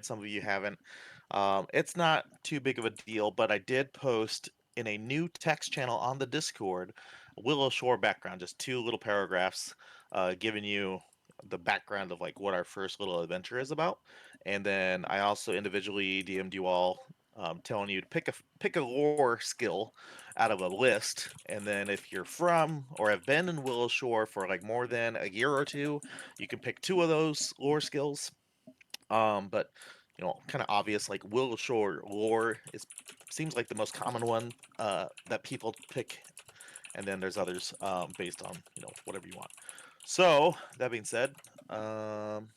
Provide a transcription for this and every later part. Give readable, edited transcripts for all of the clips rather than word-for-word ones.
some of you haven't. It's not too big of a deal, but I did post in a new text channel on the Discord a Willow Shore background, just two little paragraphs giving you the background of like what our first little adventure is about. And then I also individually DM'd you all, telling you to pick a lore skill out of a list, and then if you're from or have been in Willow Shore for like more than a year or two, you can pick two of those lore skills. But kind of obvious, like Willow Shore lore is seems like the most common one that people pick, and then there's others based on whatever you want. So that being said, trying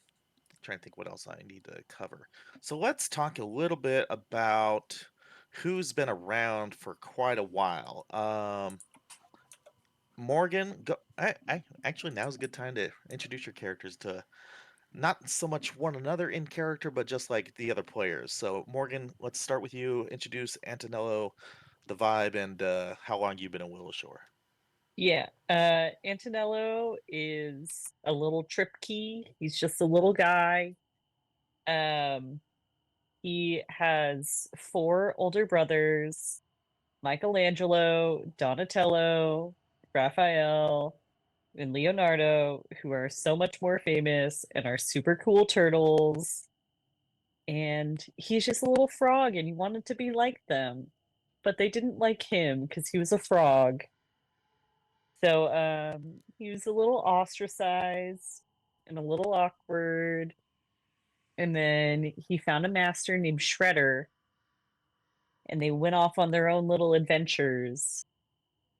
to think what else I need to cover. So let's talk a little bit about who's been around for quite a while. Morgan, actually now's a good time to introduce your characters to not so much one another in character, but just like the other players. So Morgan, let's start with you. Introduce Antonello, the vibe, and how long you've been in Willow Shore. Yeah, Antonello is a little trip key. He's just a little guy. Um, he has four older brothers: Michelangelo, Donatello, Raphael, and Leonardo, who are so much more famous and are super cool turtles. And he's just a little frog, and he wanted to be like them, but they didn't like him because he was a frog. So he was a little ostracized and a little awkward. And then he found a master named Shredder, and they went off on their own little adventures,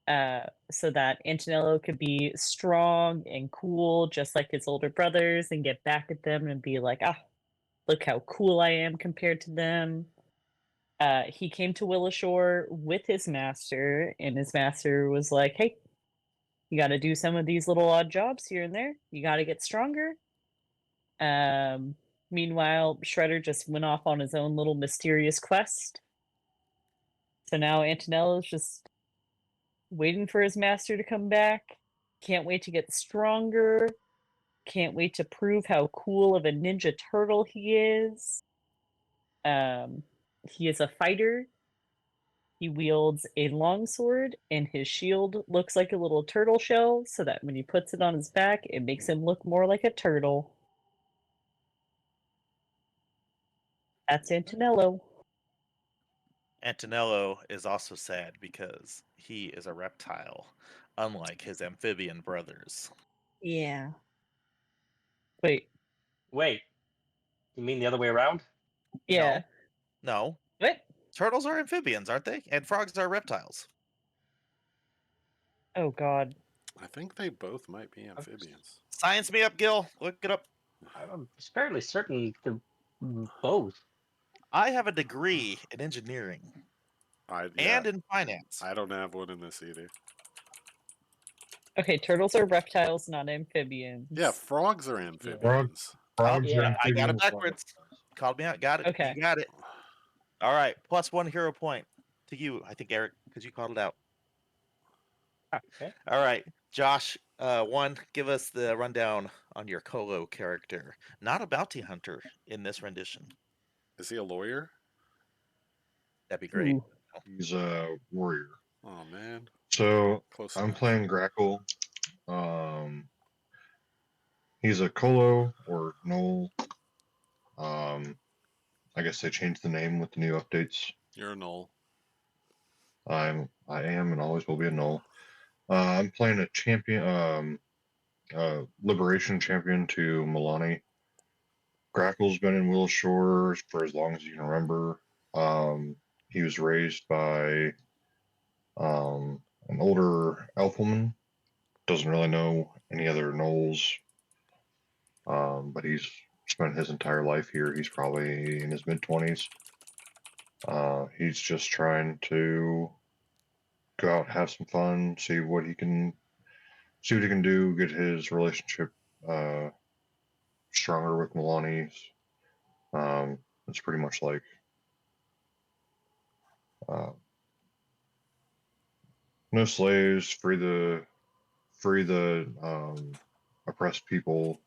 so that Antonello could be strong and cool, just like his older brothers, and get back at them and be like, ah, look how cool I am compared to them. He came to Willow Shore with his master, and his master was like, hey, you got to do some of these little odd jobs here and there. You got to get stronger. Um, Meanwhile, Shredder just went off on his own little mysterious quest. So now Antonello's just waiting for his master to come back. Can't wait to get stronger. Can't wait to prove how cool of a ninja turtle he is. Um, he is a fighter. He wields a longsword, and his shield looks like a little turtle shell, so that when he puts it on his back, it makes him look more like a turtle. That's Antonello. Antonello is also sad because he is a reptile, unlike his amphibian brothers. Yeah. Wait. Wait, you mean the other way around? Yeah. No. What? Turtles are amphibians, aren't they? And frogs are reptiles. Oh God. I think they both might be amphibians. Science me up, Gil. Look it up. I'm fairly certain they're both. I have a degree in engineering and in finance. I don't have one in this either. Okay, turtles are reptiles, not amphibians. Yeah, frogs are amphibians. Frogs are yeah, I got it amphibians. backwards. Called me out. Got it. Okay. You got it. All right. +1 hero point to you, I think, Eric, because you called it out. Okay. All right. Josh, one, give us the rundown on your Colo character. Not a bounty hunter in this rendition. Is he a lawyer? That'd be great. Ooh. He's a warrior. Oh man. So Close I'm enough. playing Grackle. He's a Colo or Knoll. I guess they changed the name with the new updates. You're a Knoll. I am and always will be a Knoll. I'm playing a champion, Liberation champion to Milani. Grackle's been in Willow Shore for as long as you can remember. He was raised by an older elf woman. Doesn't really know any other Knolls, but he's spent his entire life here. He's probably in his mid-20s. He's just trying to go out, have some fun, see what he can do, get his relationship stronger with Milani. It's pretty much like no slaves, free the oppressed people,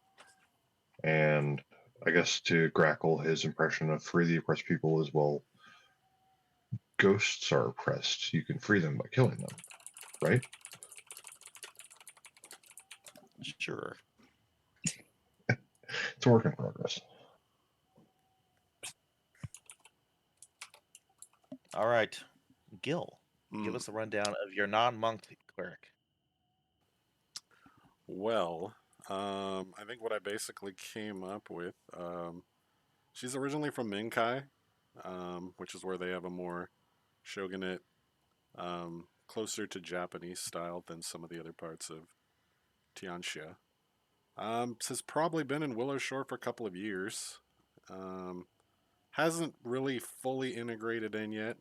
and I guess to Grackle, his impression of free the oppressed people is, well, ghosts are oppressed. You can free them by killing them, right? Sure. It's a work in progress. All right, Gil, give Mm. us a rundown of your non-monk cleric. Well, I think what I basically came up with, she's originally from Minkai, which is where they have a more shogunate, closer to Japanese style than some of the other parts of Tianxia. Has probably been in Willow Shore for a couple of years. Hasn't really fully integrated in yet,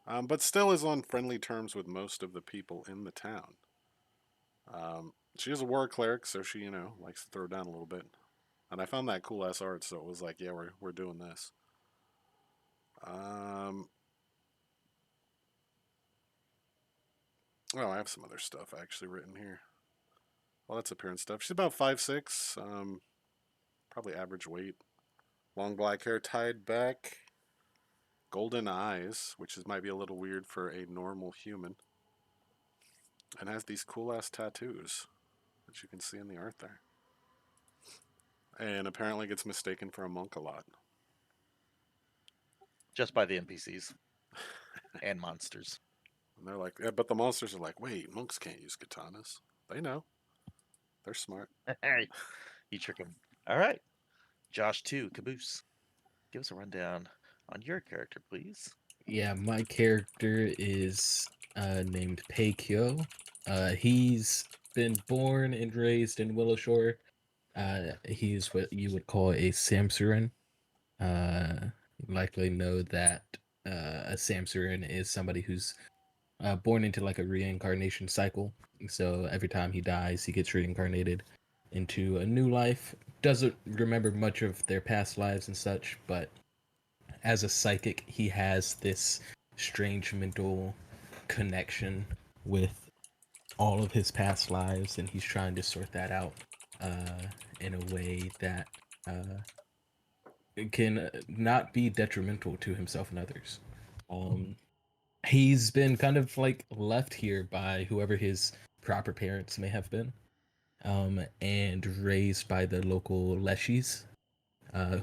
but still is on friendly terms with most of the people in the town. She is a war cleric, so she, likes to throw down a little bit. And I found that cool ass art, so it was like, yeah, we're doing this. Oh, I have some other stuff actually written here. Well, that's appearance stuff. She's about 5'6", probably average weight. Long black hair tied back. Golden eyes, which might be a little weird for a normal human. And has these cool ass tattoos that you can see in the art there. And apparently gets mistaken for a monk a lot. Just by the NPCs and monsters. And they're like, yeah, but the monsters are like, wait, monks can't use katanas. They know. They're smart. You trick them. All right, Josh 2, Caboose. Give us a rundown on your character, please. Yeah, my character is named Pei Kyo. He's been born and raised in Willow Shore. He's what you would call a Samsurin. You likely know that a Samsurin is somebody who's born into like a reincarnation cycle. So every time he dies, he gets reincarnated into a new life. Doesn't remember much of their past lives and such, but as a psychic, he has this strange mental connection with all of his past lives, and he's trying to sort that out in a way that can not be detrimental to himself and others. He's been kind of like left here by whoever his proper parents may have been, and raised by the local Leshis,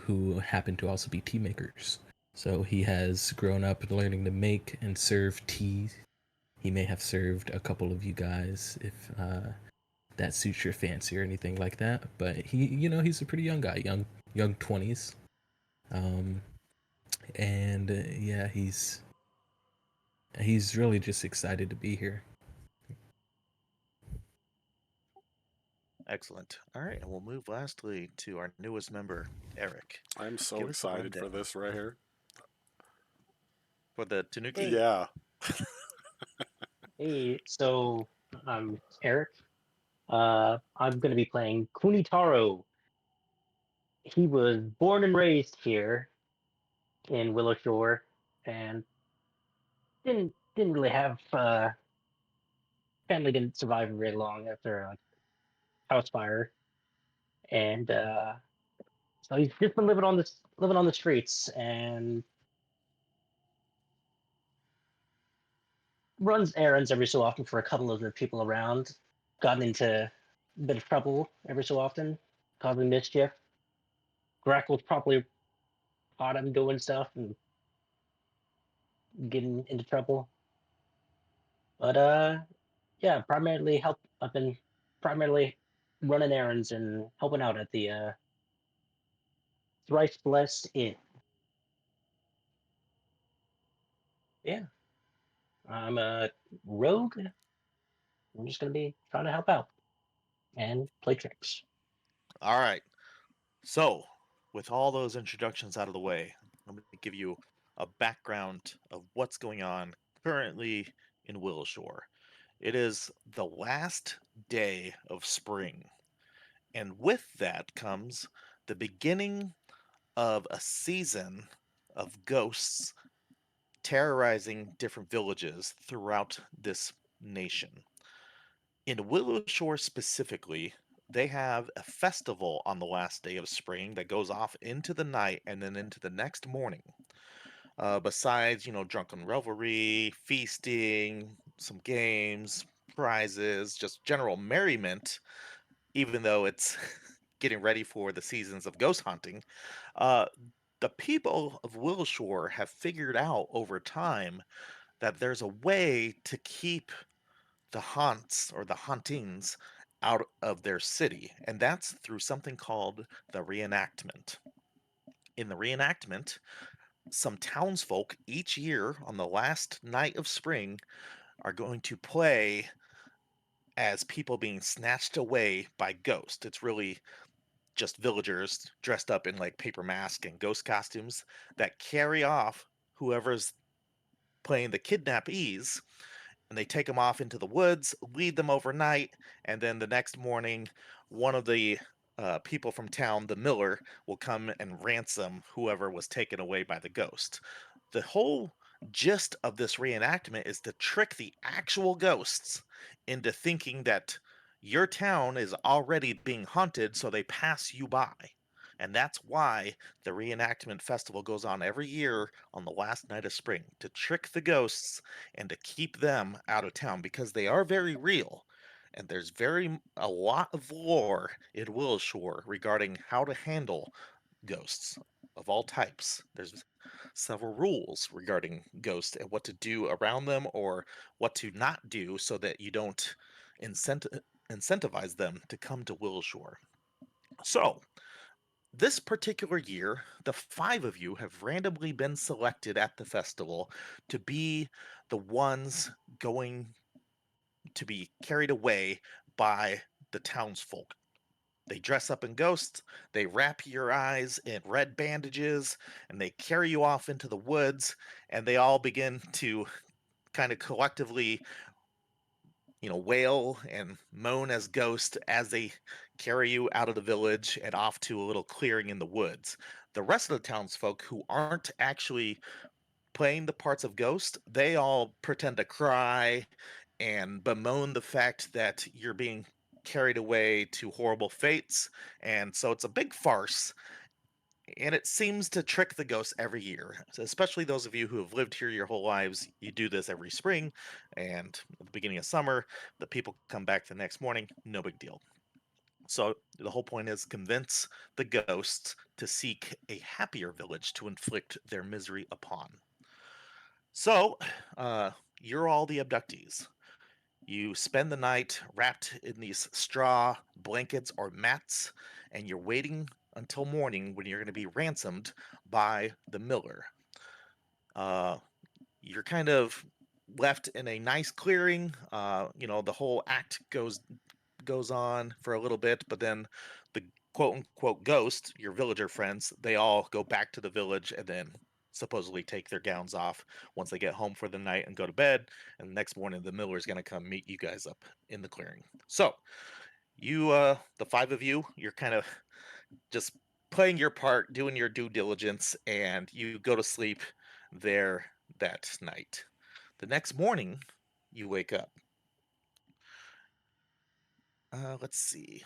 who happen to also be tea makers. So he has grown up learning to make and serve tea. He may have served a couple of you guys if that suits your fancy or anything like that. But he's a pretty young guy, young 20s. And yeah, he's really just excited to be here. Excellent. All right, and we'll move lastly to our newest member, Eric. I'm so Give us a excited for rundown. this right here. For the Tanuki? Hey. Yeah. Hey, so I'm Eric. I'm going to be playing Kunitaro. He was born and raised here in Willow Shore, and didn't really have family didn't survive very long after a house fire, and so he's just been living on the streets and runs errands every so often for a couple of the people around. Gotten into a bit of trouble every so often, causing mischief. Grackle's probably caught him doing stuff and getting into trouble. But yeah, primarily help. I've been primarily running errands and helping out at the Thrice Blessed Inn. Yeah, I'm a rogue. I'm just gonna be trying to help out and play tricks. All right. So, with all those introductions out of the way, I'm going to give you a background of what's going on currently in Willowshore. It is the last day of spring, and with that comes the beginning of a season of ghosts terrorizing different villages throughout this nation. In Willowshore specifically, they have a festival on the last day of spring that goes off into the night and then into the next morning. Besides, drunken revelry, feasting, some games, prizes, just general merriment, even though it's getting ready for the seasons of ghost hunting, uh, the people of Wilshore have figured out over time that there's a way to keep the haunts or the hauntings out of their city, and that's through something called the reenactment. In the reenactment, some townsfolk each year on the last night of spring are going to play as people being snatched away by ghosts. It's really just villagers dressed up in like paper mask and ghost costumes that carry off whoever's playing the kidnappees, and they take them off into the woods, lead them overnight, and then the next morning, one of the people from town, the miller, will come and ransom whoever was taken away by the ghost. The whole gist of this reenactment is to trick the actual ghosts into thinking that your town is already being haunted, so they pass you by. And that's why the reenactment festival goes on every year on the last night of spring, to trick the ghosts and to keep them out of town, because they are very real. And there's a lot of lore in Wilshire regarding how to handle ghosts of all types. There's several rules regarding ghosts and what to do around them or what to not do so that you don't incentivize them to come to Wilshire. So, this particular year, the five of you have randomly been selected at the festival to be the ones going to be carried away by the townsfolk. They dress up in ghosts, they wrap your eyes in red bandages, and they carry you off into the woods, and they all begin to kind of collectively, wail and moan as ghosts as they carry you out of the village and off to a little clearing in the woods. The rest of the townsfolk who aren't actually playing the parts of ghost, they all pretend to cry and bemoan the fact that you're being carried away to horrible fates. And so it's a big farce. And it seems to trick the ghosts every year. So especially those of you who have lived here your whole lives, you do this every spring. And at the beginning of summer, the people come back the next morning, no big deal. So the whole point is convince the ghosts to seek a happier village to inflict their misery upon. So, uh, you're all the abductees. You spend the night wrapped in these straw blankets or mats, and you're waiting until morning when you're going to be ransomed by the miller. Uh, you're kind of left in a nice clearing. The whole act goes on for a little bit, but then the quote unquote ghost, your villager friends, they all go back to the village and then supposedly take their gowns off once they get home for the night and go to bed. And the next morning, the miller's going to come meet you guys up in the clearing. So, the five of you, you're kind of just playing your part, doing your due diligence, and you go to sleep there that night. The next morning, you wake up. Let's see.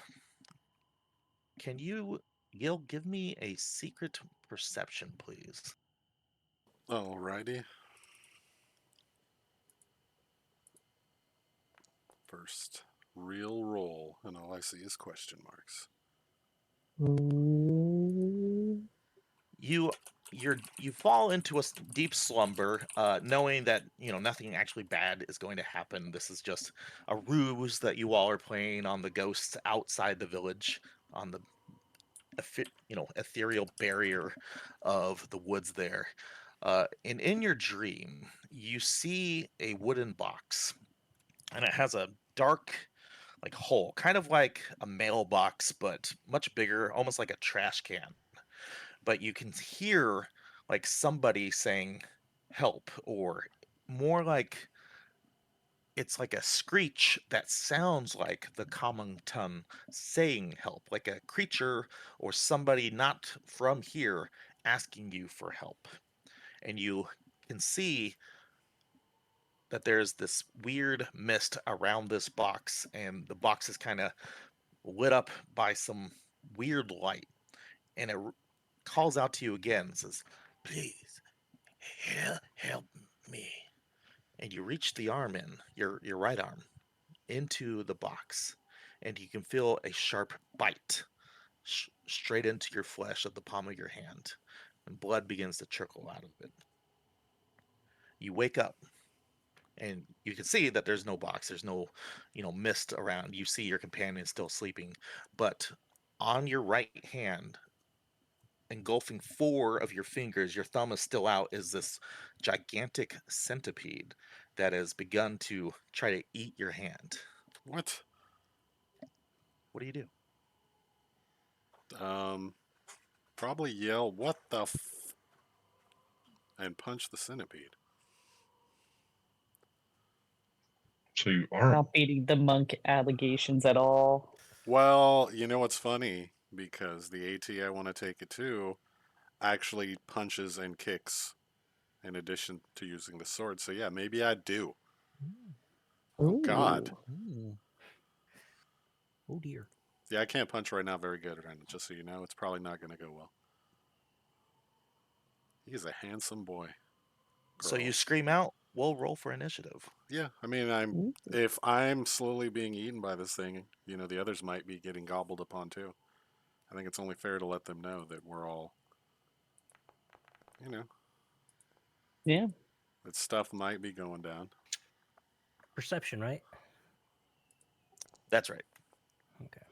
Can you, Gil, give me a secret perception, please? Alrighty. First real roll, and all I see is question marks. Ooh. You fall into a deep slumber, knowing that nothing actually bad is going to happen. This is just a ruse that you all are playing on the ghosts outside the village, on the ethereal barrier of the woods there. And in your dream, you see a wooden box, and it has a dark like hole, kind of like a mailbox, but much bigger, almost like a trash can. But you can hear like somebody saying help, or more like it's like a screech that sounds like the common tongue saying help, like a creature or somebody not from here asking you for help. And you can see that there's this weird mist around this box, and the box is kind of lit up by some weird light, and it calls out to you again and says, "Please, help me." And you reach the arm in, your right arm, into the box, and you can feel a sharp bite straight into your flesh at the palm of your hand, and blood begins to trickle out of it. You wake up, and you can see that there's no box, there's no, mist around. You see your companion still sleeping, but on your right hand, engulfing four of your fingers, your thumb is still out, is this gigantic centipede that has begun to try to eat your hand. What? What do you do? Um, Probably yell, "What the and punch the centipede. So you aren't. Not beating the monk allegations at all. Well, you know what's funny? Because the AT I want to take it to actually punches and kicks in addition to using the sword. So yeah, maybe I do. Oh God. Ooh. Oh dear. Yeah, I can't punch right now very good, Ren. Just so you know, it's probably not going to go well. He's a handsome boy. So you Girl. scream out. We'll roll for initiative. Yeah, I mean, Ooh. if I'm slowly being eaten by this thing, the others might be getting gobbled upon too. I think it's only fair to let them know that we're all, you know, Yeah. that stuff might be going down. Perception, right? That's right. Okay.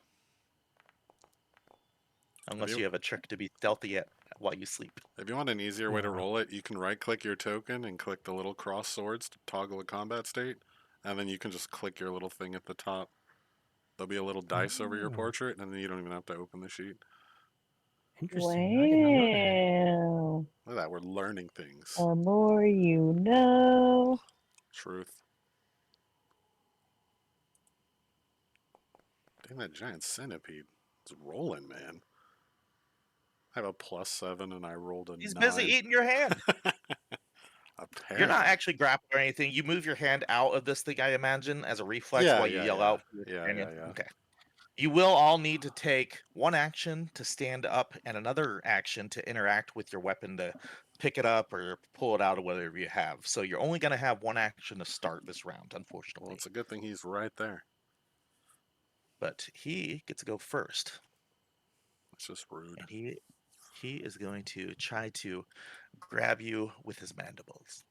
Unless you have a trick to be stealthy while you sleep. If you want an easier way to No. roll it, you can right-click your token and click the little cross swords to toggle a combat state, and then you can just click your little thing at the top. There'll be a little dice over your Oh. portrait, and then you don't even have to open the sheet. Interesting. I did not know that. Wow. Look at that, we're learning things. The more you know. Truth. Dang, that giant centipede is rolling, man. I have a +7 and I rolled a He's 9. busy eating your hand. You're not Apparently. actually grappling or anything. You move your hand out of this thing, I imagine, as a reflex Yeah, while you yeah, yell yeah. out for your Yeah, companion. yeah, yeah. Okay. You will all need to take one action to stand up and another action to interact with your weapon to pick it up or pull it out or whatever you have. So you're only going to have one action to start this round, Well, unfortunately. it's a good thing he's right there. But he gets to go first, It's just rude. and he is going to try to grab you with his mandibles.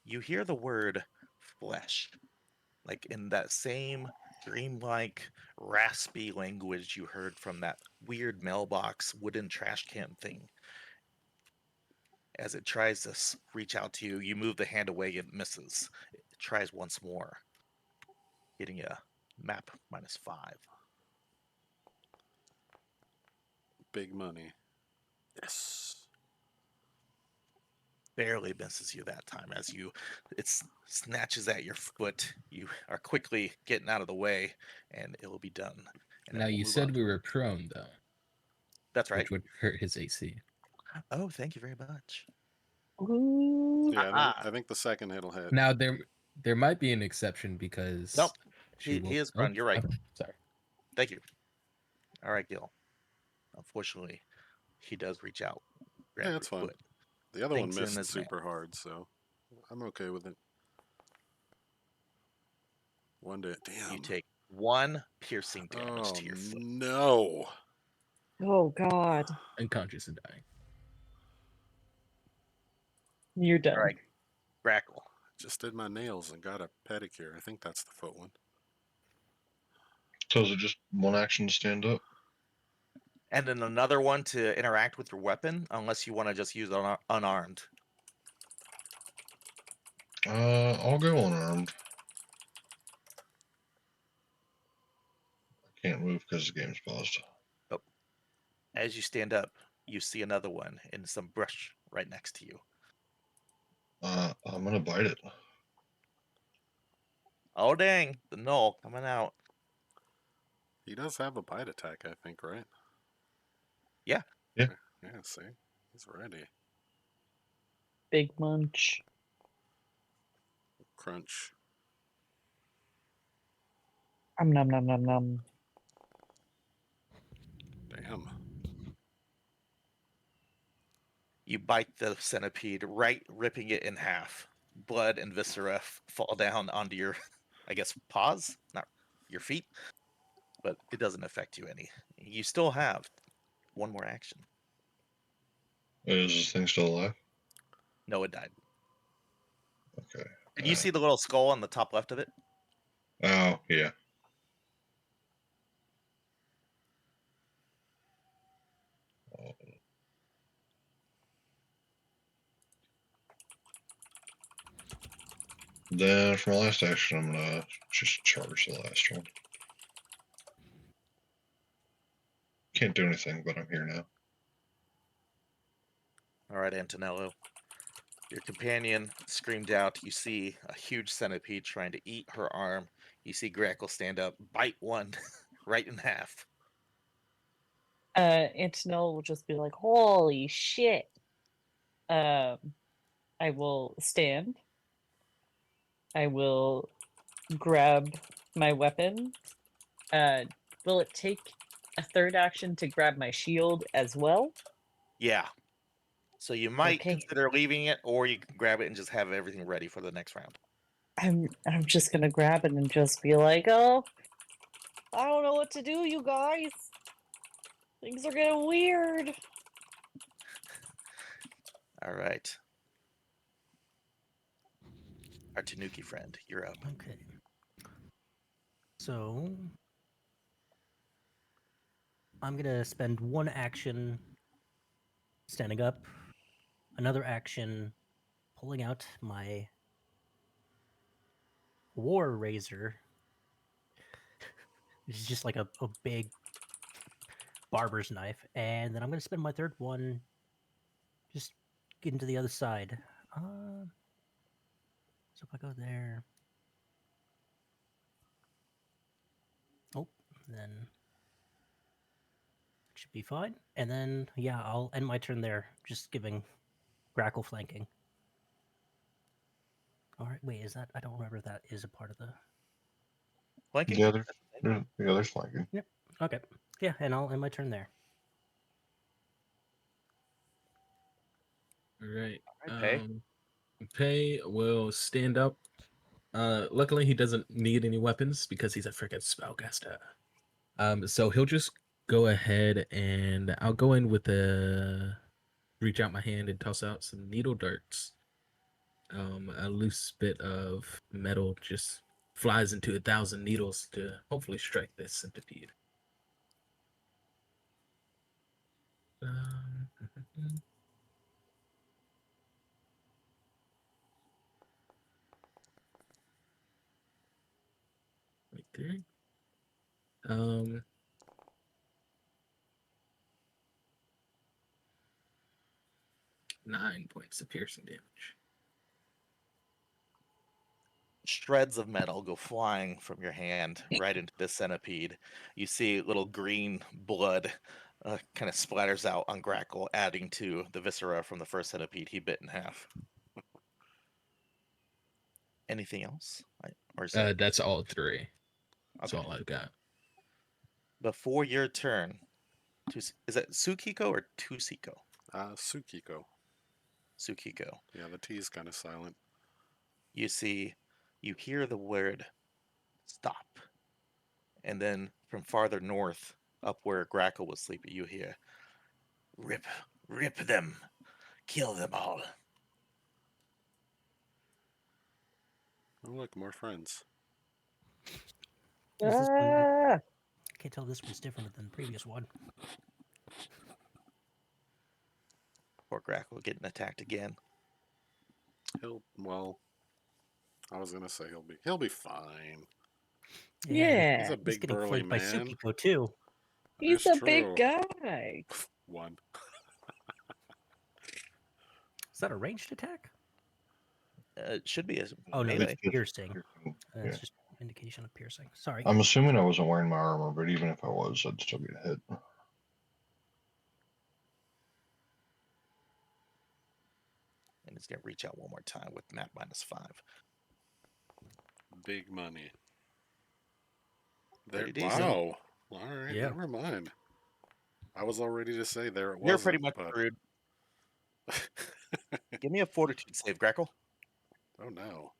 You hear the word flesh, like in that same dreamlike, raspy language you heard from that weird mailbox wooden trash can thing. As it tries to reach out to you, you move the hand away, it misses. It tries once more, getting a map -5. Big money. Yes. Barely misses you that time as it snatches at your foot. You are quickly getting out of the way, and it will be done. And Now it will you move said on. we were prone though, That's right. which would hurt his AC. Oh, thank you very much. Ooh. Yeah, Ah, I think the second hit'll hit. Now there might be an exception because nope. she He will. is Oh, prone. You're right. okay, sorry. Thank you. All right, Gil. Unfortunately, he does reach out, Yeah, grab your that's fine. foot, The other one thinks in missed his man. super hard, so I'm okay with it. One day. You Damn. take 1 piercing damage Oh, to your foot. no. Oh God. Unconscious and dying. You're All done. right, Grackle. Just did my nails and got a pedicure. I think that's the foot one. So is it just one action to stand up? And then another one to interact with your weapon, unless you want to just use unarmed. I'll go unarmed. I can't move because the game's paused. Oh, as you stand up, you see another one in some brush right next to you. I'm gonna bite it. Oh, dang. The knoll coming out. He does have a bite attack, I think, right? Yeah. Yeah. Yeah, see? He's ready. Big munch. Crunch. Nom nom nom nom. Damn. You bite the centipede, right, ripping it in half. Blood and viscera fall down onto your, I guess, paws, not your feet, but it doesn't affect you any. You still have one more action. Is this thing still alive? No, it died. Okay. Did you see the little skull on the top left of it? Oh, yeah. Then for my last action, I'm gonna just charge the last one. Can't do anything, but I'm here now. All right, Antonello. Your companion screamed out. You see a huge centipede trying to eat her arm. You see Grackle stand up, bite one right in half. Antonella will just be like, "Holy shit!" I will stand. I will grab my weapon. Will it take a third action to grab my shield as well? Yeah. So you might Okay. consider leaving it, or you can grab it and just have everything ready for the next round. I'm just gonna grab it and just be like, "Oh, I don't know what to do, you guys. Things are getting weird." All right. Our Tanuki friend, you're up. Okay. So I'm gonna spend one action standing up, another action pulling out my war razor, which is just like a big barber's knife, and then I'm gonna spend my third one just getting to the other side. So if I go there, oh, then it should be fine. And then yeah, I'll end my turn there, just giving Grackle flanking. All right, wait, is that? I don't remember if that is a part of the. Flanking? The other's flanking. Yep. Okay. Yeah, and I'll end my turn there. All right. Okay. Pei will stand up. Luckily he doesn't need any weapons because he's a freaking spellcaster. So he'll just go ahead and I'll go in with reach out my hand and toss out some needle darts. A loose bit of metal just flies into 1,000 needles to hopefully strike this centipede. Um, right there. 9 points of piercing damage. Shreds of metal go flying from your hand right into the centipede. You see little green blood kind of splatters out on Grackle, adding to the viscera from the first centipede he bit in half. Anything else? Or is that That's all 3. That's okay? all I've got. Before your turn, is that Tsukiko or Tusiko? Tsukiko. Tsukiko. Yeah, the T is kind of silent. You hear the word stop. And then from farther north, up where Grackle was sleeping, you hear, rip them, kill them all. Oh, look, more friends. Is this one? Ah! I can't tell this one's different than the previous one. Poor Grackle getting attacked again. Well, I was gonna say he'll be fine. Yeah. He's a He's big getting burly flanked by man. Tsukiko too. He's It's a big true. guy. One. Is that a ranged attack? It should be a Oh no, melee. that's piercing. That's Yeah. just indication of piercing. Sorry. I'm assuming I wasn't wearing my armor, but even if I was, I'd still get hit. And he's going to reach out one more time with map -5. Big money. Pretty decent. Wow. All right, Yeah. never mind. I was all ready to say there it You're pretty wasn't, much but screwed. Give me a fortitude save, Grackle. oh no.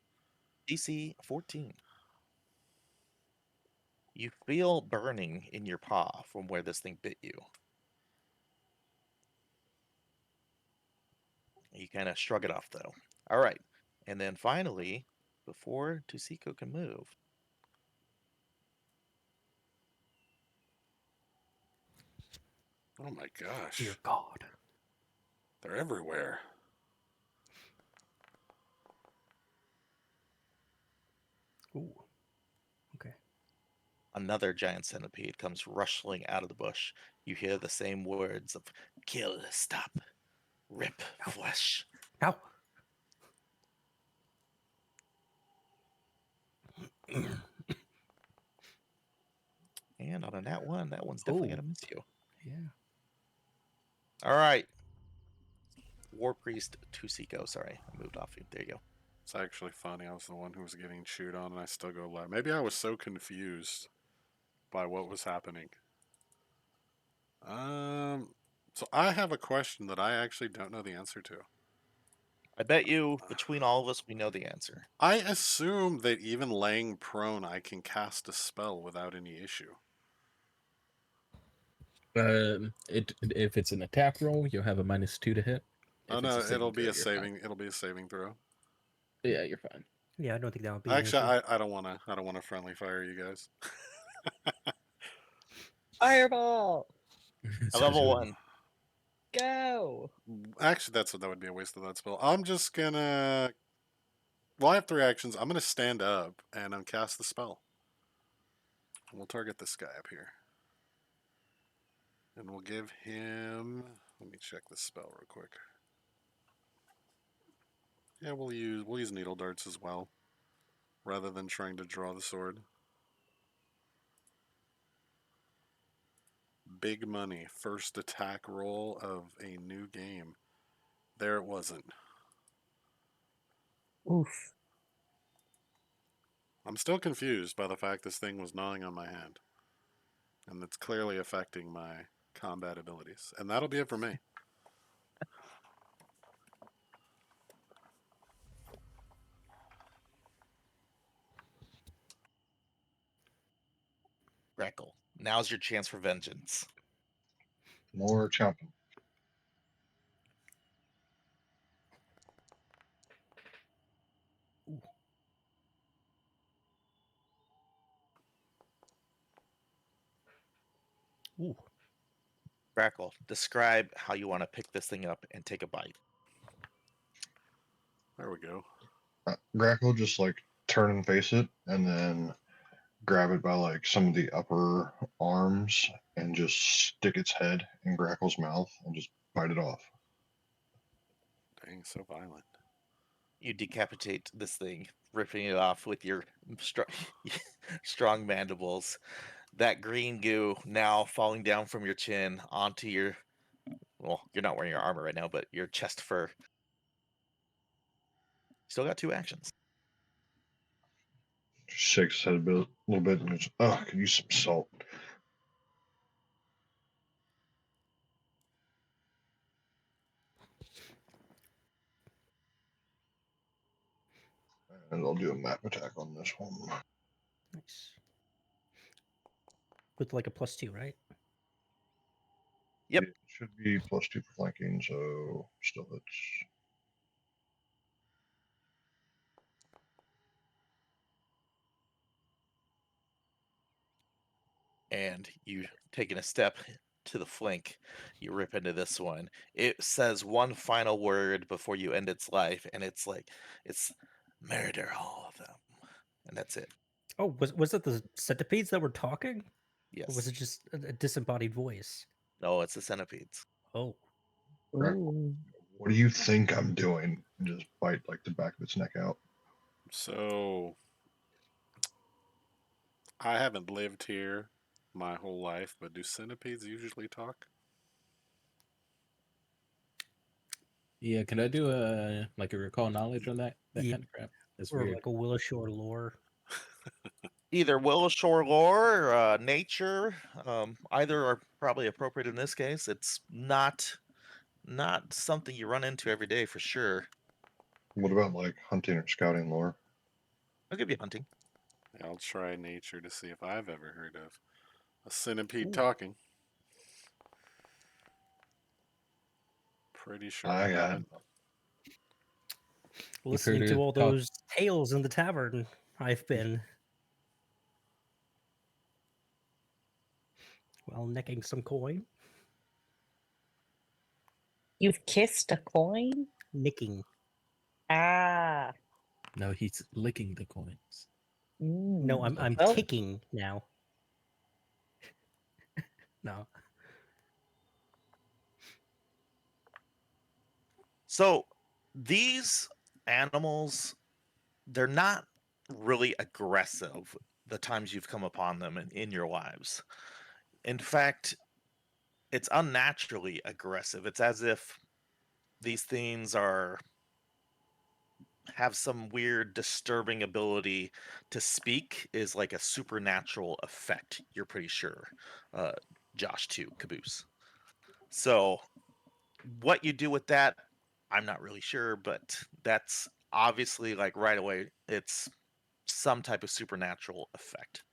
DC 14. You feel burning in your paw from where this thing bit you. You kind of shrug it off, though. All right. And then finally, before Tusiko can move, Oh my gosh. Dear God. They're everywhere. Ooh. Okay. another giant centipede comes rustling out of the bush. You hear the same words of kill, stop, rip, flesh. Ow. And on a nat one, that one's definitely Oh. going to miss you. Yeah. All right. War Priest Tusiko. Sorry, I moved off you. There you go. It's actually funny. I was the one who was getting chewed on, and I still go left. Maybe I was so confused by what was happening. So I have a question that I actually don't know the answer to. I bet you between all of us, we know the answer. I assume that even laying prone, I can cast a spell without any issue. If it's an attack roll, you'll have a -2 to hit. Oh If it's no, a saving it'll be throw, a you're fine. saving. It'll be a saving throw. Yeah, you're fine. Yeah, I don't think that would be an Actually, issue. I don't want to. I don't want to friendly fire you guys. Fireball! A level 1. Go! Actually, that would be a waste of that spell. I'm just gonna. Well, I have 3 actions. I'm gonna stand up and cast the spell. We'll target this guy up here, and we'll give him. Let me check this spell real quick. Yeah, we'll use needle darts as well, rather than trying to draw the sword. Big money. First attack roll of a new game. There it wasn't. Oof. I'm still confused by the fact this thing was gnawing on my hand. And it's clearly affecting my combat abilities. And that'll be it for me. Grackle. Now's your chance for vengeance. More chomping. Ooh. Grackle, describe how you want to pick this thing up and take a bite. There we go. Grackle just like turn and face it, and then grab it by like some of the upper arms and just stick its head in Grackle's mouth and just bite it off. Dang, so violent. You decapitate this thing, ripping it off with your strong mandibles. That green goo now falling down from your chin onto your. Well, you're not wearing your armor right now, but your chest fur. Still got 2 actions. Just shakes his head a little bit, and just, oh, could use some salt. And I'll do a map attack on this one. Nice. With like a +2, right? Yep. It should be +2 for flanking, so still hits. And you taking a step to the flank, you rip into this one. It says one final word before you end its life, and it's like it's murder all of them, and that's it. Oh, was it the centipedes that were talking? Or was Yes. it just a disembodied voice? No, it's the centipedes. Oh. Grackle, Ooh. what do you think I'm doing? And just bite like the back of its neck out. So, I haven't lived here my whole life, but do centipedes usually talk? Yeah, can I do a recall knowledge on that Yeah, kind of crap? That's or weird. like a Willow Shore lore. Either Willow Shore lore or nature, either are probably appropriate in this case. It's not something you run into every day for sure. What about like hunting or scouting lore? I'll give you hunting. I'll try nature to see if I've ever heard of a centipede Ooh. talking. Pretty sure I I got haven't. Listening heard to her all talk. those tales in the tavern, I've been necking some coin, You've kissed a coin? nicking. Ah. No, he's licking the coins. No, I'm So I'm he's Well, kicking now. No. So these animals, they're not really aggressive the times you've come upon them in your lives. In fact, it's unnaturally aggressive. It's as if these things are have some weird disturbing ability to speak is like a supernatural effect, you're pretty sure. Uh Josh too, Caboose. So what you do with that, I'm not really sure, but that's obviously like right away it's some type of supernatural effect.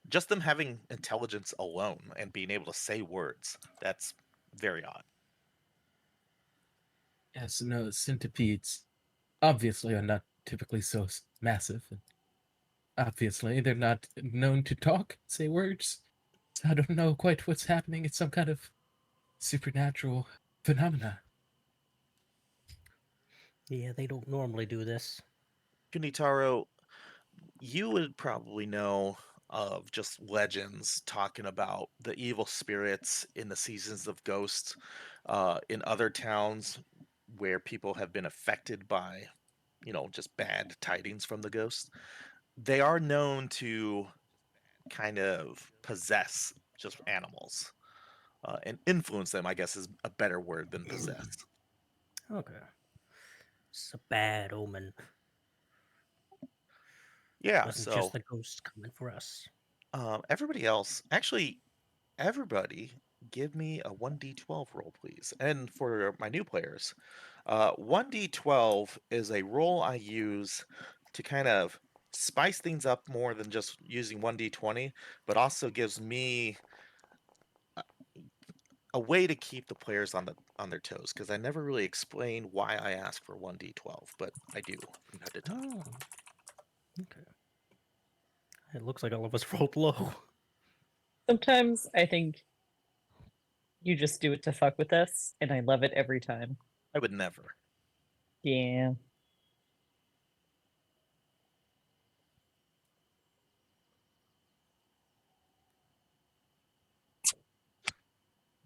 Just them having intelligence alone and being able to say words, that's very odd. yes, no, centipedes obviously are not typically so massive. And obviously, they're not known to talk, say words. So I don't know quite what's happening. It's some kind of supernatural phenomena. Yeah, they don't normally do this. Kunitaro, you would probably know of just legends talking about the evil spirits in the seasons of ghosts in other towns where people have been affected by, just bad tidings from the ghosts. They are known to kind of possess just animals and influence them, I guess is a better word than possess. Okay. It's a bad omen. Yeah, Wasn't just so the ghost coming for us. everybody else, actually, everybody give me a 1d12 roll, please. And for my new players, 1d12 is a roll I use to kind of spice things up more than just using 1d20, but also gives me a way to keep the players on their toes because I never really explain why I ask for 1d12, but I do from time to time. Oh, okay. It looks like all of us rolled low. sometimes I think you just do it to fuck with us, and I love it every time. I would never. Yeah.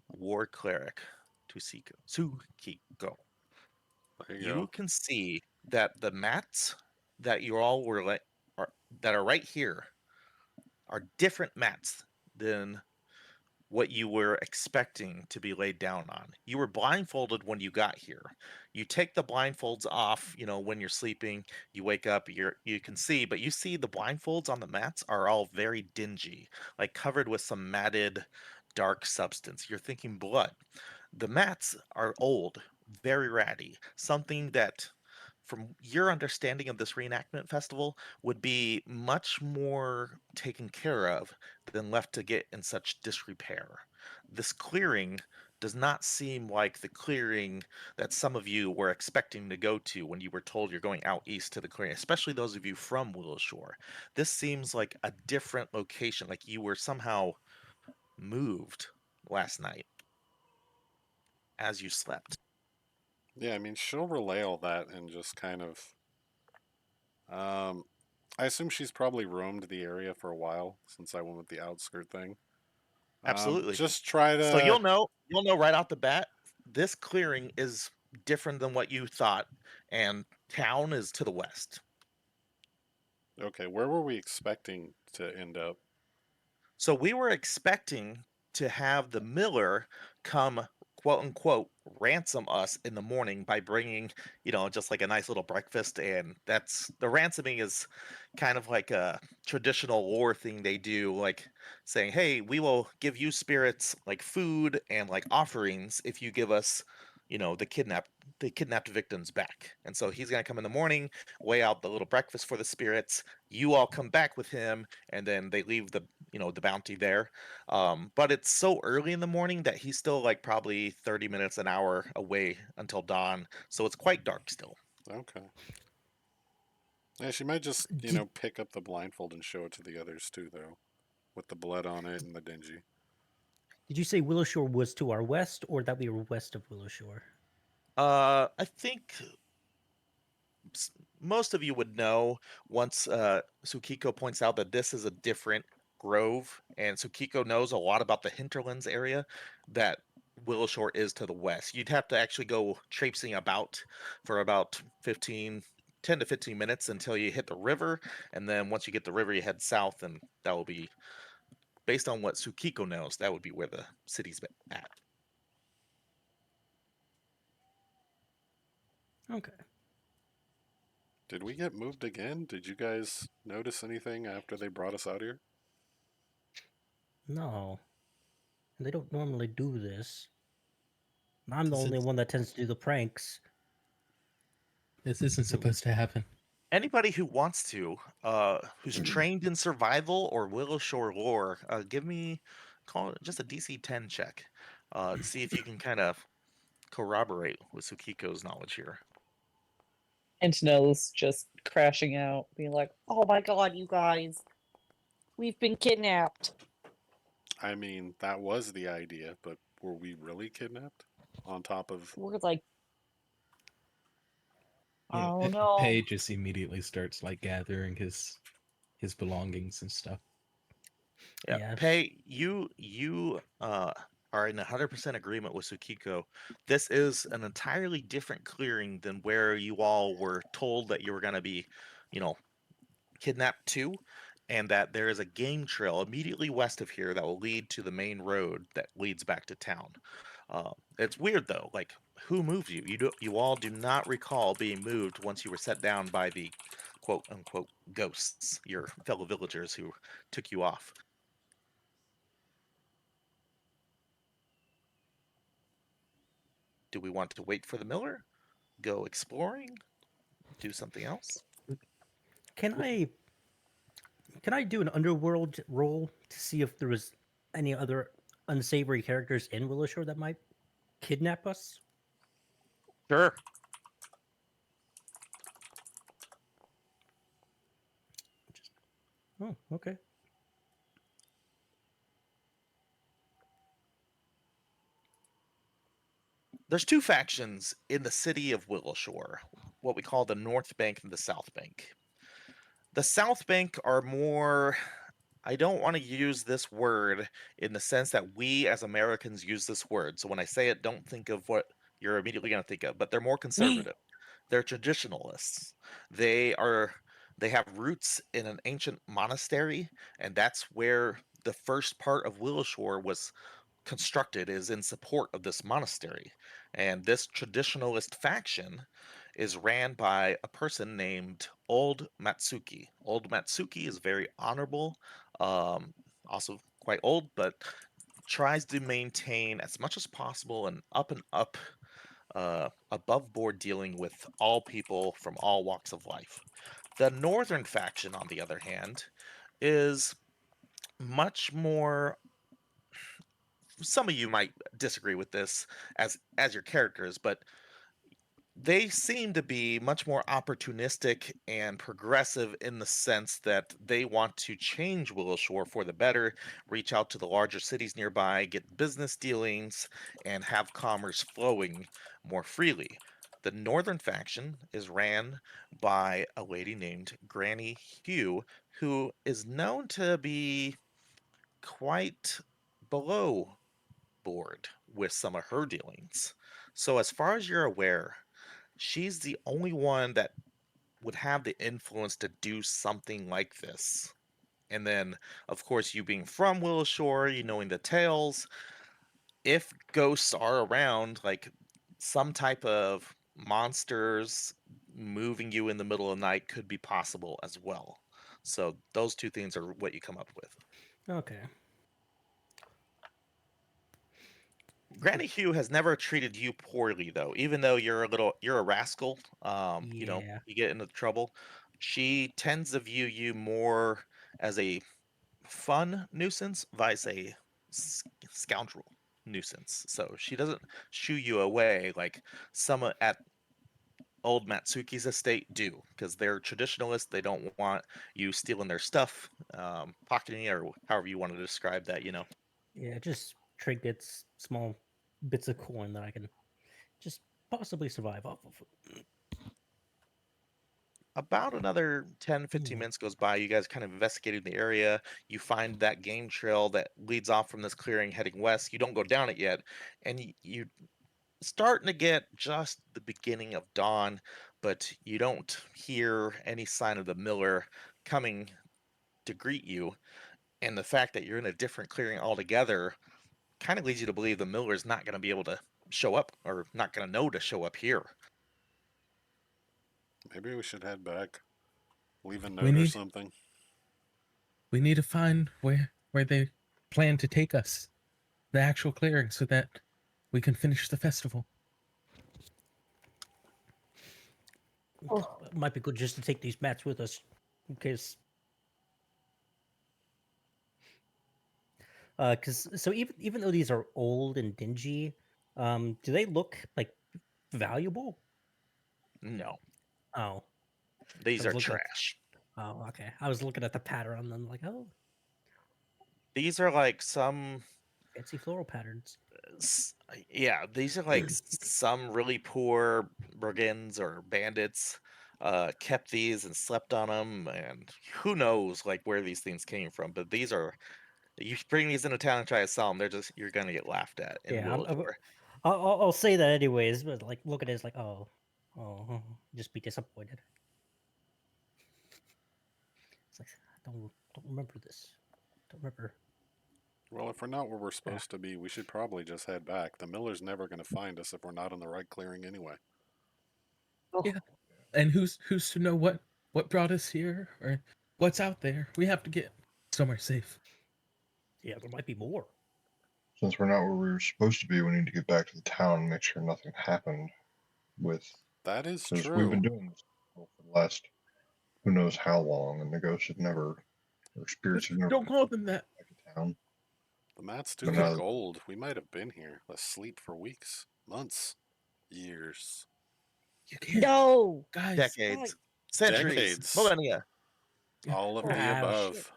War cleric Tsukiko. There you You go. can see that the mats that you all were are that are right here are different mats than what you were expecting to be laid down on. You were blindfolded when you got here. You take the blindfolds off, when you're sleeping, you wake up, you can see, but you see the blindfolds on the mats are all very dingy, like covered with some matted dark substance. You're thinking blood. The mats are old, very ratty, something that from your understanding of this reenactment festival would be much more taken care of than left to get in such disrepair. This clearing does not seem like the clearing that some of you were expecting to go to when you were told you're going out east to the clearing, especially those of you from Willow Shore. This seems like a different location, like you were somehow moved last night as you slept. Yeah, I mean, she'll relay all that and just kind of. Um, I assume she's probably roamed the area for a while since I went with the outskirt thing. Absolutely. Just try So to. you'll know right off the bat, this clearing is different than what you thought, and town is to the west. Okay, where were we expecting to end up? So we were expecting to have the miller come quote unquote ransom us in the morning by bringing, just like a nice little breakfast. And that's the ransoming is kind of like a traditional lore thing they do, like saying, hey, we will give you spirits like food and like offerings if you give us, the kidnapped victims back. And so he's going to come in the morning, weigh out the little breakfast for the spirits. You all come back with him, and then they leave the bounty there. But it's so early in the morning that he's still like probably 30 minutes, an hour away until dawn. So it's quite dark still. Okay. Yeah, she might just, Did pick up the blindfold and show it to the others too, though, with the blood on it and the dingy. Did you say Willow Shore was to our west, or that we were west of Willow Shore? I think most of you would know once Tsukiko points out that this is a different grove, and Tsukiko knows a lot about the hinterlands area that Willow Shore is to the west. You'd have to actually go traipsing about for about 10 to 15 minutes until you hit the river, and then once you get the river, you head south, and that will be, based on what Tsukiko knows, that would be where the city's at. Okay. Did we get moved again? Did you guys notice anything after they brought us out here? No, they don't normally do this. I'm the This only is one that tends to do the pranks. this isn't supposed to happen. Anybody who wants to, who's trained in survival or Willow Shore lore, give me call it just a DC 10 check. See if you can kind of corroborate with Sukiko's knowledge here. Antonella's just crashing out, being like, "Oh my god, you guys, we've been kidnapped." I mean, that was the idea, but were we really kidnapped? On top of. We're like, Yeah, "Oh no." Paige just immediately starts like gathering his belongings and stuff. Yeah, Yeah. Pei, you are in 100% agreement with Sukiko. This is an entirely different clearing than where you all were told that you were going to be, you know, kidnapped to, and that there is a game trail immediately west of here that will lead to the main road that leads back to town. It's weird though, like who moved you? You all do not recall being moved once you were set down by the quote unquote ghosts, your fellow villagers who took you off. Do we want to wait for the miller? Go exploring? Do something else? Can I do an underworld roll to see if there was any other unsavory characters in Willow Shore that might kidnap us? Sure. Oh, okay. There's two factions in the city of Willowshore, what we call the North Bank and the South Bank. The South Bank are more, I don't want to use this word in the sense that we as Americans use this word. So when I say it, don't think of what you're immediately going to think of, but they're more conservative. They're traditionalists. They are they have roots in an ancient monastery, and that's where the first part of Willowshore was constructed, is in support of this monastery. And this traditionalist faction is ran by a person named Old Matsuki. Old Matsuki is very honorable, um, also quite old, but tries to maintain as much as possible an up and up, above board dealing with all people from all walks of life. The northern faction, on the other hand, is much more, some of you might disagree with this as your characters, but they seem to be much more opportunistic and progressive in the sense that they want to change Willow Shore for the better, reach out to the larger cities nearby, get business dealings, and have commerce flowing more freely. The northern faction is ran by a lady named Granny Hugh, who is known to be quite below board with some of her dealings. So, as far as you're aware, she's the only one that would have the influence to do something like this. And then, of course, you being from Willow Shore, you knowing the tales, if ghosts are around, like some type of monsters moving you in the middle of the night could be possible as well. So those two things are what you come up with. Okay. Granny Hugh has never treated you poorly though, even though you're a rascal, Yeah. you get into trouble. She tends to view you more as a fun nuisance vice a scoundrel nuisance. So she doesn't shoo you away like some at old Matsuki's estate do, because they're traditionalists. They don't want you stealing their stuff, pocketing it, or however you want to describe that. Yeah, just trinkets, small bits of coin that I can just possibly survive off of. About another 10, 15 Mhm. minutes goes by. You guys kind of investigating the area. You find that game trail that leads off from this clearing heading west. You don't go down it yet, and you starting to get just the beginning of dawn, but you don't hear any sign of the miller coming to greet you. And the fact that you're in a different clearing altogether kind of leads you to believe the miller's not going to be able to show up, or not going to know to show up here. Maybe we should head back. Leave a We note or need something. we need to find where they plan to take us, the actual clearing, so that we can finish the festival. Oh. It might be good just to take these mats with us, in case. Because so even though these are old and dingy, do they look like valuable? No, Oh, I these are was looking at. trash. Oh, okay. I was looking at the pattern and then like, oh, These are like some fancy floral patterns. yeah, these are like some really poor brigands or bandits kept these and slept on them, and who knows like where these things came from. But these are, you bring these into town and try to sell them, you're gonna get laughed at in Yeah, Willowshore. I'll say that anyways, but like look at it as like, oh, just be disappointed. It's like don't remember this. Don't remember. Well, if we're not where we're Yeah. supposed to be, we should probably just head back. The miller's never going to find us if we're not in the right clearing anyway. Yeah. And who's to know what brought us here or what's out there? We have to get somewhere safe. Yeah, there might be more. Since we're not where we were supposed to be, we need to get back to the town and make sure nothing happened with. That is Because we've been true. doing this for the last who knows how long, and the ghosts have never, or spirits have never Don't been call them that. back to town. The mats do But look now, old. We might have been here asleep for weeks, months, years, You can't, No. guys. Decades, centuries, decades. millennia. All of the Ah, shit. above.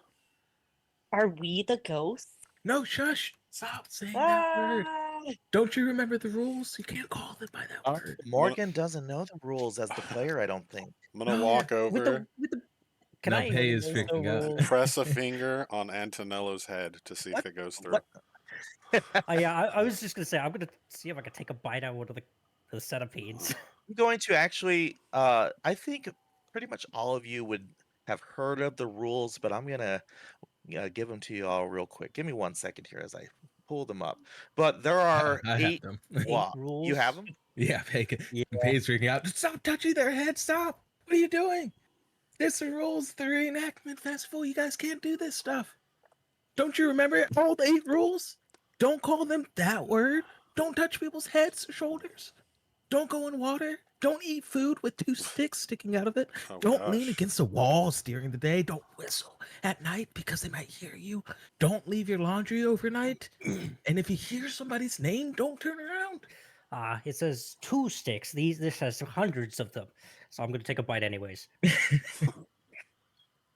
Are we the ghosts? No, shush! Stop saying that word. Ah! Don't you remember the rules? You can't call them by that word. Morgan doesn't know the rules as the player, I don't think. I'm going to No. walk With over, the can No, I Pay is There's no freaking out. rules. press a finger on Antonello's head to see What? if it goes through. What? yeah, I was just gonna say I'm gonna see if I can take a bite out of one of the centipedes. I'm going to actually, I think pretty much all of you would have heard of the rules, but I'm gonna give them to you all real quick. Give me 1 second here as I pull them up. But there are I have 8 them. 8 rules. You have rules. them? Yeah, Yeah. Pay's freaking out. Stop touching their head. Stop. What are you doing? This the rules. The reenactment festival. You guys can't do this stuff. Don't you remember all the 8 rules? Don't call them that word. Don't touch people's heads or shoulders. Don't go in water. Don't eat food with 2 sticks sticking out of it. Oh, Don't lean gosh. against the walls during the day. Don't whistle at night because they might hear you. Don't leave your laundry overnight. And if you hear somebody's name, don't turn around. It says 2 sticks. This has hundreds of them, so I'm gonna take a bite anyways.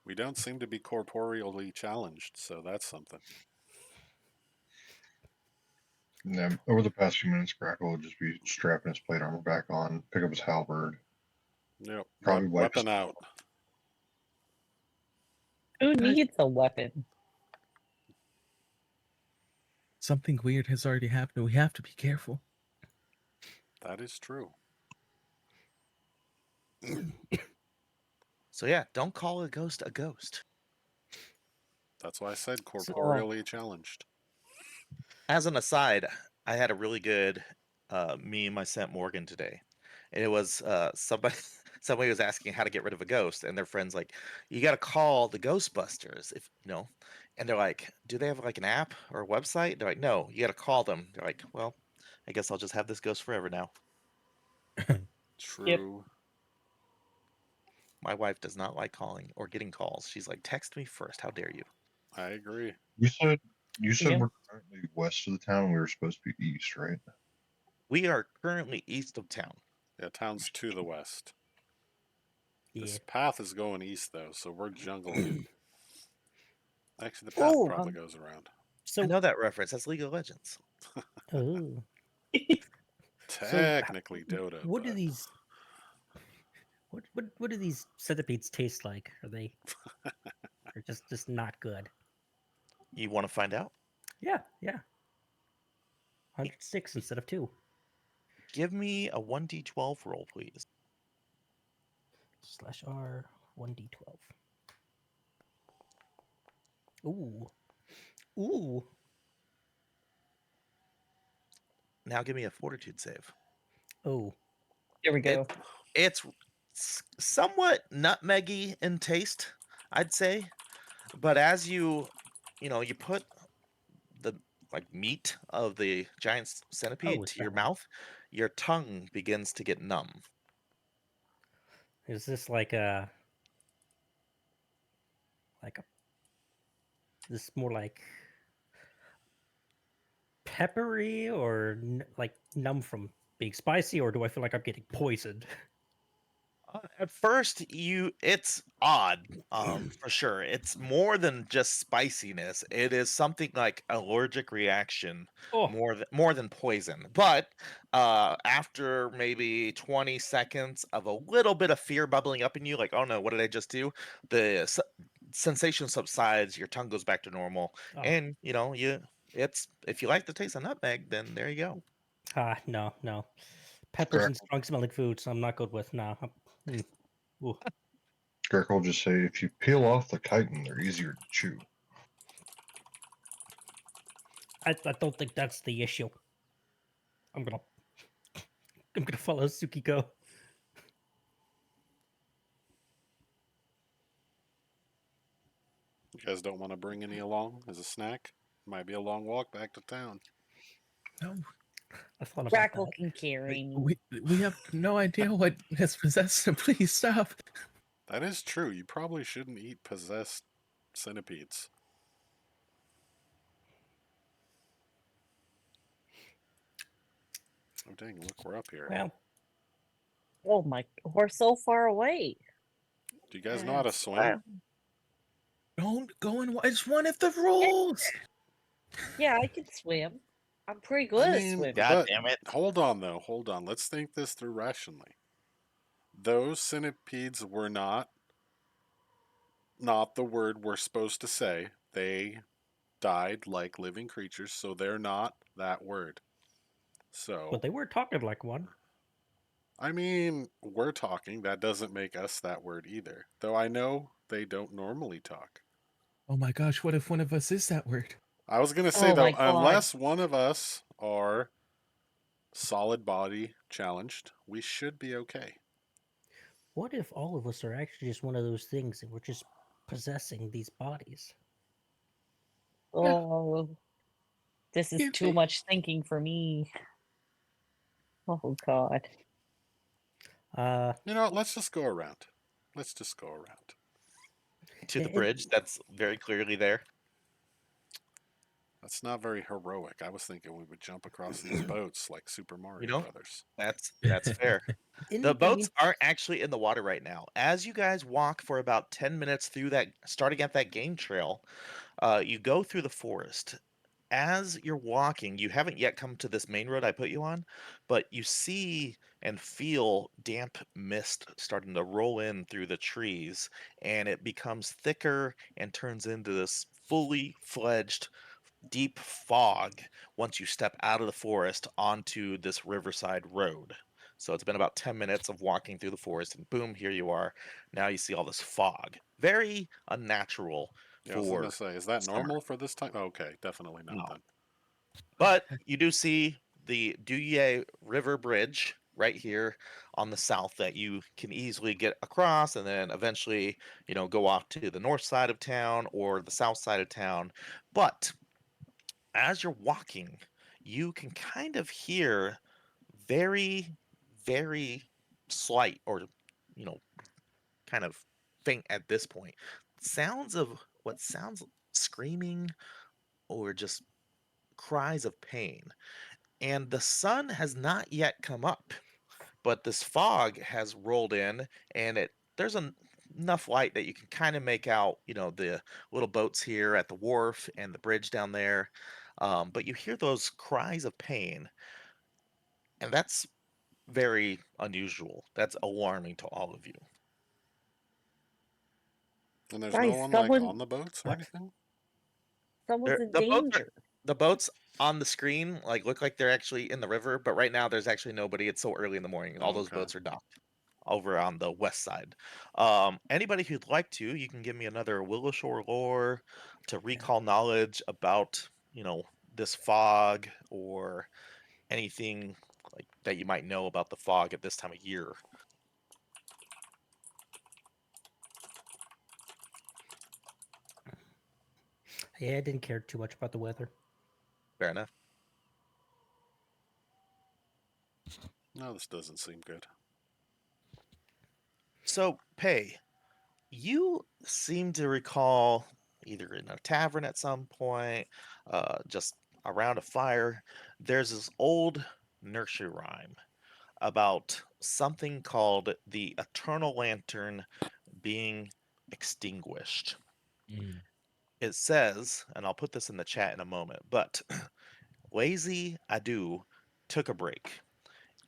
We don't seem to be corporeally challenged, so that's something. yeah, over the past few minutes, Crackle will just be strapping his plate armor back on, pick up his halberd, Yep. probably wipe his Weapon out. Who Guys- needs a weapon? Something weird has already happened. We have to be careful. That is true. So yeah, don't call a ghost a ghost. That's why I said corporeally challenged. As an aside, I had a really good meme I sent Morgan today. And it was somebody somebody was asking how to get rid of a ghost, and their friend's like, "You got to call the Ghostbusters, if you know." And they're like, "Do they have like an app or a website?" They're like, "No, you got to call them." They're like, "Well, I guess I'll just have this ghost forever now." Yep. True. My wife does not like calling or getting calls. She's like, "Text me first. How dare you?" I agree. You said Yeah. we're currently west of the town. We were supposed to be east, right? We are currently east of town. Yeah, town's to the west. Yeah. This path is going east though, so we're jungling it. Actually, the path Oh, probably goes around. I So, know that reference. That's League of Legends. oh, so Technically Dota, what do but these what do these centipedes taste like? Are they are just not good? You want to find out? Yeah, yeah. 106 instead of 2. Give me a 1d12 roll, please. /R 1d12. Ooh. Ooh. Now give me a fortitude save. Oh. there we go. It's somewhat nutmeggy in taste, I'd say. But as you put the like meat of the giant Oh, centipede it's to your that one. mouth, your tongue begins to get numb. Is this like a like a this more like peppery or like numb from being spicy, or do I feel like I'm getting poisoned? At first, it's odd, for sure. It's more than just spiciness. It is something like allergic reaction Oh, more than poison. But after maybe 20 seconds of a little bit of fear bubbling up in you, like, oh no, what did I just do? The sensation subsides, your tongue goes back to normal, oh. and it's if you like the taste of nutmeg, then there you go. No, no. Peppers and Crackle. strong smelling foods I'm not good with. No. Ooh. Crackle will just say, if you peel off the chitin, they're easier to chew. I don't think that's the issue. I'm gonna follow Tsukiko. you guys don't want to bring any along as a snack? Might be a long walk back to town. No, I thought about Crackle that. can carry me. we have no idea what has possessed him. Please stop. That is true. You probably shouldn't eat possessed centipedes. Oh dang, look, we're up here. Well, Oh my, we're so far away. Do you guys know how to swim? Wow. Don't go and watch one of the rules. Yeah, I can swim. I'm pretty good I at mean, swimming. God but damn it. hold on though, hold on. Let's think this through rationally. Those centipedes were not the word we're supposed to say. They died like living creatures, so they're not that word. So, but they were talking like one. I mean, we're talking. That doesn't make us that word either. Though I know they don't normally talk. Oh my gosh, what if one of us is that word? I was going to say, Oh my though, god. unless one of us are solid body challenged, we should be okay. What if all of us are actually just one of those things and we're just possessing these bodies? Oh, this is You too think? much thinking for me. Oh god. You know what? Let's just go around. Let's just go around. To the it, bridge, that's very clearly there. That's not very heroic. I was thinking we would jump across these boats like Super You Mario know, Brothers. that's fair. The in boats the aren't actually in the water right now. As you guys walk for about 10 minutes through that, starting at that game trail, you go through the forest. As you're walking, you haven't yet come to this main road I put you on, but you see and feel damp mist starting to roll in through the trees, and it becomes thicker and turns into this fully fledged deep fog once you step out of the forest onto this riverside road. So it's been about 10 minutes of walking through the forest, and boom, here you are. Now you see all this fog. Very unnatural Yeah, I was gonna for say, is that summer. normal for this time? Okay, definitely not No. then. But you do see the Duye River Bridge right here on the south that you can easily get across and then eventually, go off to the north side of town or the south side of town. But as you're walking, you can kind of hear very, very slight or, you know, kind of faint at this point sounds of what sounds screaming or just cries of pain. And the sun has not yet come up, but this fog has rolled in, and there's enough light that you can kind of make out, the little boats here at the wharf and the bridge down there. But you hear those cries of pain, and that's very unusual. That's alarming to all of you. And there's no Guys, one like someone on the boats or What? anything. someone's in The boats are danger. the boats on the screen like look like they're actually in the river, but right now there's actually nobody. It's so early in the morning. All Oh, those okay. boats are docked over on the west side. Anybody who'd like to, you can give me another Willow Shore lore to recall knowledge about, this fog or anything like that you might know about the fog at this time of year. Yeah, I didn't care too much about the weather. Fair enough. No, this doesn't seem good. So, Pay, you seem to recall either in a tavern at some point, just around a fire, there's this old nursery rhyme about something called the Eternal Lantern being extinguished. Mm. It says, and I'll put this in the chat in a moment, but Lazy Adu took a break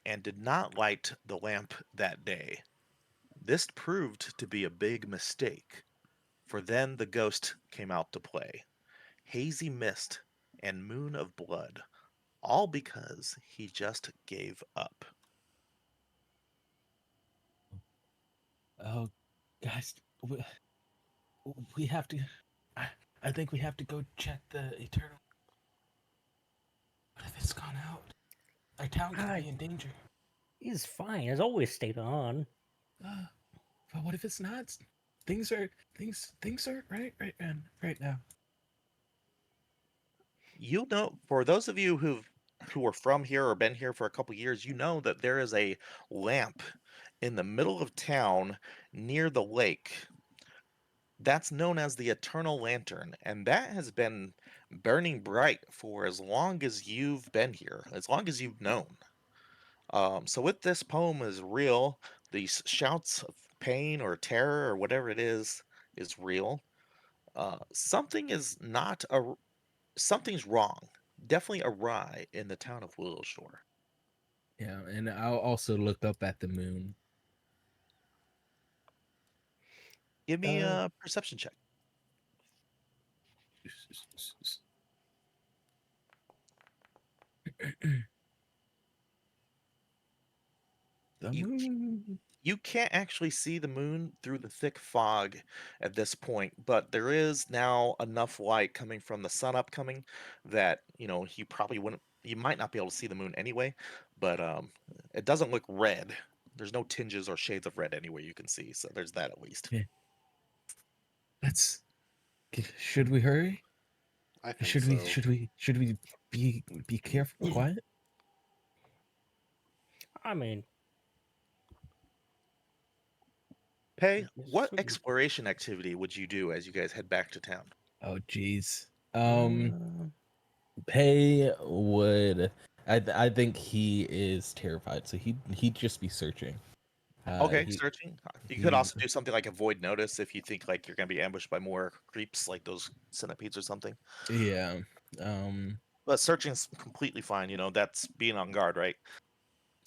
and did not light the lamp that day. This proved to be a big mistake, for then the ghost came out to play. Hazy mist and moon of blood, all because he just gave up. Oh, guys, we have to. I, I think we have to go check the eternal. What if it's gone out? Our town could Ah, be in danger. he's fine. Has always stayed on. Uh, but what if it's not? Things are right now. For those of you who are from here or been here for a couple years, you know that there is a lamp in the middle of town near the lake. That's known as the Eternal Lantern, and that has been burning bright for as long as you've been here, as long as you've known. So if this poem is real, these shouts of pain or terror or whatever it is real. Something is not a something's wrong. Definitely awry in the town of Willow Shore. Yeah, and I'll also look up at the moon. Give me Uh, a perception check. The You moon. you can't actually see the moon through the thick fog at this point, but there is now enough light coming from the sun upcoming that, you might not be able to see the moon anyway, but it doesn't look red. There's no tinges or shades of red anywhere you can see, so there's that at least. Yeah. Let's. Should we hurry? I think so. Should we be careful, quiet? I mean, Pay, what so- exploration activity would you do as you guys head back to town? Oh, jeez. uh, Pay would. I think he is terrified, so he'd just be searching. Okay, He searching. You could he. also do something like avoid notice if you think like you're gonna be ambushed by more creeps like those centipedes or something. Yeah. Um. But searching's completely fine, that's being on guard, right?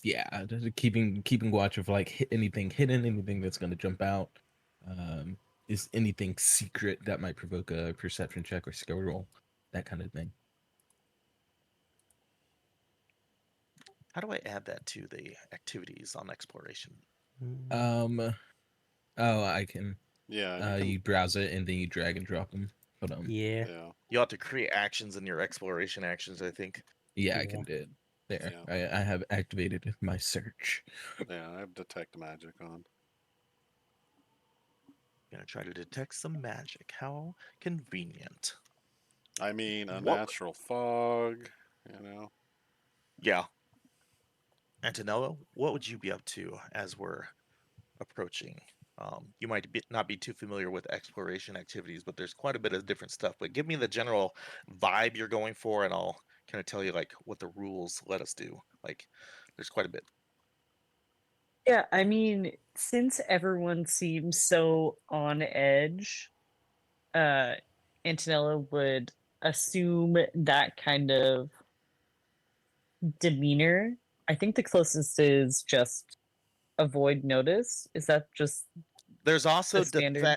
Yeah. Just keeping watch of like anything hidden, anything that's gonna jump out. Um. Is anything secret that might provoke a perception check or skill roll, that kind of thing. How do I add that to the activities on exploration? mm, Oh, I can. Yeah, you can. You browse it and then you drag and drop them. Hold on. Yeah. Yeah. You'll have to create actions in your exploration actions, I think. Yeah, I Yeah. can do it. There. Yeah. I have activated my search. Yeah, I have detect magic on. Gonna try to detect some magic. How convenient. I mean, a What? natural fog, you know. Yeah. Antonello, what would you be up to as we're approaching? You might not be too familiar with exploration activities, but there's quite a bit of different stuff. But give me the general vibe you're going for, and I'll kind of tell you like what the rules let us do. Like, there's quite a bit. Yeah, I mean, since everyone seems so on edge, uh Antonella would assume that kind of demeanor. I think the closest is just avoid notice. Is that just There's also the standard?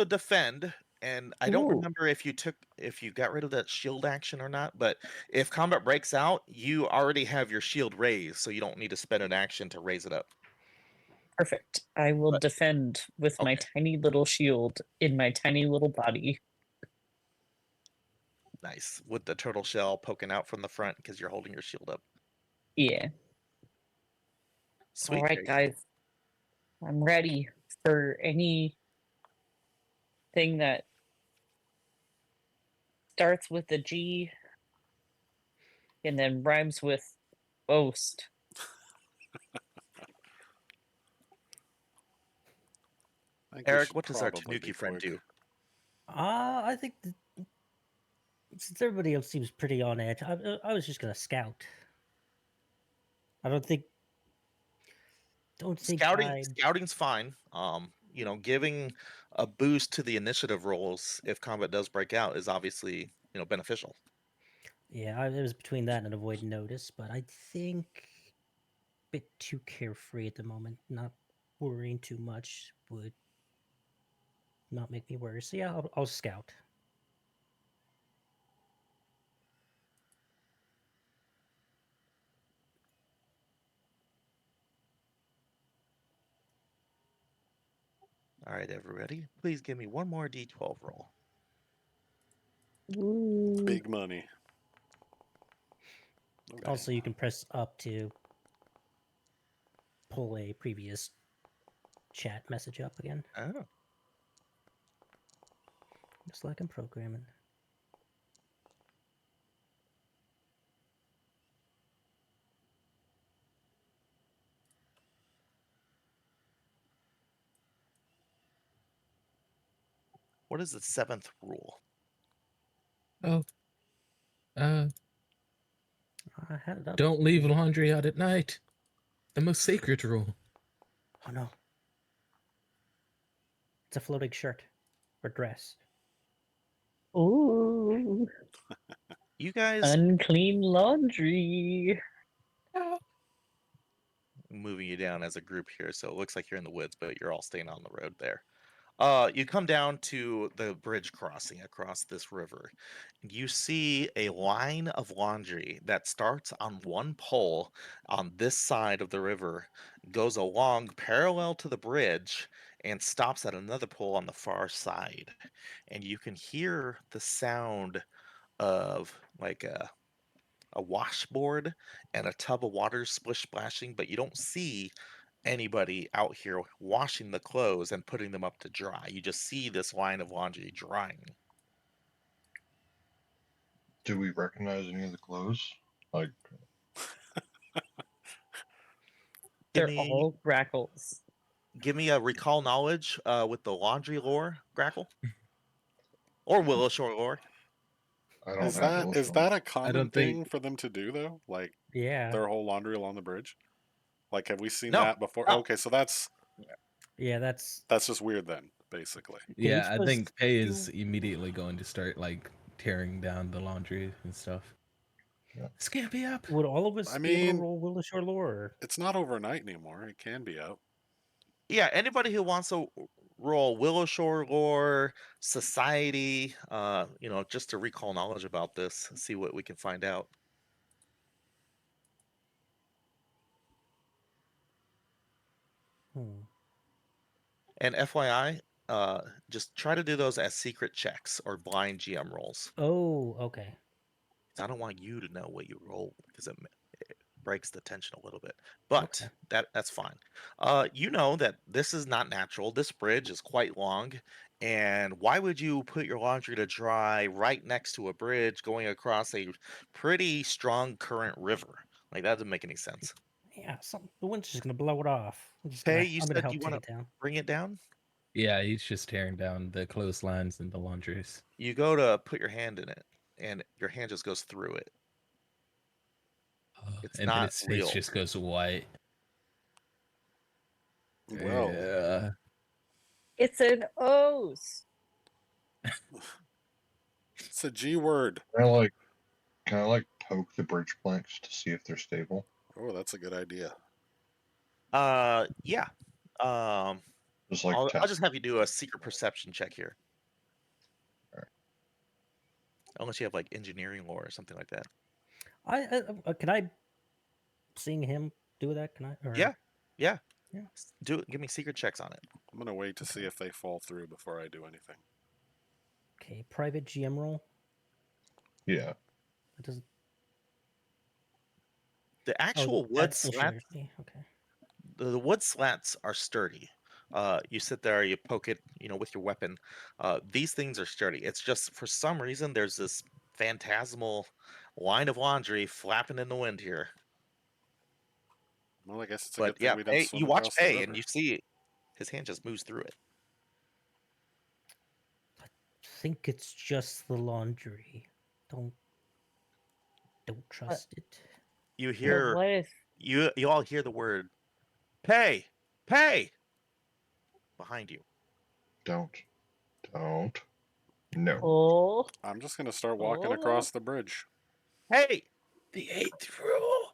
defend, and I don't Ooh, remember if you got rid of that shield action or not. But if combat breaks out, you already have your shield raised, so you don't need to spend an action to raise it up. perfect. I will But defend with my okay, tiny little shield in my tiny little body. nice with the turtle shell poking out from the front because you're holding your shield up. Yeah. All Sweet, right, very cool. guys. I'm ready for anything that starts with a G and then rhymes with boast. I think we Eric, should what does our probably be Tanuki friend quick. do? I think since everybody else seems pretty on edge, I was just gonna scout. I don't think I'd. Scouting's fine. You know, giving a boost to the initiative rolls if combat does break out is obviously, beneficial. Yeah, it was between that and avoid notice, but I think a bit too carefree at the moment. Not worrying too much would not make me worry. So yeah, I'll scout. All right, everybody, please give me one more D12 roll. Ooh. Big money. Okay. Also, you can press up to pull a previous chat message up again, Oh, just like I'm programming. what is the seventh rule? Oh, uh, I had it up. don't leave laundry out at night. The most sacred rule. Oh no, it's a floating shirt or dress. Ooh. You guys Unclean laundry. moving you down as a group here, so it looks like you're in the woods, but you're all staying on the road there. You come down to the bridge crossing across this river. You see a line of laundry that starts on one pole on this side of the river, goes along parallel to the bridge, and stops at another pole on the far side. And you can hear the sound of like a washboard and a tub of water splish splashing, but you don't see anybody out here washing the clothes and putting them up to dry. You just see this line of laundry drying. Do we recognize any of the clothes? Like, Give They're me all grackles. give me a recall knowledge with the laundry lore, Grackle, or Willow Shore lore. I don't Is have that is Wilshire. that a I common don't think thing for them to do though? Like Yeah, their whole laundry along the bridge? Like have we seen No, that before? no. Okay, so yeah. That's that's just weird then, basically. Yeah, Paige I was think Pay is do. immediately going to start like tearing down the laundry and stuff. Yeah. Scampi up. Would all of I us be able to mean, roll Willis or lore? Or... it's not overnight anymore. It can be out. Yeah, anybody who wants to roll Willow Shore lore, society, just to recall knowledge about this, see what we can find out. Hmm. And FYI, just try to do those as secret checks or blind GM rolls. Oh, okay. I don't want you to know what you roll because it breaks the tension a little bit. But Okay. that's fine. You know that this is not natural. This bridge is quite long, and why would you put your laundry to dry right next to a bridge going across a pretty strong current river? Like that doesn't make any sense. Yeah, the wind's just gonna blow it off. Hey, you I'm gonna said help you take want it to down. bring it down? Yeah, he's just tearing down the clotheslines and the laundries. You go to put your hand in it, and your hand just goes through it. It's And then not his face real. just goes white. Well, Yeah. It's an ose. it's a G word. Can I like poke the bridge planks to see if they're stable? Oh, that's a good idea. Yeah. Um, Just like I'll test. just have you do a secret perception check here. Alright. Unless you have like engineering lore or something like that. Can I seeing him do that? Can I? Or, Yeah. Yeah. Do it. Give me secret checks on it. I'm gonna wait to see Okay. if they fall through before I do anything. Okay, private GM roll. Yeah. It doesn't. The Oh, actual wood that's slats, engineering. Okay. the wood slats are sturdy. You sit there, you poke it, with your weapon. These things are sturdy. It's just for some reason there's this phantasmal line of laundry flapping in the wind here. Well, I guess it's a But good thing yeah, we didn't you swim watch across the Pay and river. you see his hand just moves through it. I think it's just the laundry. Don't trust it. You But hear what if you all hear the word pay, pay behind you. Don't. No. oh I'm just gonna start walking oh across the bridge. Hey, The 8th rule.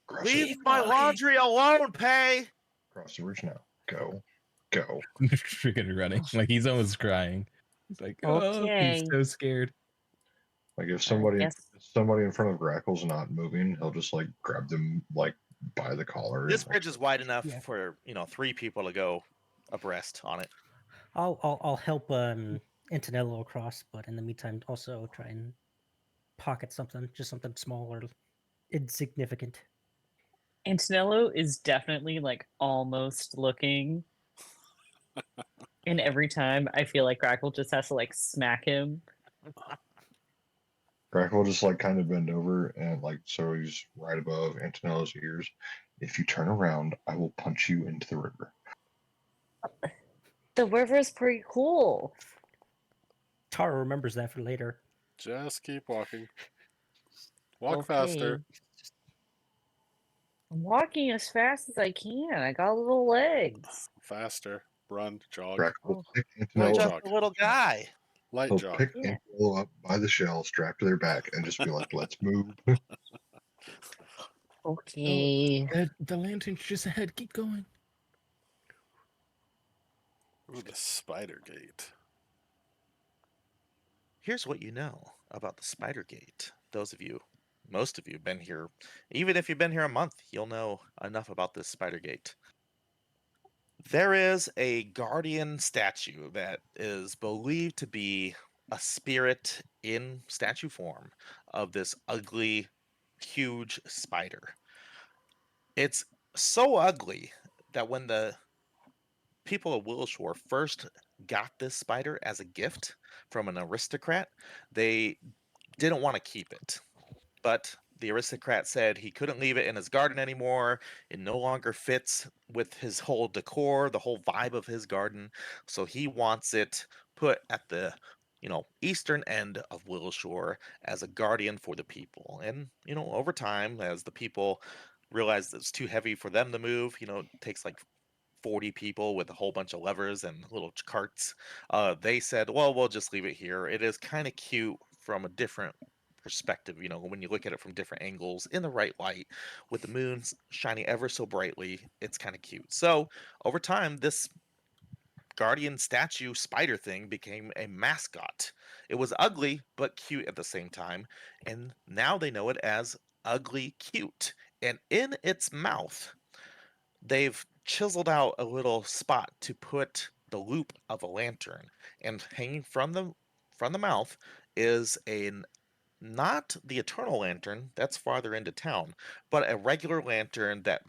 Cross leave the, my boy. laundry alone, Pay. cross the bridge now. Go. Go. Freaking running. Like he's almost crying. He's like, oh, he's okay. so scared. Like if I somebody guess in front of Grackle's not moving, he'll just like grab them like by the collar. This and, bridge is wide enough Yeah. for 3 people to go abreast on it. I'll help Antonello across, but in the meantime, also try and pocket something, just something small or insignificant. Antonello is definitely like almost looking. And every time I feel like Crackle just has to like smack him. Grackle will just like kind of bend over and like so he's right above Antonello's ears. If you turn around, I will punch you into the river. The river is pretty cool. Tara remembers that for later. Just keep walking. Walk Okay. faster. I'm walking as fast as I can. I got little legs. Faster. Run. Jog. Grackle will pick You're Light Antonello just up. jog. a little guy. Light He'll jog. pick Yeah. Antonello up by the shell, strapped to their back, and just be like, "Let's move." Okay. The lantern's just ahead. Keep going. Ooh, the spider gate. Here's what you know about the Spider Gate. Most of you have been here. Even if you've been here a month, you'll know enough about this Spider Gate. There is a guardian statue that is believed to be a spirit in statue form of this ugly, huge spider. It's so ugly that when the people of Willowshore first got this spider as a gift from an aristocrat, they didn't want to keep it. But the aristocrat said he couldn't leave it in his garden anymore. It no longer fits with his whole decor, the whole vibe of his garden. So he wants it put at the eastern end of Willowshore as a guardian for the people. And over time, as the people realize it's too heavy for them to move, it takes like 40 people with a whole bunch of levers and little carts. They said, well, we'll just leave it here. It is kind of cute from a different perspective, when you look at it from different angles in the right light with the moon shining ever so brightly. It's kind of cute. So over time, this guardian statue spider thing became a mascot. It was ugly but cute at the same time, and now they know it as Ugly Cute. And in its mouth, they've chiseled out a little spot to put the loop of a lantern, and hanging from the mouth is not the eternal lantern, that's farther into town, but a regular lantern that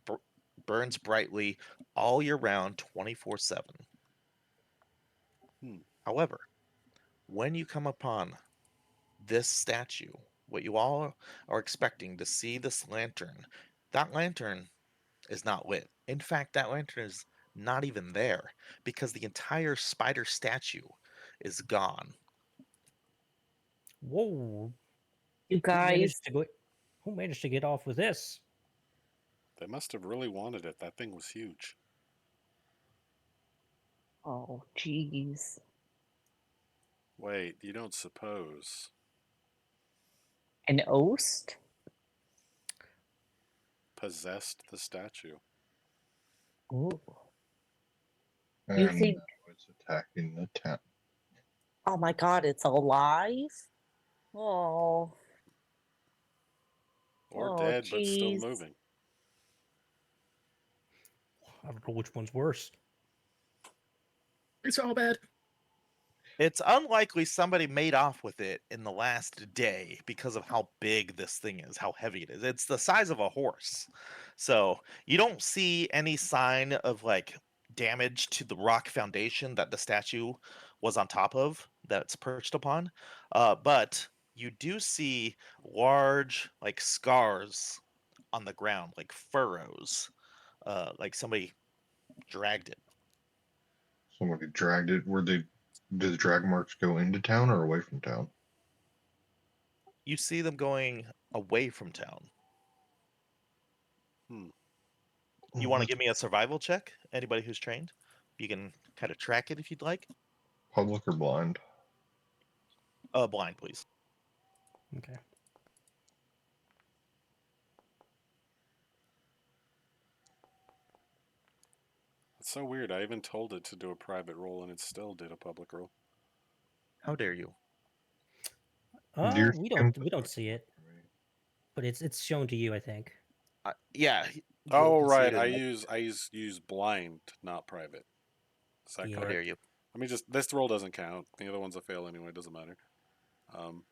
burns brightly all year round 24/7. Hmm. However, when you come upon this statue, what you all are expecting to see this lantern, that lantern is not lit. In fact, that lantern is not even there because the entire spider statue is gone. Whoa! You Who guys, managed to go? Who managed to get off with this? They must have really wanted it. That thing was huge. oh jeez. Wait, you don't suppose An oast? possessed the statue? Ooh. You And think, now it's attacking the town. oh my god, it's alive? Oh, Or oh dead, but still jeez. moving. I don't know which one's worse. It's all bad. It's unlikely somebody made off with it in the last day because of how big this thing is, how heavy it is. It's the size of a horse. So you don't see any sign of like damage to the rock foundation that the statue was on top of, that it's perched upon. But you do see large like scars on the ground, like furrows, like somebody dragged it. Somebody dragged it. Did the drag marks go into town or away from town? You see them going away from town. Hmm. You want to give me a survival check? Anybody who's trained? You can kind of track it if you'd like. Public or blind? Blind, please. Okay. It's so weird. I even told it to do a private roll, and it still did a public roll. How dare you? You're We thinking don't see it, but it's shown to you, I think. Yeah, Will Oh can see it right, in use blind, not private. Is that Yeah. How correct? dare you? I mean, just this roll doesn't count. The other one's a fail anyway. Doesn't matter.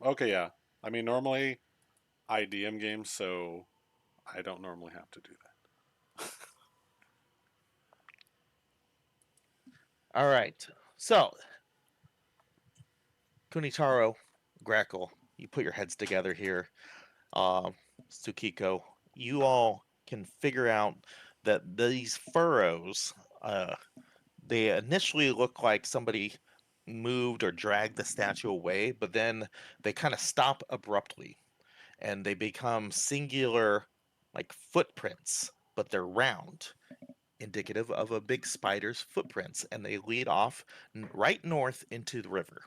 Okay, yeah. I mean, normally I DM games, so I don't normally have to do that. All right. So, Kunitaro, Grackle, you put your heads together here. Tsukiko, you all can figure out that these furrows, uh, they initially look like somebody moved or dragged the statue away, but then they kind of stop abruptly and they become singular, like footprints, but they're round, indicative of a big spider's footprints, and they lead off right north into the river.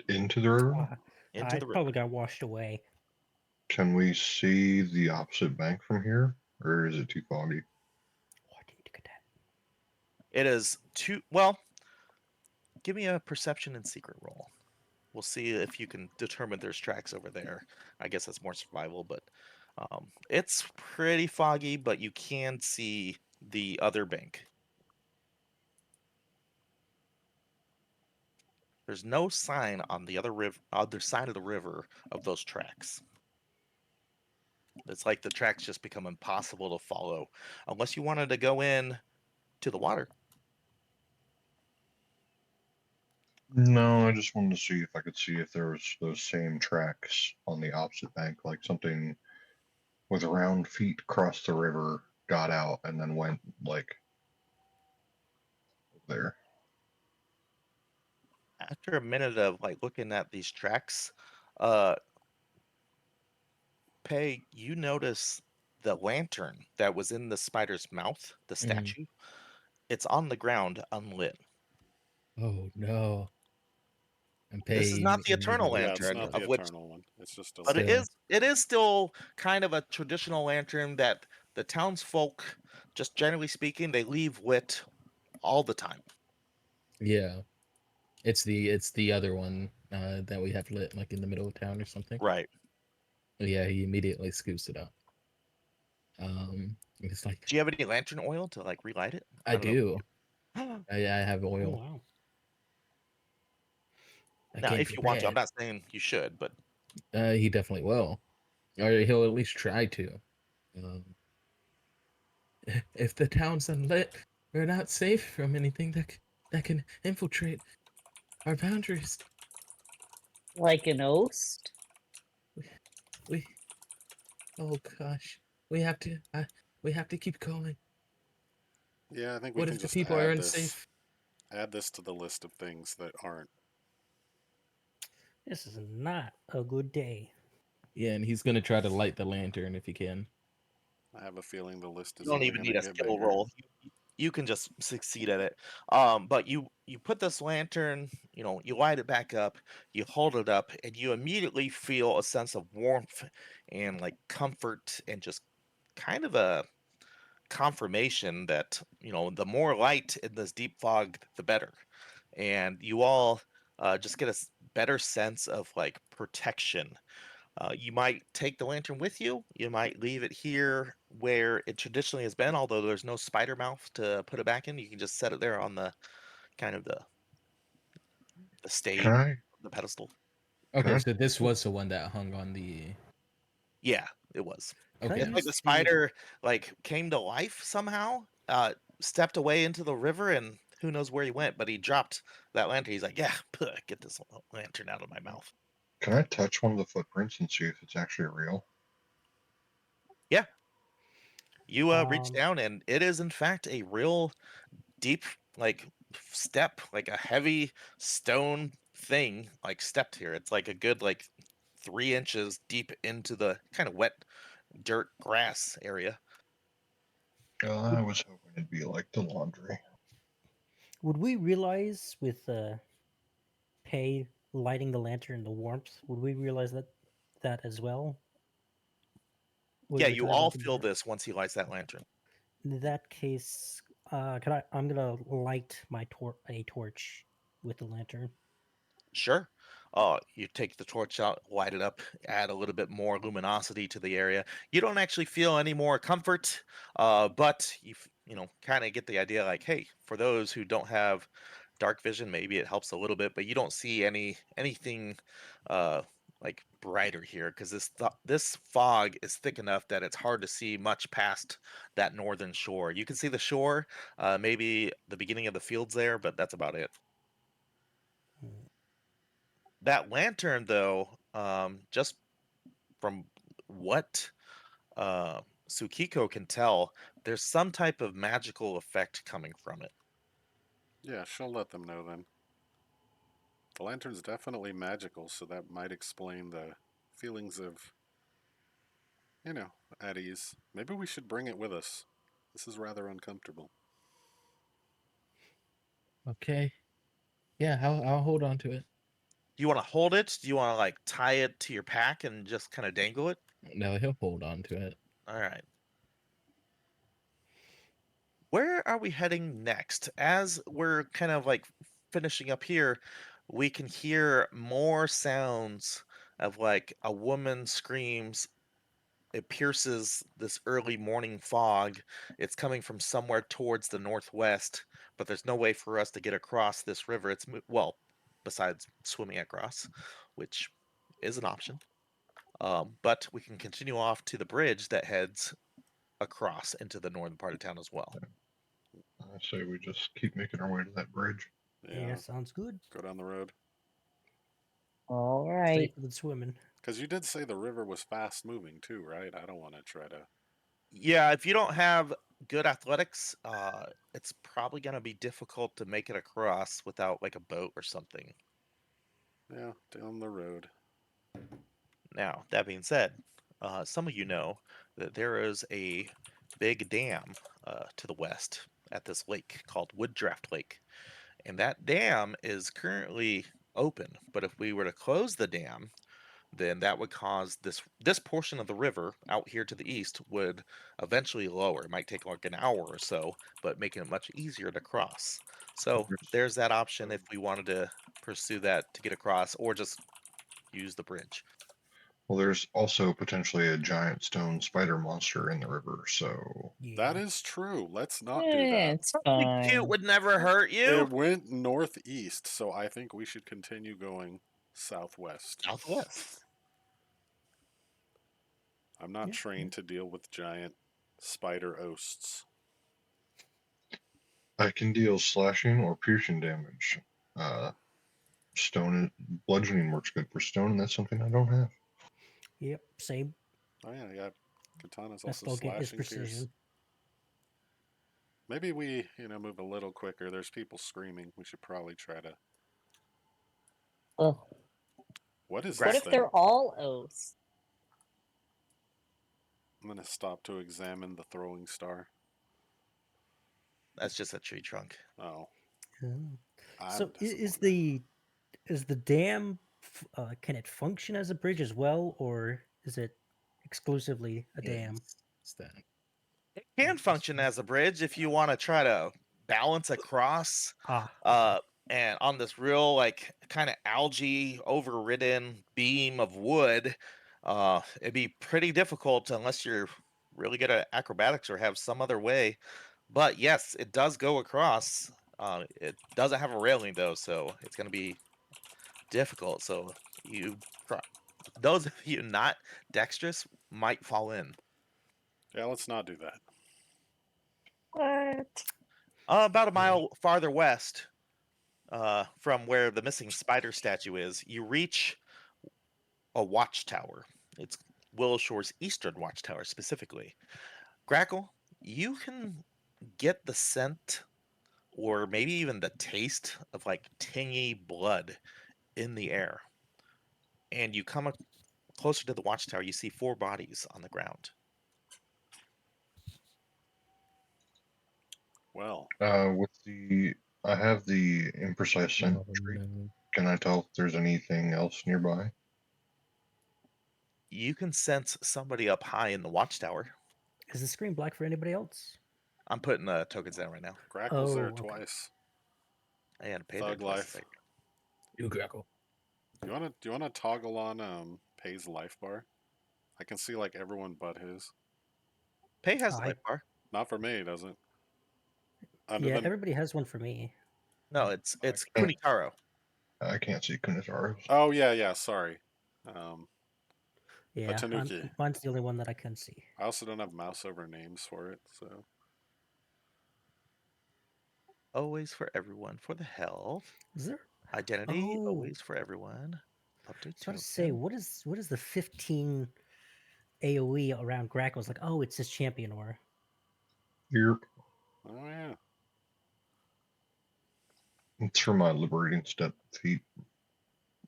Into the river? Into I the river. probably got washed away. Can we see the opposite bank from here, or is it too foggy? Oh, I didn't get that. It is too well. Give me a perception and secret roll. We'll see if you can determine there's tracks over there. I guess that's more survival, but it's pretty foggy, but you can see the other bank. There's no sign on the other side of the river of those tracks. It's like the tracks just become impossible to follow unless you wanted to go in to the water. No, I just wanted to see if I could see if there was those same tracks on the opposite bank, like something with round feet crossed the river, got out, and then went like there. After a minute of like looking at these tracks, uh Pei, you notice the lantern that was in the spider's mouth, the Mhm. statue. It's on the ground unlit. Oh no. And This is Pei not the eternal immediately Yeah, it's lantern not scoops the up. of which, eternal one. It's just a but it Still, is it is still kind of a traditional lantern that the townsfolk, just generally speaking, they leave lit all the time. yeah. It's the other one that we have lit like in the middle of town or something. Right. Yeah, he immediately scoops it up. It's like Do you have any lantern oil to like relight it? I I don't know. do. I have Oh oil. wow. I Now, came if you want to, I'm prepared. not saying you should, but He definitely will, or he'll at least try to. Um, if the town's unlit, we're not safe from anything that can infiltrate our boundaries. Like an oast? We oh gosh, we have to keep going. Yeah, I think we What can if the just people are unsafe? add this to the list of things that aren't. This is not a good day. Yeah, and he's gonna try to light the lantern if he can. I have a feeling the list you is don't only even going to need a get skill bigger. roll. You can just succeed at it. But you put this lantern, you light it back up, you hold it up, and you immediately feel a sense of warmth and like comfort and just kind of a confirmation that the more light in this deep fog, the better. And you all just get a better sense of like protection. You might take the lantern with you. You might leave it here where it traditionally has been, although there's no spider mouth to put it back in. You can just set it there on the kind of the Can stage, I the pedestal. can Okay, I so this was the one that hung on the. Yeah, it was. Can I Okay. It's like use the the spider like came to life somehow, stepped away into the river, and who knows where he went, but he dropped that lantern. He's like, "Yeah, get this lantern out of my mouth." can I touch one of the footprints and see if it's actually real? Yeah, you reach um down, and it is in fact a real deep like step, like a heavy stone thing, like stepped here. It's like a good like 3 inches deep into the kind of wet dirt grass area. I was hoping it'd be like the laundry. would we realize with Pay lighting the lantern, the warmth, would we realize that as well? What Yeah, you were you talking all about feel this once he lights that lantern. in that case, I'm gonna light my a torch with the lantern. Sure. You take the torch out, light it up, add a little bit more luminosity to the area. You don't actually feel any more comfort, but kind of get the idea. Like, hey, for those who don't have dark vision, maybe it helps a little bit, but you don't see anything uh, like brighter here because this fog is thick enough that it's hard to see much past that northern shore. You can see the shore, maybe the beginning of the fields there, but that's about it. Hmm. That lantern, though, just from what uh, Tsukiko can tell, there's some type of magical effect coming from it. Yeah, she'll let them know then. The lantern's definitely magical, so that might explain the feelings of, at ease. Maybe we should bring it with us. This is rather uncomfortable. Okay. Yeah, I'll hold on to it. Do you want to hold it? Do you want to like tie it to your pack and just kind of dangle it? No, he'll hold on to it. All right. Where are we heading next? As we're kind of like finishing up here, we can hear more sounds of like a woman screams. It pierces this early morning fog. It's coming from somewhere towards the northwest, but there's no way for us to get across this river. Well, besides swimming across, which is an option. But we can continue off to the bridge that heads across into the northern part of town as well. I say we just keep making our way to that bridge. Yeah, Yeah, sounds good. go down the road. All Safe right. for the swimming. Because you did say the river was fast moving too, right? I don't want to try to. Yeah, if you don't have good athletics, it's probably going to be difficult to make it across without like a boat or something. Yeah, down the road. Now, that being said, some of you know that there is a big dam to the west at this lake called Wooddraft Lake. And that dam is currently open. But if we were to close the dam, then that would cause this portion of the river out here to the east would eventually lower. It might take like an hour or so, but making it much easier to cross. So there's that option if we wanted to pursue that to get across, or just use the bridge. Well, there's also potentially a giant stone spider monster in the river, so That Yeah. is true. Let's not do that. It's Something cute fine. would never hurt you. It went northeast, so I think we should continue going southwest. Southwest. I'm not Yeah, trained to deal with giant spider oasts. I can deal slashing or piercing damage. Stone bludgeoning works good for stone, and that's something I don't have. Yep. Same. Oh yeah, I got katanas also Best I'll get is slashing pierce. precision. Maybe we, move a little quicker. There's people screaming. We should probably try to. Ugh. What is What this if thing? they're all oaths? I'm gonna stop to examine the throwing star. That's just a tree trunk. Oh, Oh. I'm So disappointed. is the dam can it function as a bridge as well, or is it exclusively a dam? Yes, it's that. It can function as a bridge if you want to try to balance across. Ah, Uh, and on this real like kind of algae overridden beam of wood, it'd be pretty difficult unless you're really good at acrobatics or have some other way. But yes, it does go across. It doesn't have a railing though, so it's going to be difficult. So you, try- those of you not dexterous might fall in. Yeah, let's not do that. What? About a Yeah. mile farther west, from where the missing spider statue is, you reach a watchtower. It's Willow Shore's eastern watchtower specifically. Grackle, you can get the scent or maybe even the taste of like tingy blood in the air. And you come closer to the watchtower, you see 4 bodies on the ground. Well, I have the imprecise scent Oh, trait. no. Can I tell if there's anything else nearby? You can sense somebody up high in the watchtower. Is the screen black for anybody else? I'm putting tokens down right now. Grackle's there Oh, okay. twice. I had to pay Thug that twice. life. You Grackle. Do you wanna toggle on Pay's life bar? I can see like everyone but his. Pay has a I life bar. Not for me, it doesn't. Under yeah, the everybody has one for me. No, it's can't- Kunitaro. I can't see Kunitaros. Oh yeah, sorry. Um, Yeah, Tanuki. mine's the only one that I can see. I also don't have mouse over names for it, so Always for everyone for the health. Is there? Identity Oh, always for everyone. Update so I was to say, token. what is the 15 AOE around Grackle's like? Oh, it's his champion or Here, oh yeah. it's for my liberating step feet.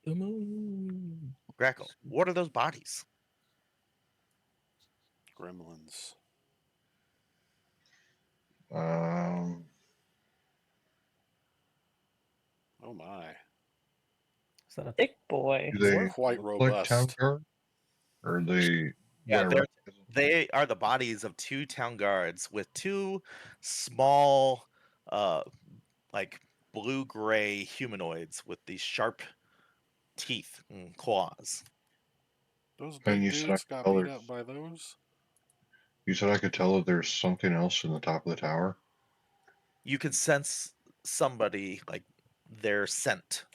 Come on. Grackle. What are those bodies? Gremlins. Um, Oh my. is that a Big boy. do These they are quite look like town robust. guard? Or are they? Yeah, right. they are the bodies of 2 town guards with 2 small, like blue-gray humanoids with these sharp teeth and claws. Those And big you said I dudes could got tell beat there's. up by those? You said I could tell that there's something else in the top of the tower. You can sense somebody like their scent.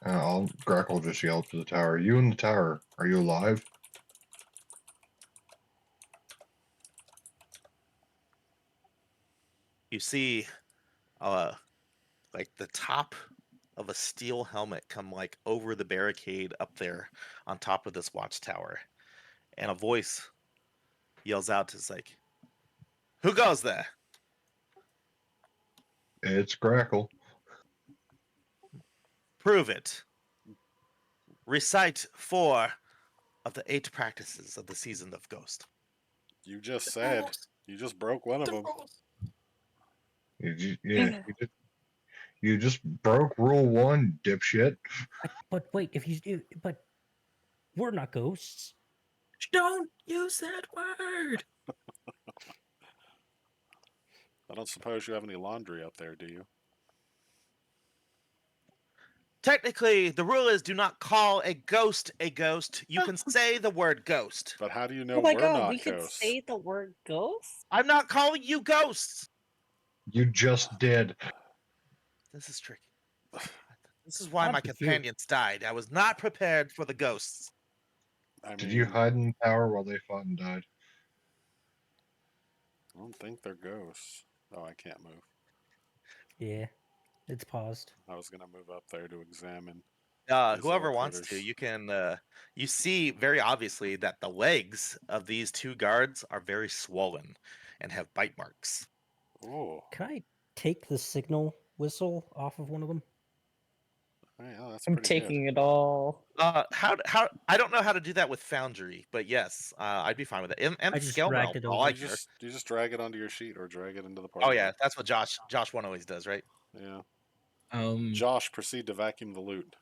I'll Grackle just yell to the tower. You in the tower? Are you alive? You see, like the top of a steel helmet come like over the barricade up there on top of this watchtower, and a voice yells out, "It's like, who goes there? It's Grackle. Prove it. Recite 4 of the 8 practices of the season of Ghost." You just said. You just broke one of them. You just broke rule 1, dipshit. But wait, if you do, but we're not ghosts. Don't use that word. I don't suppose you have any laundry up there, do you? Technically, the rule is do not call a ghost a ghost. You can say the word ghost. But how do you know Oh my we're god, not we could ghosts? say the word ghost? I'm not calling you ghosts. You just did. This is tricky. This is why I'm my confused. companions died. I was not prepared for the ghosts. I Did you mean, hide in tower while they fought and died? I don't think they're ghosts. Oh, I can't move. Yeah, it's paused. I was gonna move up there to examine. These Whoever little wants to, critters. you can. You see very obviously that the legs of these two guards are very swollen and have bite marks. Oh, Can I take the signal whistle off of one of them? yeah, that's I'm pretty good. taking it all. How I don't know how to do that with Foundry, but yes, I'd be fine with it. And I just scale dragged realm, it for all over. I You care. just drag it onto your sheet or drag it into the Oh party yeah, book. that's what Josh one always does, right? Yeah. Um, Josh, proceed to vacuum the loot.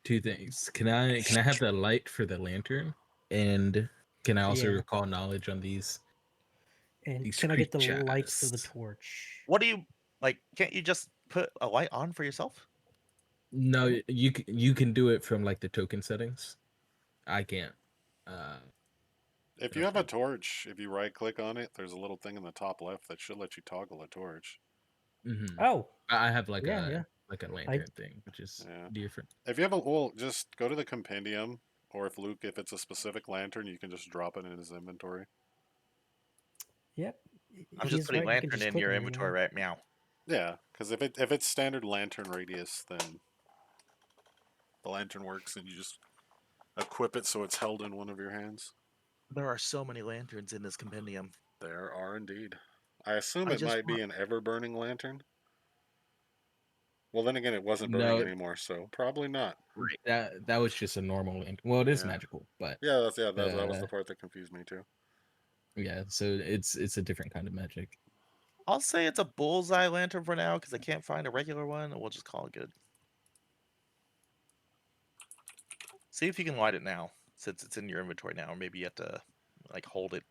two things. Can I have the light for the lantern, and can I also Yeah. recall knowledge on these And can I get the light for the creatures? torch? What do you like? Can't you just put a light on for yourself? No, you can do it from like the token settings. I can't. If you have a torch, if you right click on it, there's a little thing in the top left that should let you toggle a torch. Oh, I have like yeah. a lantern thing, which is Yeah. different. If you have a well, just go to the compendium, or if it's a specific lantern, you can just drop it in his inventory. Yep. I'm just He's putting right. You can lantern just in click your on it. inventory right now. Yeah, because if it's standard lantern radius, then the lantern works, and you just equip it so it's held in one of your hands. There are so many lanterns in this compendium. There are indeed. I assume I it just might be want an ever burning lantern. Well, then again, it wasn't burning No, anymore, so probably not. that was just a normal lantern. Well, it is Yeah. magical, but Yeah, that was uh, the part that confused me too. yeah. So it's a different kind of magic. I'll say it's a bullseye lantern for now because I can't find a regular one, and we'll just call it good. See if you can light it now, since it's in your inventory now. Or maybe you have to like hold it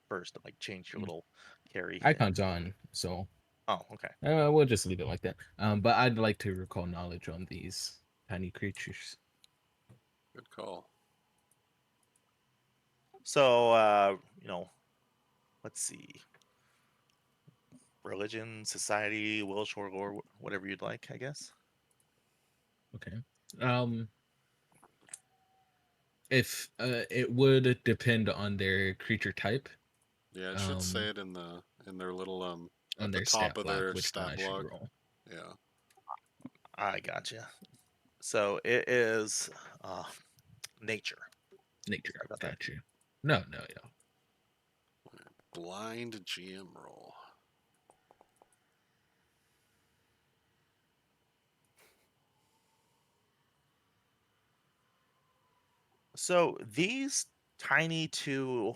first and like change your Mm. little carry thing. Icon's on, so Oh, okay. we'll just leave it like that. But I'd like to recall knowledge on these tiny creatures. Good call. So let's see. Religion, society, will, short, or whatever you'd like, I guess. Okay. If it would depend on their creature type. Yeah, it should say it in their little On at the their top stat of block, their which one stat I should block. roll. Yeah. I gotcha. So it is nature. Nature. Sorry about that. Gotcha. No, yeah. Blind GM roll. So these tiny two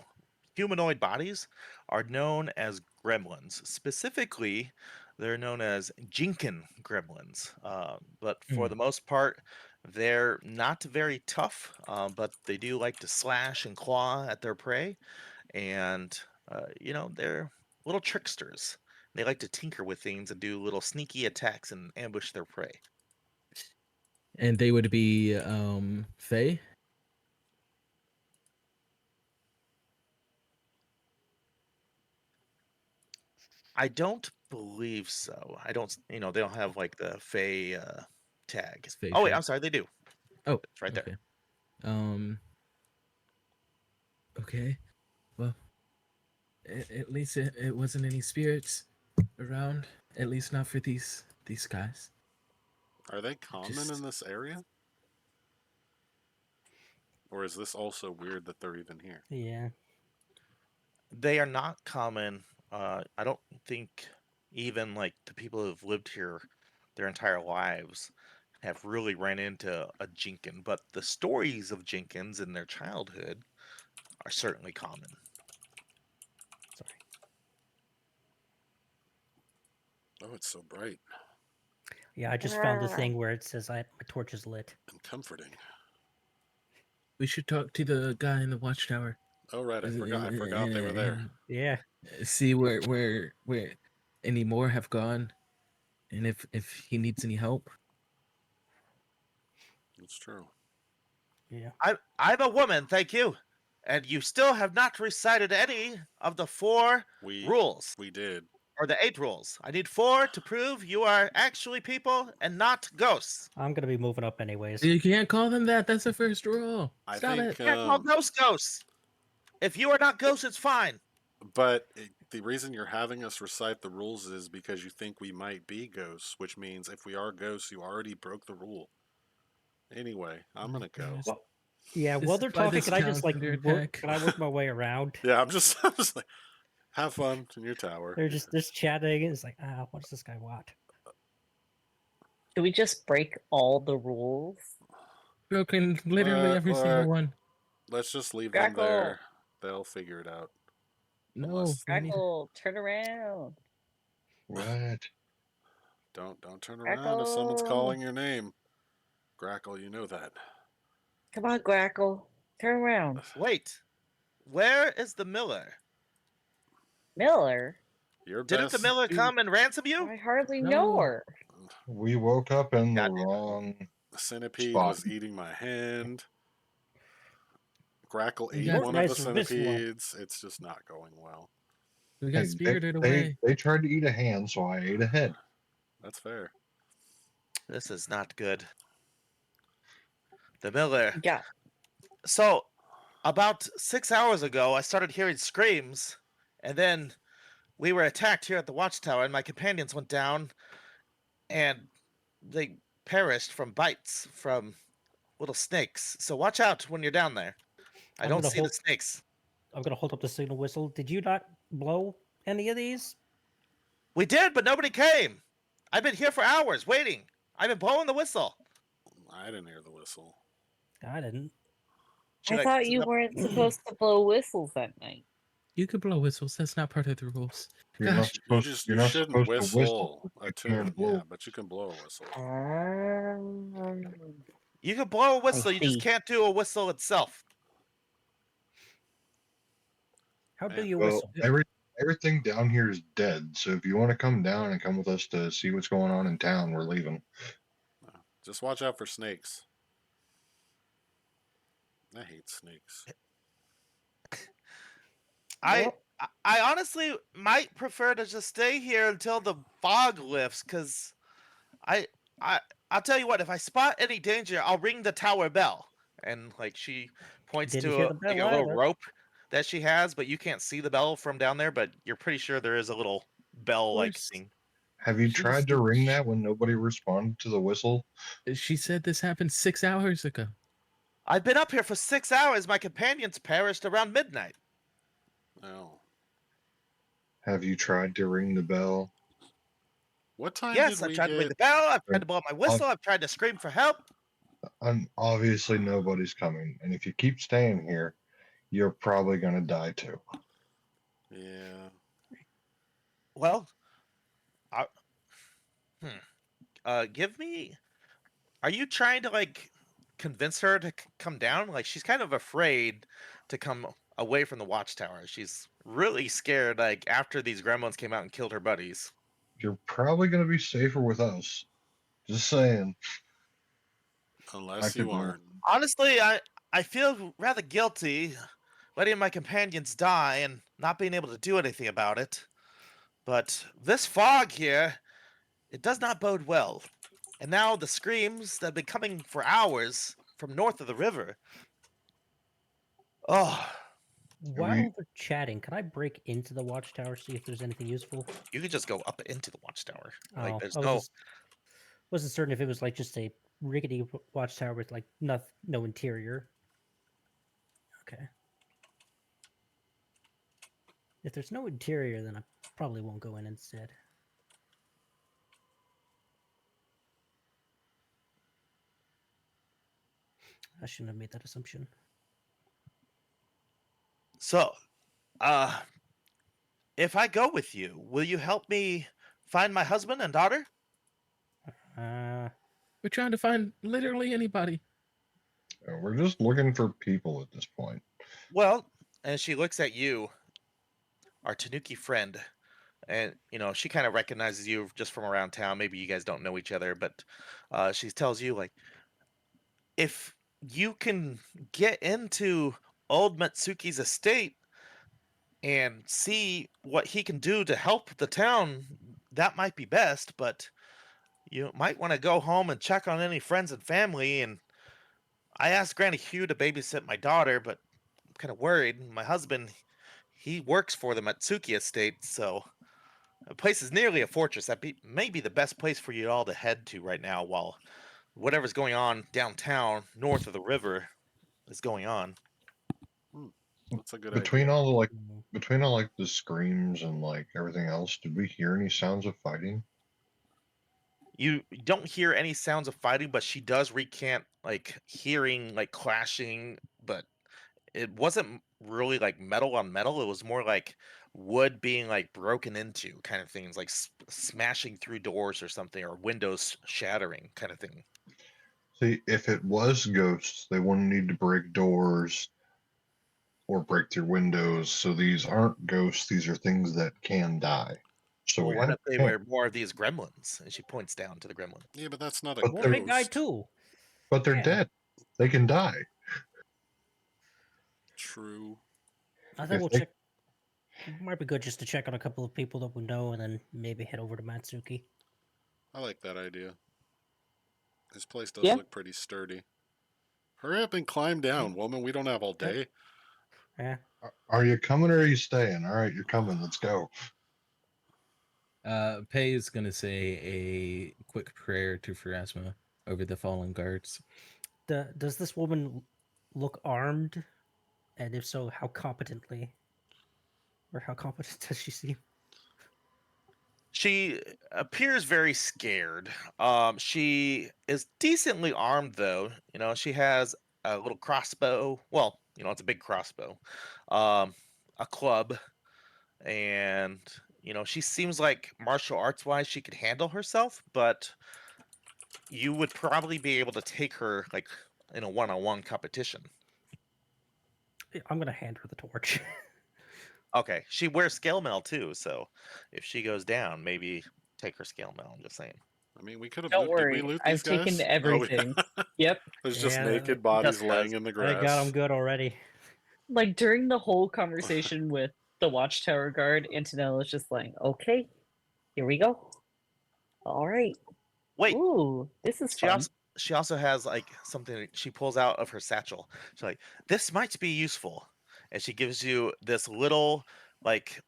humanoid bodies are known as gremlins. Specifically, they're known as Jinkin gremlins. But for Mm. the most part, they're not very tough, but they do like to slash and claw at their prey. And, they're little tricksters. They like to tinker with things and do little sneaky attacks and ambush their prey. And they would be Fae. I don't believe so. I don't, they don't have like the Fey tag. Fae Oh wait, tag. I'm sorry, they do. Oh, It's right there. okay. Um. Okay. Well, at least it wasn't any spirits around. At least not for these guys. Are they common Just in this area? Or is this also weird that they're even here? Yeah. They are not common. I don't think even like the people who've lived here their entire lives have really ran into a Jinkin, but the stories of Jinkins in their childhood are certainly common. Sorry. Oh, it's so bright Yeah, I just found the thing where it says my torch is lit. and comforting. we should talk to the guy in the watchtower. Oh right, I forgot they were there. Yeah. See where any more have gone, and if he needs any help. It's true. Yeah. I'm a woman, thank you. And you still have not recited any of the 4 We rules. we did. Or the 8 rules. I need 4 to prove you are actually people and not ghosts. I'm gonna be moving up anyways. You can't call them that. That's the first rule. I Stop think it. You can't call ghosts. If you are not ghosts, it's fine. but the reason you're having us recite the rules is because you think we might be ghosts, which means if we are ghosts, you already broke the rule. Anyway, I'm gonna go. Yes. Yeah, This while is they're why talking, this can I just counts like under work? attack. Can I work my way around? Yeah, I'm just like, have fun in your tower. They're just chatting. It's like, what does this guy want? Do we just break all the rules? Broken literally every single Look, one. let's just leave them Crackle. there. They'll figure it out. No, Unless we need to- Crackle, turn around. What? don't turn around if someone's Crackle. calling your name. Grackle, you know that. Come on, Grackle. Turn around. Wait. Where is the miller? Miller? Your Didn't the best. miller come and ransom you? I hardly No. know her. We woke up in the Goddamn. wrong Centipede spot. was eating my hand. Grackle We ate got- one of the Organizer this one. centipedes. It's just not going well. We got Hey, spirited they, away. they tried to eat a hand, so I ate a head. That's fair. This is not good. The miller. Yeah. So, about 6 hours ago, I started hearing screams, and then we were attacked here at the watchtower, and my companions went down, and they perished from bites from little snakes. So watch out when you're down there. I I'm don't gonna see the hold- snakes. I'm gonna hold up the signal whistle. Did you not blow any of these? We did, but nobody came. I've been here for hours waiting. I've been blowing the whistle. I didn't hear the whistle. I didn't. Should I thought sit you up- weren't supposed to blow whistles at night. You could blow whistles. That's not part of the rules. You're not Gosh, supposed. You're not shouldn't supposed to whistle a You tune. can't blow. Yeah, but you can blow a whistle. You can blow a whistle, you just see. can't do a whistle itself. How do Man, you Well, whistle? everything down here is dead. So if you want to come down and come with us to see what's going on in town, we're leaving. Just watch out for snakes. I hate snakes. I honestly might prefer to just stay here until the fog lifts, because I'll tell you what, if I spot any danger, I'll ring the tower bell. And like she points Didn't to hear a, the bell like a little either. rope that she has, but you can't see the bell from down there, but you're pretty sure there is a little bell like course. thing. Have you She tried just- to ring that when nobody responded to the whistle? she said this happened 6 hours ago. I've been up here for 6 hours. My companions perished around midnight. Oh. Have you tried to ring the bell? What time Yes, did I've we tried to ring get? the bell. I've tried to blow up my whistle. I'll- I've tried to scream for help. Obviously, nobody's coming. And if you keep staying here, you're probably going to die too. Yeah. Well, give me. Are you trying to like convince her to come down? Like she's kind of afraid to come away from the watchtower. She's really scared. Like after these gremlins came out and killed her buddies. You're probably going to be safer with us. Just saying. Unless I you could- aren't. Honestly, I feel rather guilty letting my companions die and not being able to do anything about it. But this fog here, it does not bode well. And now the screams that have been coming for hours from north of the river. Oh, While we- they're chatting, can I break into the watchtower, see if there's anything useful? you could just go up into the watchtower. Oh, Like there's I no. wasn't certain if it was like just a rickety watchtower with like no interior. Okay. If there's no interior, then I probably won't go in instead. I shouldn't have made that assumption. So, if I go with you, will you help me find my husband and daughter? We're trying to find literally anybody. We're just looking for people at this point. Well, and she looks at you, our Tanuki friend, and she kind of recognizes you just from around town. Maybe you guys don't know each other, but she tells you like, if you can get into old Matsuki's estate and see what he can do to help the town, that might be best, but you might want to go home and check on any friends and family. And I asked Granny Hugh to babysit my daughter, but I'm kind of worried. My husband, he works for the Matsuki estate, so the place is nearly a fortress. May be the best place for you all to head to right now while whatever's going on downtown north of the river is going on. Hmm. That's a good Between idea. all the like Mm. between all like the screams and like everything else, did we hear any sounds of fighting? You don't hear any sounds of fighting, but she does recant like hearing like clashing, but it wasn't really like metal on metal. It was more like wood being like broken into kind of things, like smashing through doors or something, or windows shattering kind of thing. See, if it was ghosts, they wouldn't need to break doors or break through windows. So these aren't ghosts; these are things that can die. So Well, we what have if they can, were more of these gremlins? And she points down to the gremlin. Yeah, but that's not a but Well, they're they died ghost. too. but they're Yeah. dead. They can die. True. I think If we'll they, check. Might be good just to check on a couple of people that we know, and then maybe head over to Matsuki. I like that idea. This place does Yeah. look pretty sturdy. Hurry up and climb down, woman. We don't have all Yep. day. Yeah. are you coming or are you staying? All right, you're coming. Let's go. Pei is gonna say a quick prayer to Pharasma over the fallen guards. Does this woman look armed? And if so, how competently? Or how competent does she seem? She appears very scared. She is decently armed, though. You know, she has a little crossbow. Well, you know, it's a big crossbow. A club, and you know, she seems like martial arts wise, she could handle herself. But you would probably be able to take her like in a one-on-one competition. I'm gonna hand her the torch. Okay, she wears scale mail too, so if she goes down, maybe take her scale mail. I'm just saying. I mean, we could have Don't loot. Did we worry, loot these I've taken guys? Oh, everything. yeah. Yep. There's just Yeah, naked bodies Just laying does. in the Thank God I'm grass. good already. Like during the whole conversation with the Watchtower guard, Antonella's just like, okay, here we go. All right. Wait, Ooh, this is she fun. also has like something that she pulls out of her satchel. She's like, "This might be useful," and she gives you this little like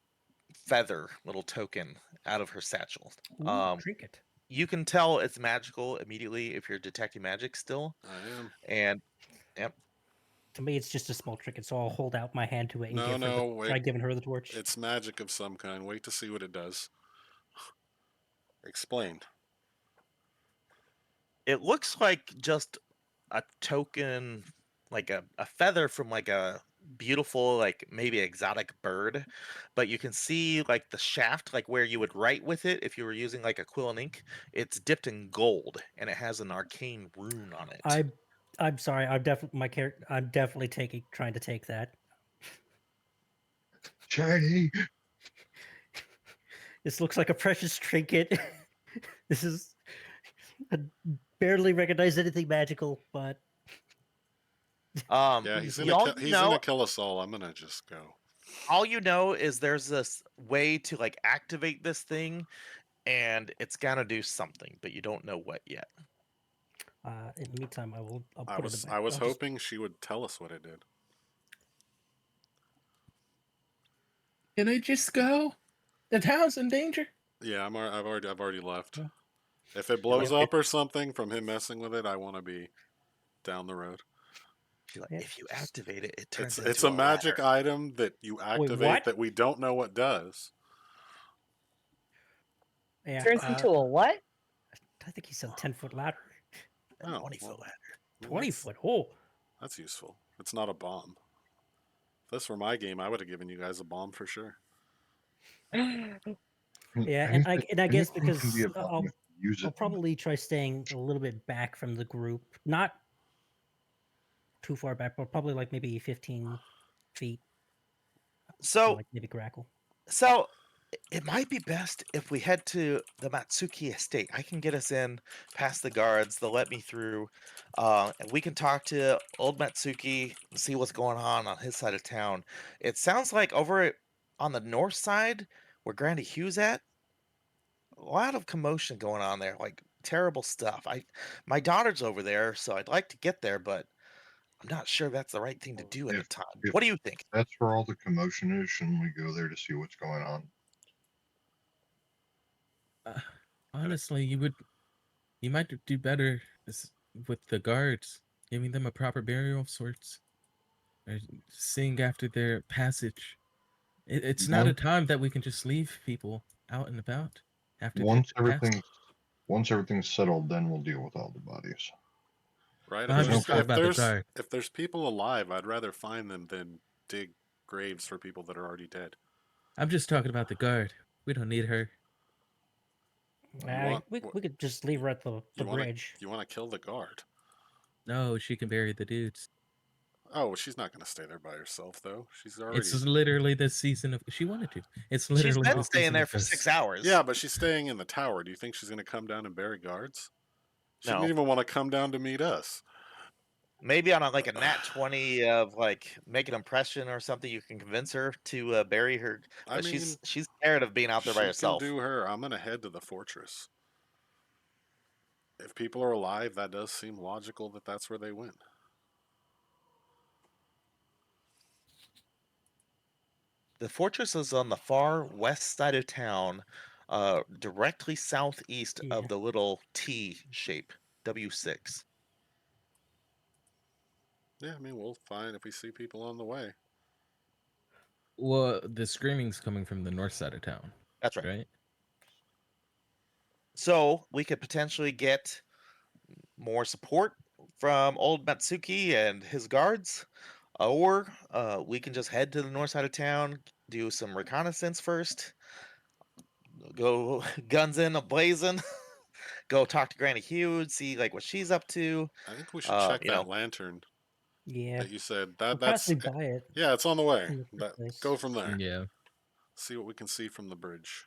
feather, little token out of her satchel. Ooh, trinket. You can tell it's magical immediately if you're detecting magic still, I am. and yep. To me, it's just a small trinket, so I'll hold out my hand to it and No, give her no, try wait. giving her the torch. It's magic of some kind. Wait to see what it does. Explain. It looks like just a token, like a feather from like a beautiful, like maybe exotic bird, but you can see like the shaft, like where you would write with it if you were using like a quill and ink. It's dipped in gold and it has an arcane rune on it. I'm sorry. I'm definitely my character. I'm definitely trying to take that. Shiny. This looks like a precious trinket. This is I barely recognize anything magical, but Yeah, he's You, gonna kill us all. I'm gonna just go. all you know is there's this way to like activate this thing, and it's gonna do something, but you don't know what yet. in the meantime, I'll I put it was back. I was I'll just- hoping she would tell us what it did. Can I just go? The town's in danger. Yeah, I've already left. Yeah. If it blows up or something from him messing with it, I want to be down the road. She's like, Yeah. if you activate it, it turns It's into a magic ladder. item that you activate what? that we don't know what does. Yeah, Turns into a what? I think he said 10-foot ladder. A Oh, 20-foot well, ladder. I mean, 20 foot. Oh, That's useful. It's not a bomb. If this were my game, I would have given you guys a bomb for sure. yeah, Anything- and I guess anything can be because a bomb if you use I'll it. probably try staying a little bit back from the group, not too far back, but probably like maybe 15 feet, so So, like maybe grackle. so It might be best if we head to the Matsuki estate. I can get us in past the guards. They'll let me through. And we can talk to old Matsuki and see what's going on his side of town. It sounds like on the north side, where Grandy Hugh's at, a lot of commotion going on there, like terrible stuff. My daughter's over there, so I'd like to get there, but I'm not sure that's the right thing to do at the If time. if What do you think? that's where all the commotion is, shouldn't we go there to see what's going on? Uh, honestly, you might do better with the guards, giving them a proper burial of sorts, or seeing after their passage. It's not a Once time that we can just leave people out and about after their once passage. everything's settled, then we'll deal with all the bodies. Right? I'm There's no just talking point. about the guard. If there's people alive, I'd rather find them than dig graves for people that are already dead. I'm just talking about the guard. We don't need her. You want We could just leave her at the you want to bridge. you want to kill the guard? No, she can bury the dudes. Oh, well, she's not going to stay there by herself though. She's It's already literally the season of. She wanted to. It's She's literally been the staying season there of for 6 ghosts. hours. Yeah, but she's staying in the tower. Do you think she's going to come down and bury guards? She didn't No. even want to come down to meet us. Maybe on like a nat 20 of like make an impression or something, you can convince her to bury her. I But mean, she's scared of being out there by she can herself. do her. I'm going to head to the fortress. If people are alive, that does seem logical that that's where they went. The fortress is on the far west side of town, directly southeast of Yeah. the little T shape, W6. Yeah, I mean, we'll find if we see people on the way. Well, the screaming's coming from the north side of town, That's right. right? So we could potentially get more support from old Matsuki and his guards, or we can just head to the north side of town, do some reconnaissance first, go guns in a blazing, go talk to Granny Hughes, see like what she's up to. I think we should check You that know, lantern Yeah. that you said. We're That's passing by it yeah, it's on the way. in the first That place. go from there. Yeah. See what we can see from the bridge.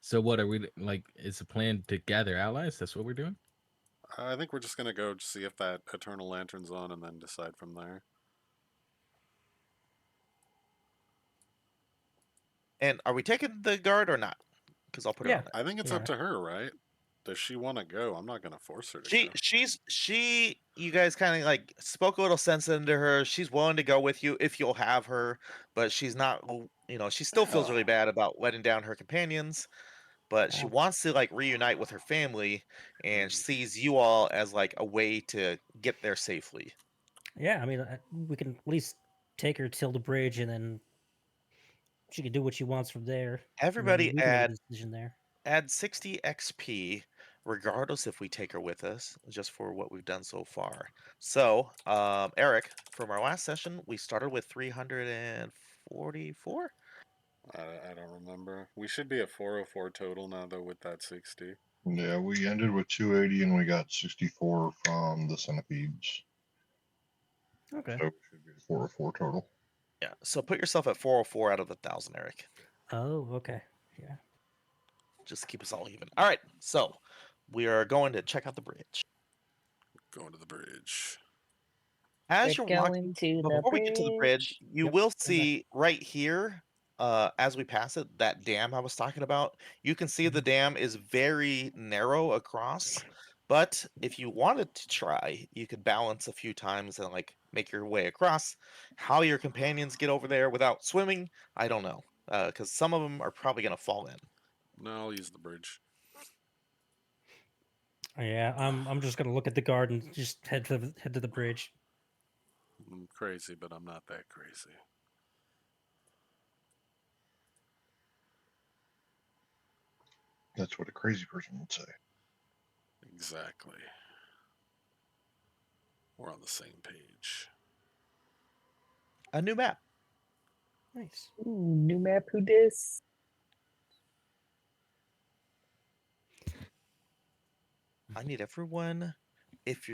So what are we like? Is the plan to gather allies? That's what we're doing. I think we're just gonna go see if that eternal lantern's on, and then decide from there. and are we taking the guard or not? Because I'll put her Yeah. on there. I think it's Yeah. up to her, right? Does she want to go? I'm not gonna force her to She go. she's you guys kind of like spoke a little sense into her. She's willing to go with you if you'll have her, but she's not. She still feels really bad about letting down her companions, but she Uh, wants to like reunite with her family and Mm. sees you all as like a way to get there safely. yeah. I mean, we can at least take her till the bridge, and then she can do what she wants from there. And then Everybody we can make a decision there. add 60 XP, regardless if we take her with us, just for what we've done so far. So, Eric, from our last session, we started with 344. I don't remember. We should be at 404 total now, though, with that 60. Yeah, we ended with 280 and we got 64 from the centipedes. Okay. So we should be at 404 total. Yeah. So put yourself at 404 out of the 1,000, Eric. Oh, okay. Yeah. Just to keep us all even. All right. So we are going to check out the bridge. Going to the bridge. As We're you're walking, going to the before we get to the bridge, bridge. you Yep. will Go back. see right here, as we pass it, that dam I was talking about. You can see the dam is very narrow across, but if you wanted to try, you could balance a few times and like make your way across. How your companions get over there without swimming, I don't know, because some of them are probably gonna fall in. No, I'll use the bridge. Yeah. I'm just gonna look at the garden. Just head to the bridge. I'm crazy, but I'm not that crazy. That's what a crazy person would say. Exactly. We're on the same page. A new map. Nice. Ooh, new map. Who dis? I need everyone. If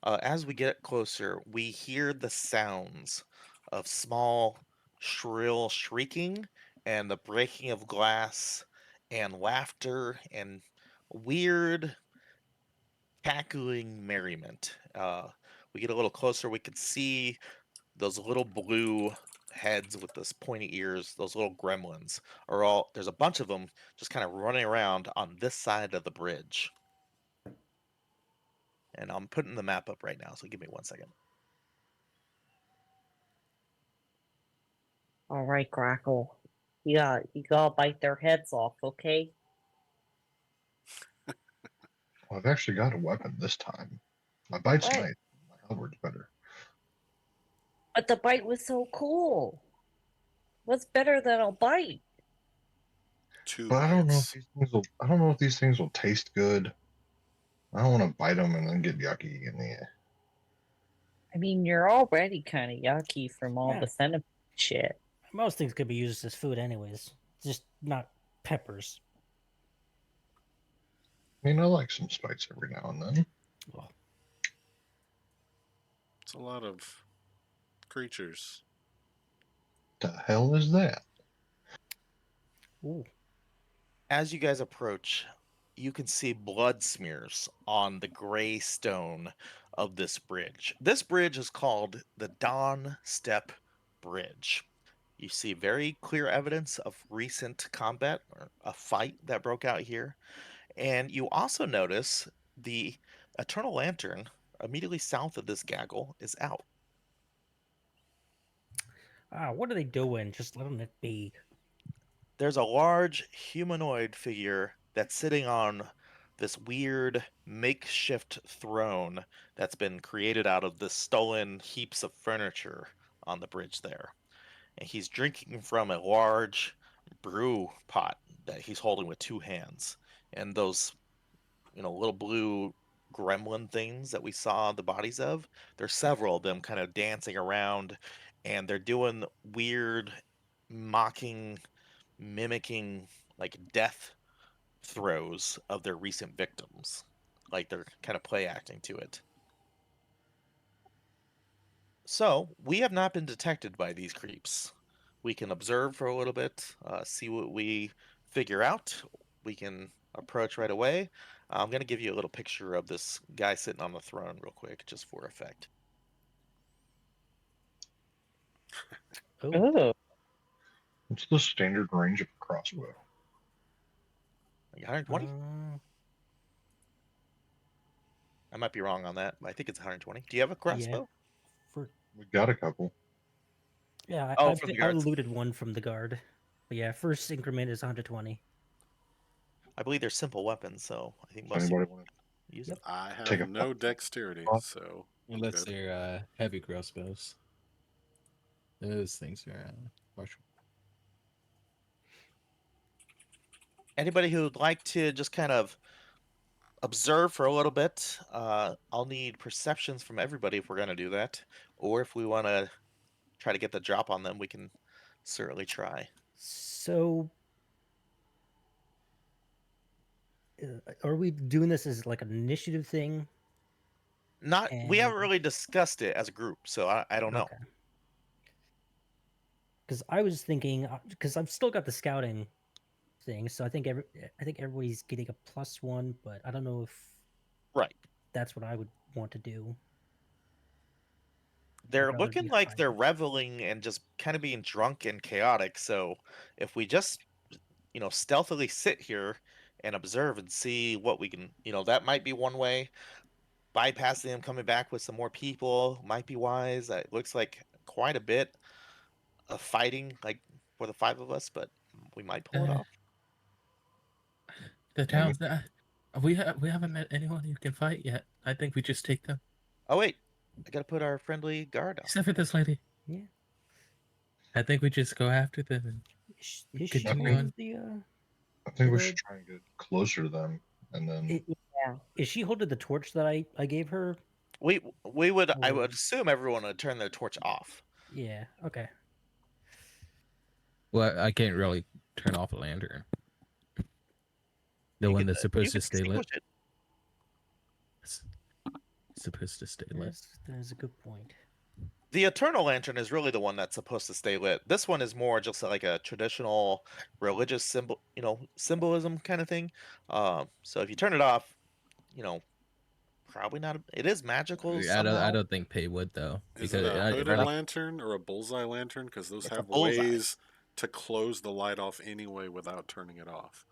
as we get closer, we hear the sounds of small shrill shrieking and the breaking of glass and laughter and weird cackling merriment. We get a little closer, we can see those little blue heads with those pointy ears, those little gremlins are all there's a bunch of them just kind of running around on this side of the bridge. And I'm putting the map up right now, so give me 1 second. All right, Crackle. You gotta bite their heads off, okay? Well, I've actually got a weapon this time. My bite's What? nice. My halberd's better. But the bite was so cool. What's better than a bite? Two But I don't know if bites. these things will. I don't know if these things will taste good. I don't want to bite them and then get yucky in the. I mean, you're already kind of yucky from all Yeah. the centipede shit. Most things could be used as food, anyways. Just not peppers. I mean, I like some spice every now and then. Oh, It's a lot of creatures. The hell is that? ooh. As you guys approach, you can see blood smears on the gray stone of this bridge. This bridge is called the Dawn Step Bridge. You see very clear evidence of recent combat or a fight that broke out here. And you also notice the Eternal Lantern immediately south of this gaggle is out. What are they doing? Just let them be. There's a large humanoid figure that's sitting on this weird makeshift throne that's been created out of the stolen heaps of furniture on the bridge there. And he's drinking from a large brew pot that he's holding with two hands. And those, little blue gremlin things that we saw the bodies of, there's several of them kind of dancing around and they're doing weird mocking mimicking like death throes of their recent victims. Like they're kind of play acting to it. So we have not been detected by these creeps. We can observe for a little bit, see what we figure out. We can approach right away. I'm going to give you a little picture of this guy sitting on the throne real quick, just for effect. Oh, Oh, What's the standard range of a crossbow? Like 120? uh, I might be wrong on that, but I think it's 120. Do you have a yeah. crossbow? For We got a couple. yeah, Oh, from the I guards. looted one from the guard. But yeah, first increment is 120. I believe they're simple weapons, so I think Does most anybody want people use Yep. it. I to take have a no dexterity, so I'm Unless good. they're heavy crossbows. Those things are martial. Anybody who'd like to just kind of observe for a little bit, I'll need perceptions from everybody if we're going to do that. Or if we want to try to get the drop on them, we can certainly try. So, are we doing this as like an initiative thing? We And haven't really discussed it as a group, so I don't know. okay, because I was thinking, because I've still got the scouting thing, so I think everybody's getting a +1, but I don't know if Right. that's what I would want to do. I'd They're rather looking be like they're hiding. reveling and just kind of being drunk and chaotic. So if we just, stealthily sit here and observe and see what we can, that might be one way. Bypassing them, coming back with some more people might be wise. It looks like quite a bit of fighting, like for the five of us, but we might pull it Uh, off. the I mean, towns that we haven't met anyone who can fight yet. I think we just take them. Oh wait, I gotta put our friendly guard on. Except for this lady. Yeah. I think we just go after them and Is she continue think- one on. of the I think we the should try and get closer to them, and then yeah. is she holding the torch that I gave her? I Or would assume everyone would turn their torch off. yeah, okay. Well, I can't really turn off a lantern. The You one could that's you supposed to could stay lit. extinguish it. It's supposed to stay lit. That is a good point. The Eternal Lantern is really the one that's supposed to stay lit. This one is more just like a traditional religious symbol, symbolism kind of thing. So if you turn it off, you know, probably not. It is magical I somehow. don't think Pay would though, Is it because a hooded enough. lantern or a bullseye lantern? Because those It's a have bullseye. ways to close the light off anyway without turning it off.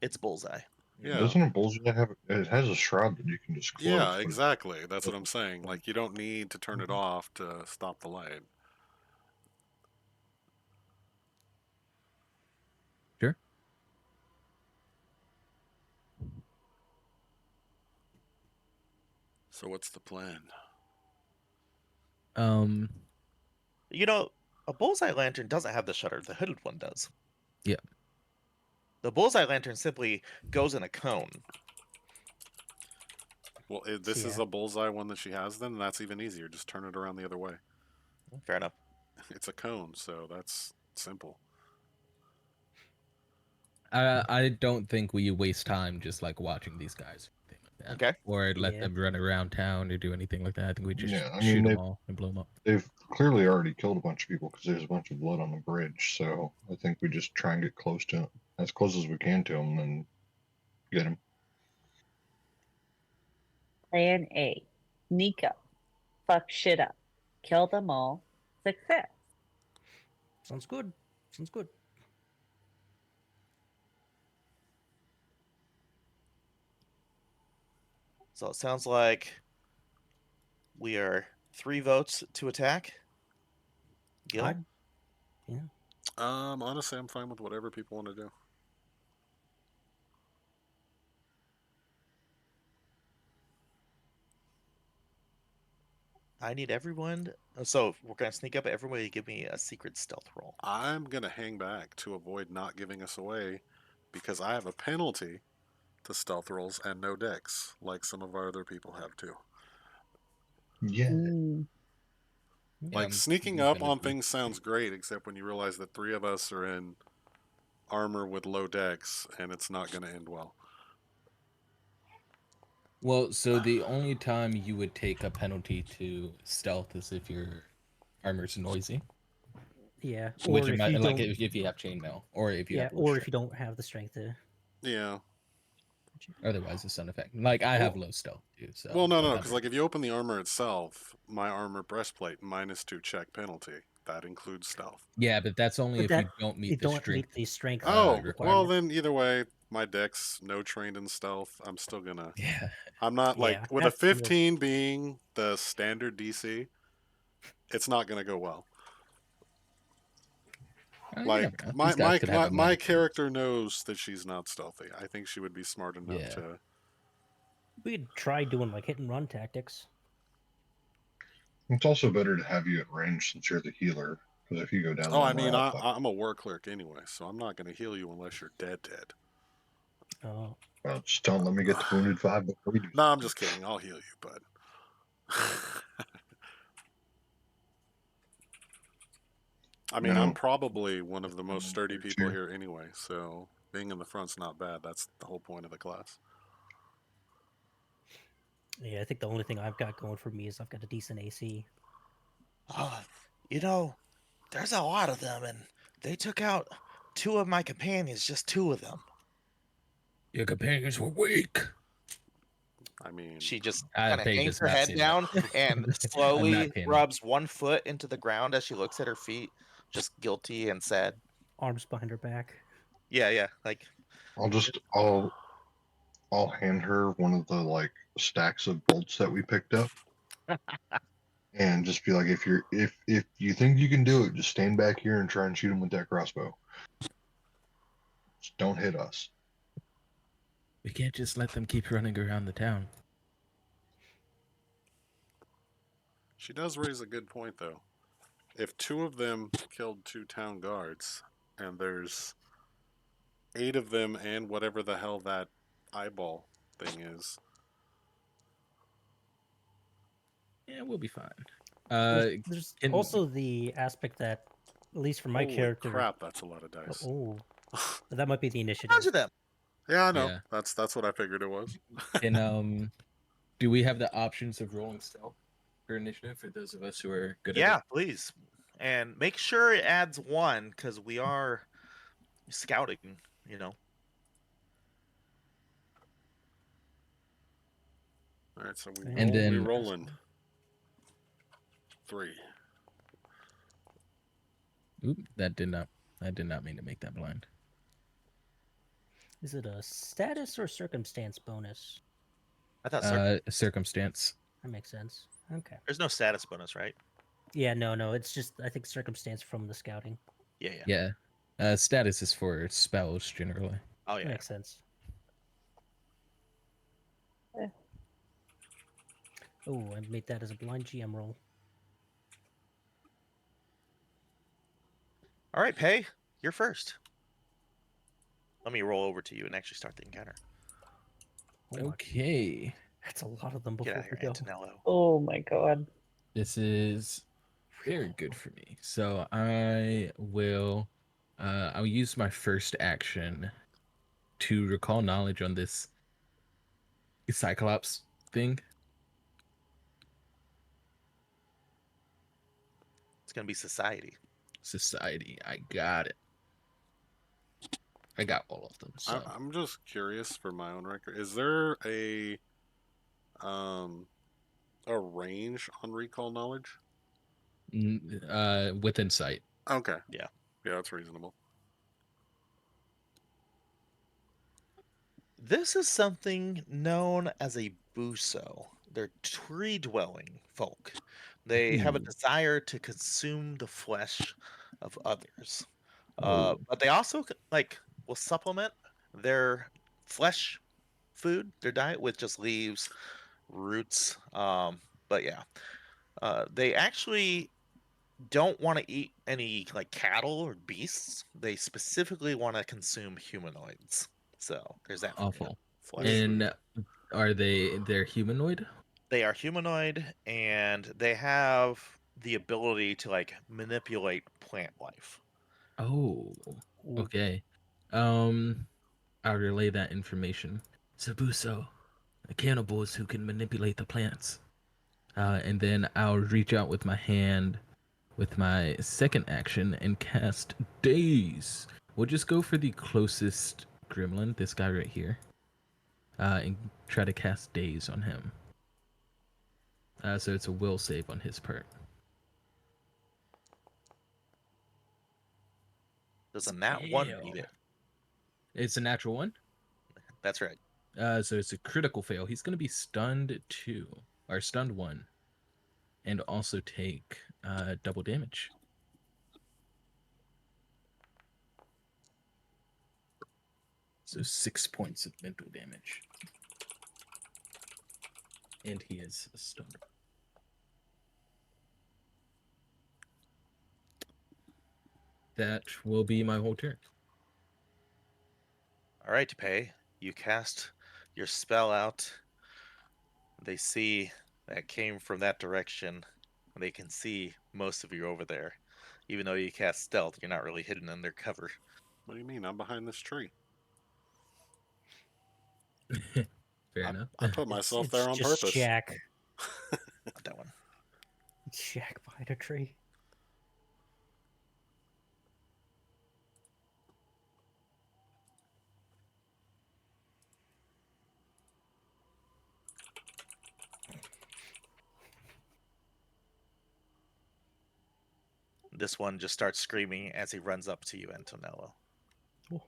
It's bullseye. Yeah. Doesn't a bullseye have? It has a shroud that you can just close. Yeah, but it exactly. That's what I'm doesn't- saying. Like, you don't need to turn it off to stop the light. sure. So what's the plan? A bullseye lantern doesn't have the shutter. The hooded one does. Yeah. The bullseye lantern simply goes in a cone. Well, this is Yeah. a bullseye one that she has then, and that's even easier. Just turn it around the other way. Fair enough. It's a cone, so that's simple. I don't think we waste time just like watching these guys. Or anything like that. Okay. Or let Yeah. them run around town or do anything like that. I think we just Yeah, I shoot mean, them all and blow them up. they've clearly already killed a bunch of people because there's a bunch of blood on the bridge. So I think we just try and get close to as close as we can to them and get them. Plan A. Sneak up. Fuck shit up. Kill them all. Success. Sounds good. Sounds good. So it sounds like we are 3 votes to attack. Gil? I'd- yeah. Honestly, I'm fine with whatever people want to do. I need everyone. So we're gonna sneak up. Everybody, give me a secret stealth roll. I'm gonna hang back to avoid not giving us away because I have a penalty to stealth rolls and no dex, like some of our other people have too. Yeah. Mm. Yeah, Like I'm sneaking up gonna on be- things sounds great, except when you realize that 3 of us are in armor with low dex, and it's not gonna end well. Well, so the only time you would take a penalty to stealth is if your armor's noisy, Yeah. which Or it if might, you like don't. if you have chainmail or if you Yeah. have low Or if strength. you don't have the strength to. Yeah. Otherwise, it's unaffected. Like I have Well- low stealth too, so Well, no, whatever. because like if you open the armor itself, my armor breastplate -2 check penalty. That includes stealth. Yeah, but that's only But if that you don't meet you the don't strength. meet the strength. Oh, well requirement. then either way, my dex no trained in stealth. I'm still gonna. Yeah, I'm not Yeah, like with a that's the real- 15 being the standard DC. It's not gonna go well. you Like never know. my These guys my could have my, a my magic use. character knows that she's not stealthy. I think she would be smart enough Yeah. to. We could try doing like hit and run tactics. It's also better to have you at range since you're the healer. Because if you go down Oh, the I mean, route, I'm a war clerk anyway, so I'm not gonna heal you unless you're dead. Oh, just don't let me get to wounded 5 before you do. No, I'm just kidding. I'll heal you, but. I mean, I'm No. probably one of the most sturdy There people too. here anyway, so being in the front's not bad. That's the whole point of the class. yeah. I think the only thing I've got going for me is I've got a decent AC. There's a lot of them, and they took out 2 of my companions. Just 2 of them. Your companions were weak. I mean, She just I kind of think hangs it's her not head seen down that. and I'm slowly not kidding. rubs 1 foot into the ground as she looks at her feet, just guilty and sad. Arms behind her back. Yeah. Like, I'll hand her one of the like stacks of bolts that we picked up. And just be like, if you think you can do it, just stand back here and try and shoot him with that crossbow. Just don't hit us. We can't just let them keep running around the town. she does raise a good point, though. If 2 of them killed 2 town guards, and there's 8 of them and whatever the hell that eyeball thing is. Yeah, we'll be fine. There's can- also the aspect that, at least for my Holy character. crap, that's a lot of dice. Oh, that might be the initiative. bunch of them. Yeah, I know. Yeah. That's what I figured it was. Can Do we have the options of rolling stealth for initiative for those of us who are good at Yeah, it? please. And make sure it adds 1 because we are scouting, you know. All right, so And we then- rolling 3. Oop, that did not. I did not mean to make that blind. Is it a status or circumstance bonus? I thought Circumstance. That makes sense. Okay. there's no status bonus, right? Yeah, no. It's just I think circumstance from the scouting. Yeah. Yeah. Status is for spells generally. Oh, That yeah. makes sense. Oh, I made that as a blind GM roll. All right, Pay, you're first. Let me roll over to you and actually start the encounter. Oh my, Okay. that's a lot of them Get before out of we here, go. Antonello. Oh my god. This is very good for me. So I will I'll use my first action to recall knowledge on this Cyclops thing. It's gonna be society. Society. I got it. I got all of them. So I'm just curious for my own record. Is there a range on recall knowledge? with insight. Okay. Yeah. Yeah, that's reasonable. This is something known as a buso. They're tree-dwelling folk. They have a Ooh. desire to consume the flesh of others. Oh. But they also will supplement their flesh food, their diet with just leaves, roots. But yeah, they actually don't want to eat any like cattle or beasts. They specifically want to consume humanoids. So there's that for you. Awful. Flesh. And they're humanoid? They are humanoid and they have the ability to like manipulate plant life. Oh. Ooh. Okay. I'll relay that information. Sabuso, cannibals who can manipulate the plants. And then I'll reach out with my hand with my second action and cast Daze. We'll just go for the closest gremlin, this guy right here, and try to cast Daze on him. So it's a will save on his part. Does a nat 1 beat it? It's a natural one. That's right. So it's a critical fail. He's going to be stunned 2, or stunned 1, and also take double damage. So 6 points of mental damage. And he is stunned. That will be my whole turn. All right, Pay. You cast your spell out. They see that came from that direction. They can see most of you over there. Even though you cast stealth, you're not really hidden in their cover. What do you mean? I'm behind this tree. Fair enough. I put myself there on just purpose. Jack. Not that one. Jack behind a tree. This one just starts screaming as he runs up to you, Antonello. Oh.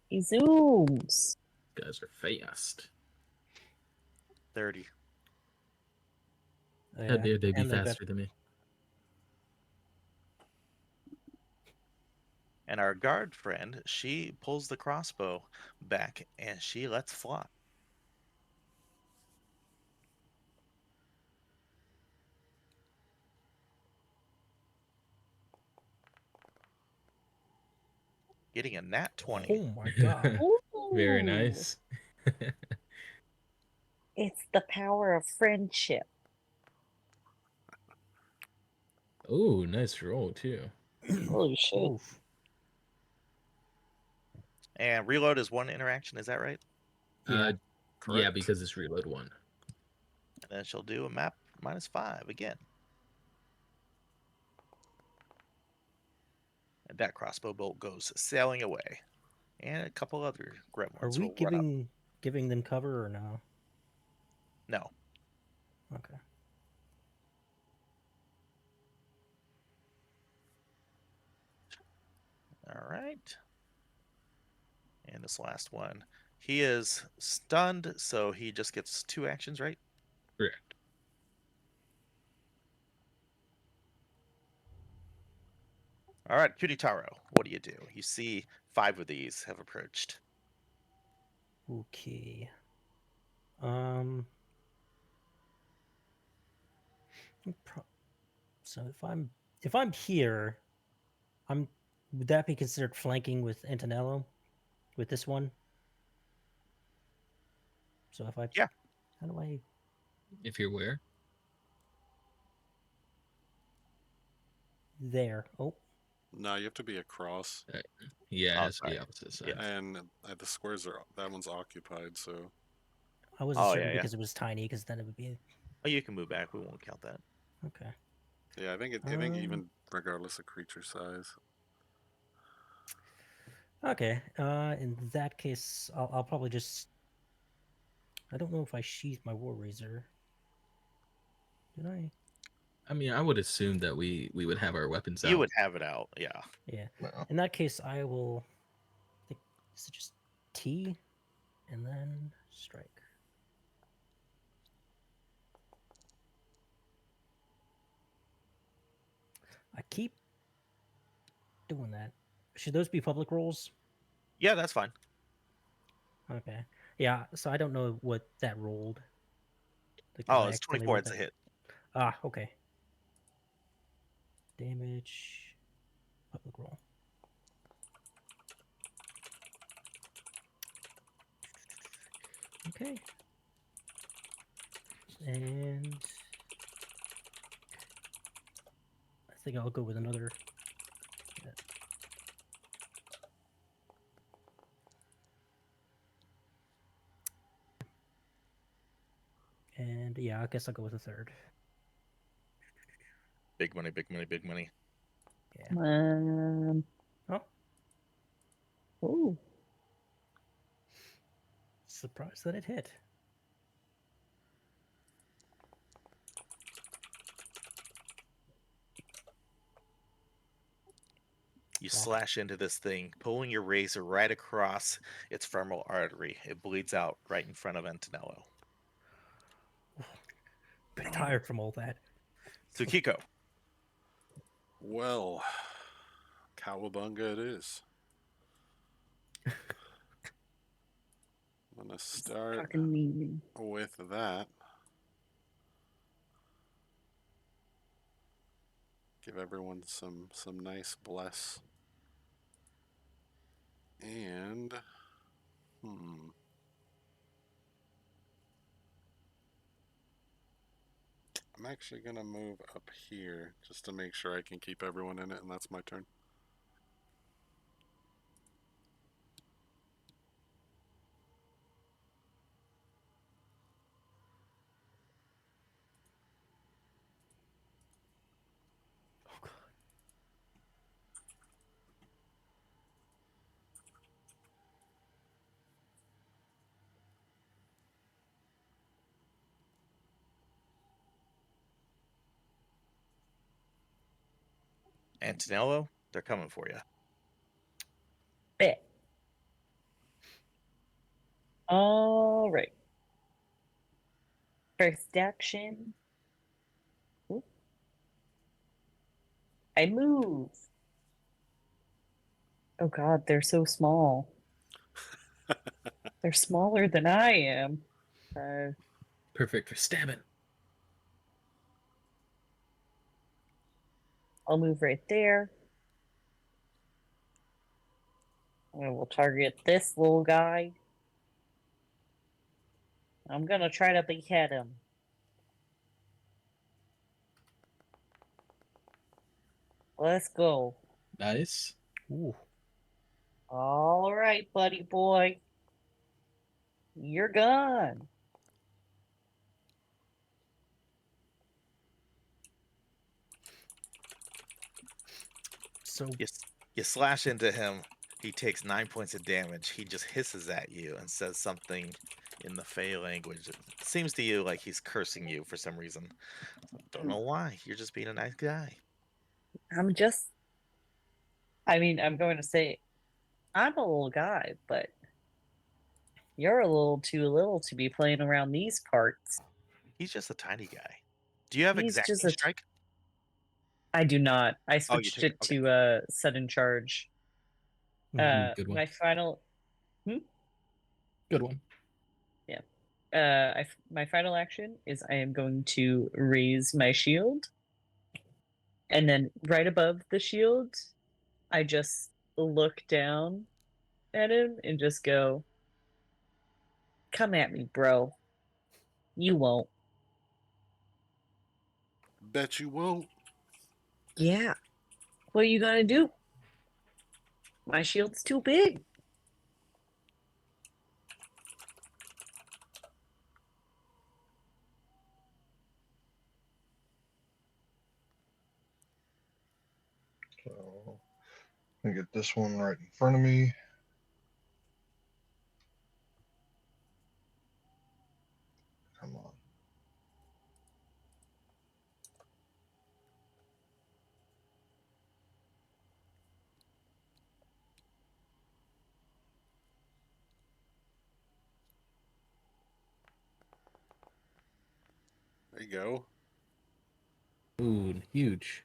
He zooms. Guys are fast. 30. How dare they be and they've got- faster than me? And our guard friend, she pulls the crossbow back and she lets fly. Getting a nat 20. Oh my god. Very Ooh. nice. It's the power of friendship. Oh, nice roll too. Holy shit. Oof. And reload is 1 interaction, is that right? Yeah. Yeah, Correct. because it's reload 1. And then she'll do a map -5 again. And that crossbow bolt goes sailing away. And a couple other Are gremlins we will run up. giving them cover or no? No. Okay. All right. And this last one. He is stunned, so he just gets 2 actions, right? Correct. All right, Kunitaro, what do? You see 5 of these have approached. Okay. Um. So if I'm here, would that be considered flanking with Antonello with this one? So if I Yeah. how do I If you're where? there? Oh, No, you have to be across, Yeah, Oh, it's sorry. the opposite side. Yeah. and the squares are that one's occupied. So I wasn't Oh, certain yeah, yeah. because it was tiny. Because then it would be Oh, you can move back. We won't count that. okay. yeah, I think even regardless of creature size. Okay. In that case, I'll probably just. I don't know if I sheathed my War Razor. Did I? I mean, I would assume that we would have our weapons You out. would have it out, yeah. Yeah. No. In that case, I will. Think, is it just T, and then strike. I keep doing that. Should those be public rolls? Yeah, that's fine. Okay. Yeah, so I don't know what that rolled. Because Oh, I it's accidentally 24. rolled It's a that. hit. Ah, okay. Damage. Public roll. Okay. And I think I'll go with another. And yeah, I guess I'll go with a third. Big money, big money, big money. Yeah. Oh, Ooh. surprised that it hit. You Blocked. slash into this thing, pulling your razor right across its femoral artery. It bleeds out right in front of Antonello. Bit tired from all that. Tsukiko. Well, cowabunga it is. I'm gonna start Fucking mean. with that. Give everyone some nice bless. And I'm actually gonna move up here just to make sure I can keep everyone in it, and that's my turn. Oh god. Antonello, they're coming for you. Bet. All right. First action. Ooh. I move. Oh god, they're so small. They're smaller than I am. Perfect for stabbing. I'll move right there. And we'll target this little guy. I'm gonna try to behead him. Let's go. Nice. Ooh. All right, buddy boy. You're gone. So You slash into him. He takes 9 points of damage. He just hisses at you and says something in the Fey language. It seems to you like he's cursing you for some reason. Don't know why. You're just being a nice guy. I'm just. I mean, I'm going to say, I'm a little guy, but you're a little too little to be playing around these parts. He's just a tiny guy. Do you have He's just exacting a. strike? I do not. I Oh, you switched take it. it Okay. to sudden charge. Ooh, good one. My final. Good one. Yeah. My final action is I am going to raise my shield, and then right above the shield, I just look down at him and just go, "Come at me, bro. You won't." Bet you won't. Yeah. What are you gonna do? My shield's too big. So I get this one right in front of me. Come on. There you go. Ooh, huge.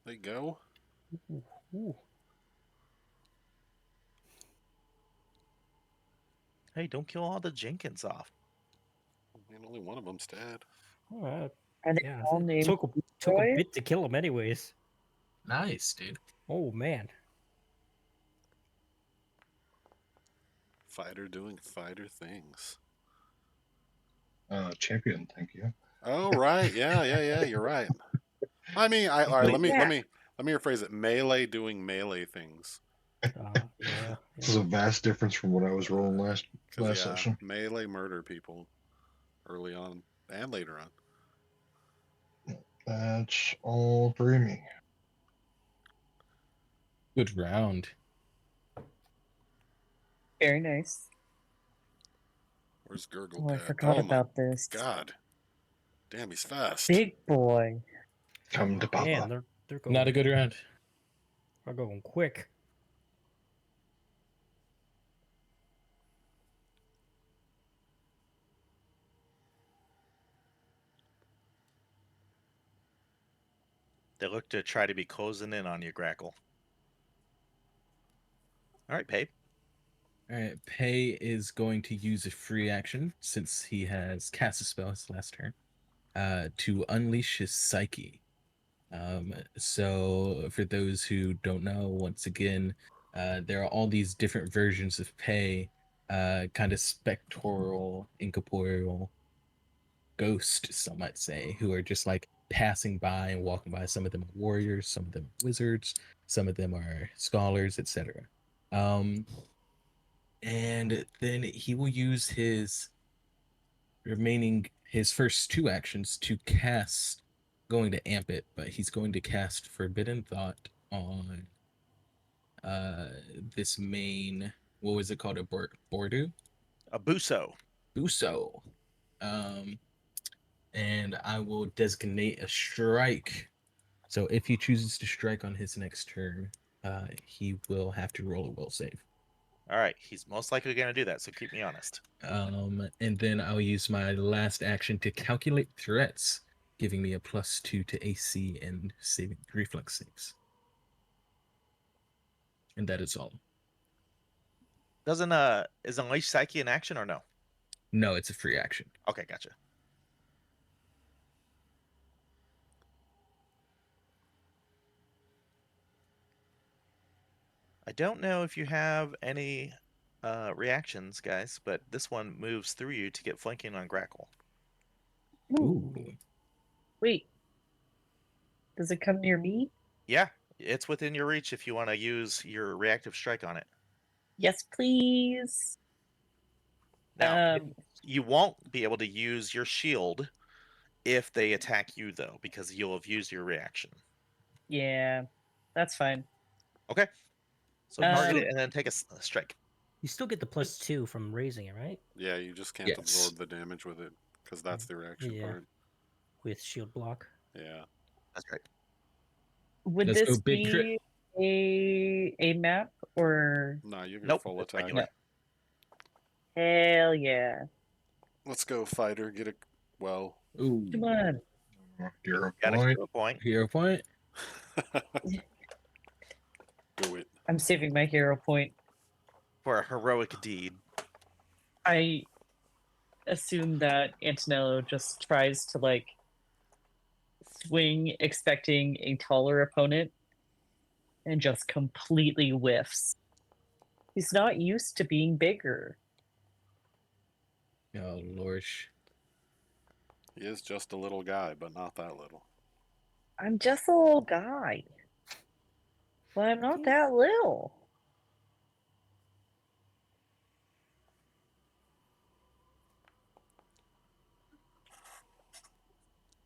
There you go. ooh, ooh. Hey, don't kill all the Jenkins off. And only one of them's dead. All right. Are they Yeah, all it named took a Roy? bit to kill him, anyways. Nice, dude. Oh man. Fighter doing fighter things. Champion, thank you. Oh right, yeah. You're right. I mean, all right. Let me Yeah. rephrase it. Melee doing melee things. Yeah. This is a vast difference from what I was rolling last Because yeah, session. melee murder people early on and later on. That's all three of me. Good round. Very nice. Where's Gurgle Oh, I Cat? forgot Oh my about this. god! Damn, he's fast. Big boy. Come to Papa. Man, they're going. Not a good round. They're going quick. They look to try to be closing in on you, Grackle. All right, Pape. All right, Pei is going to use a free action since he has cast a spell his last turn to unleash his psyche. So for those who don't know, once again, there are all these different versions of Pei, kind of spectral, incorporeal, ghost, some might say, who are just like passing by and walking by. Some of them are warriors, some of them are wizards, some of them are scholars, etc. And then he will use his first two actions to cast, going to amp it, but he's going to cast Forbidden Thought on this main, what was it called, a Bordu? A Buso. Buso. And I will designate a strike. So if he chooses to strike on his next turn, he will have to roll a will save. All right, he's most likely going to do that, so keep me honest. And then I'll use my last action to calculate threats, giving me a +2 to AC and saving reflex saves. And that is all. Doesn't is Unleash Psyche in action or no? No, it's a free action. Okay, gotcha. I don't know if you have any reactions, guys, but this one moves through you to get flanking on Grackle. Ooh. Wait. Does it come near me? Yeah, it's within your reach if you want to use your reactive strike on it. Yes, please. Now, Um, you won't be able to use your shield if they attack you, though, because you'll have used your reaction. yeah, that's fine. Okay. So Uh, target it and then take a strike. You still get the +2 from raising it, right? Yeah, you just can't Yes. absorb the damage with it because that's the reaction Yeah. part. With shield block. Yeah. That's right. would Let's go this big crit. be a map or Nah, you get Nope, full it's attack. regular. hell yeah? Let's go, fighter. Get it. Well, Ooh. Come on. Hero Got a point. hero point Hero point. do it. I'm saving my hero point. for a heroic deed. I assume that Antonello just tries to like swing expecting a taller opponent and just completely whiffs. He's not used to being bigger. Oh, lorsh. He is just a little guy, but not that little. I'm just a little guy. But I'm not that little.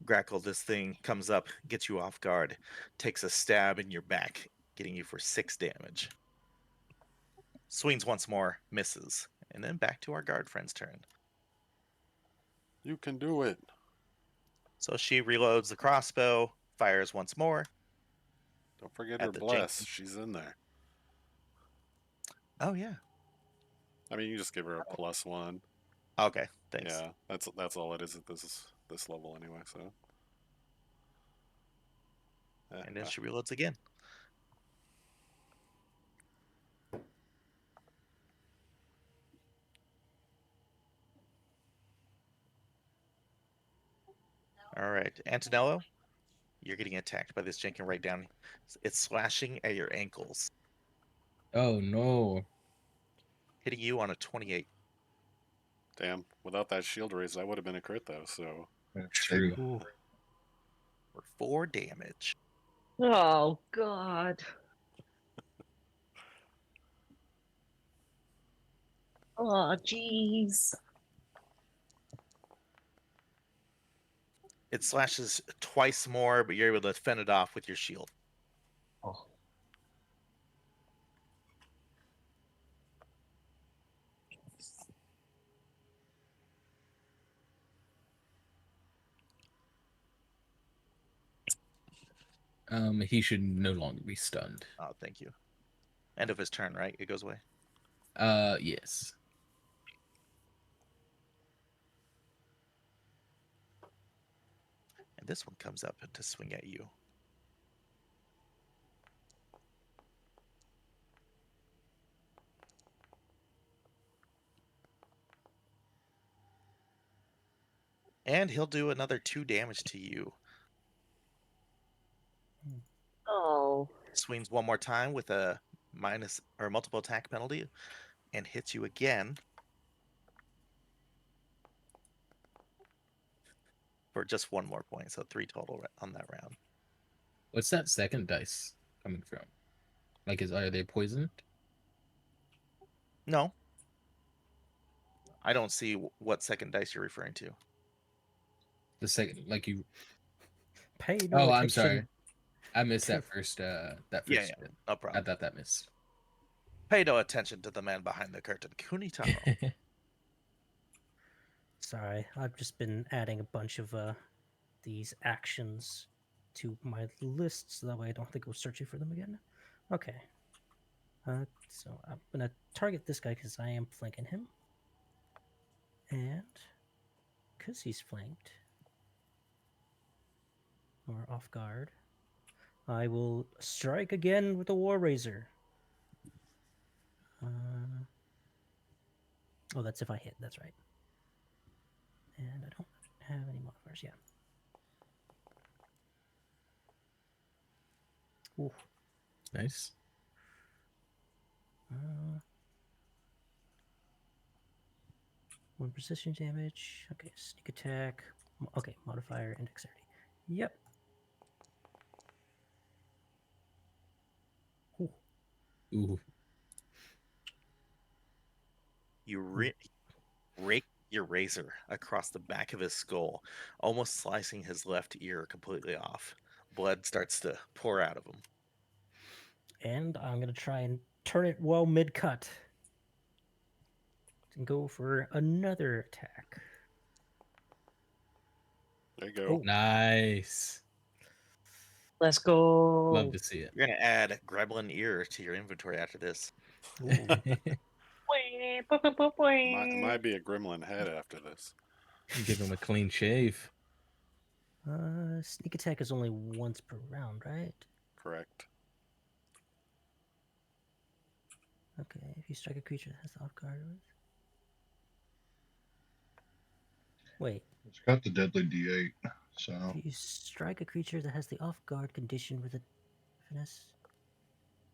Grackle, this thing comes up, gets you off guard, takes a stab in your back, getting you for 6 damage. Swings once more, misses, and then back to our guard friend's turn. You can do it. So she reloads the crossbow, fires once more Don't forget at her the bless. Jenkins. She's in there. Oh yeah. I mean, you just give her a +1. Okay, thanks. Yeah, that's all it is at this level anyway. So. And then she reloads again. All right, Antonello, you're getting attacked by this Jenkins right down. It's slashing at your ankles, Oh no. hitting you on a 28 Damn, without that shield raise, that would have been a crit though. So True. Ooh. for 4 damage. Oh god. Oh jeez. It slashes twice more, but you're able to fend it off with your shield. Oh. He should no longer be stunned. Oh, thank you. End of his turn, right? It goes away. Yes. And this one comes up to swing at you. And he'll do another 2 damage to you. Oh. Swings one more time with a minus or multiple attack penalty and hits you again for just 1 more point. So 3 total on that round. What's that second dice coming from? Like, are they poisoned? No. I don't see what second dice you're referring to. The second, like you. Pay no Oh, attention. I'm sorry. I missed to- that first. That first. Yeah, bit. no I problem. thought that missed. Pay no attention to the man behind the curtain. Kunitaro. Sorry, I've just been adding a bunch of these actions to my list, so that way I don't have to go searching for them again. Okay. So I'm gonna target this guy because I am flanking him, and because he's flanked or off guard, I will strike again with the War Razor. Oh, that's if I hit. That's right. And I don't have any modifiers. Yeah. Ooh. Nice. One precision damage. Okay, sneak attack. Okay, modifier and dexterity. Yep. Ooh. Ooh. You rake your razor across the back of his skull, almost slicing his left ear completely off. Blood starts to pour out of him. And I'm gonna try and turn it well mid-cut. And go for another attack. There you go. Oh. Nice. Let's go. Love to see it. You're gonna add Gremlin ear to your inventory after this. Ooh. Might be a gremlin head after this. Give him a clean shave. Sneak attack is only once per round, right? Correct. Okay, if you strike a creature that has the off guard. Wait, It's got the deadly D8, so if you strike a creature that has the off guard condition with a finesse,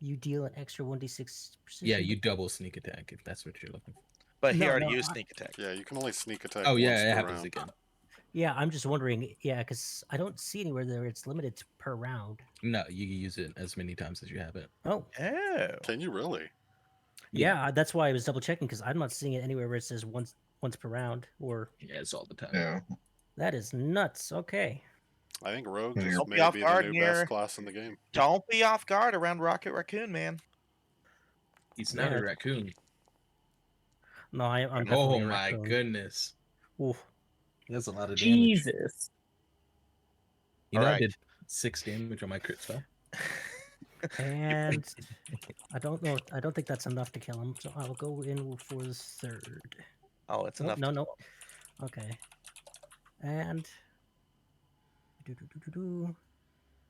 you deal an extra 1d6 precision. Yeah, you double sneak attack if that's what you're looking for. But he No, already no, used I- sneak attack. Yeah, you can only sneak attack Oh once yeah, it per happens round. again. Yeah, I'm just wondering. Yeah, because I don't see anywhere there it's limited to per round. No, you can use it as many times as you have it. Oh, Oh. Can you really? yeah, that's why I was double checking because I'm not seeing it anywhere where it says once per round or. Yeah, it's all the time. yeah. That is nuts. Okay. I think Rogue Yeah. just Don't be may off be the guard new here. best class in the game. Don't be off guard around Rocket Raccoon, man. He's not Yeah. a raccoon. No, I'm definitely Oh a my raccoon. goodness. Oof. He has a lot of damage. Jesus. You know, I Alright. did 6 damage on my crit spell. And I don't know. I don't think that's enough to kill him, so I'll go in for the third. Oh, it's Oh, enough. no, to no. kill him. Okay. And I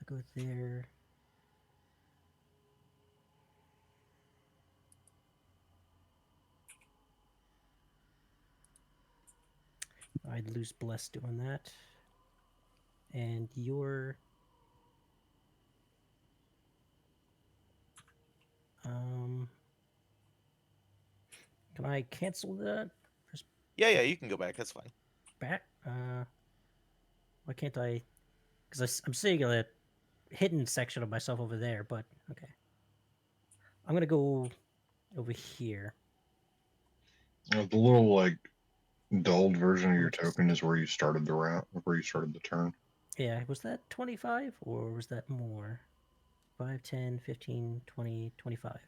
go there. I'd lose bless doing that. And your can I cancel that? Press Yeah, you can go back. That's fine. back. Why can't I? Because I'm seeing a hidden section of myself over there. But okay, I'm gonna go over here. The little like dulled version of your Just- token is where you started the round, where you started the turn. Yeah, was that 25 or was that more? 5, 10, 15, 20, 25.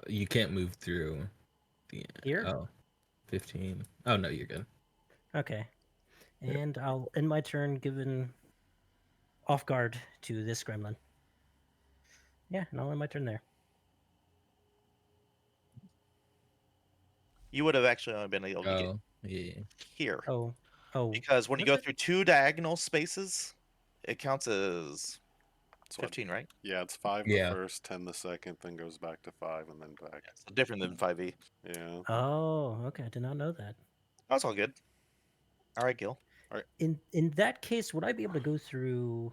You can't move through the Here? Oh, 15. Oh no, you're good. Okay. And I'll end my turn given off guard to this gremlin. Yeah, and I'll end my turn there. You would have actually only been able to get Oh, yeah. here. Oh. Because when you was go it? through 2 diagonal spaces, it counts as So 15, right? yeah, it's 5 Yeah. the first, 10 the second, then goes back to 5 and then back. Yeah, so different than 5e. Yeah. Oh, okay. I did not know that. That's all good. All right, Gil. In that case, would I be able to go through?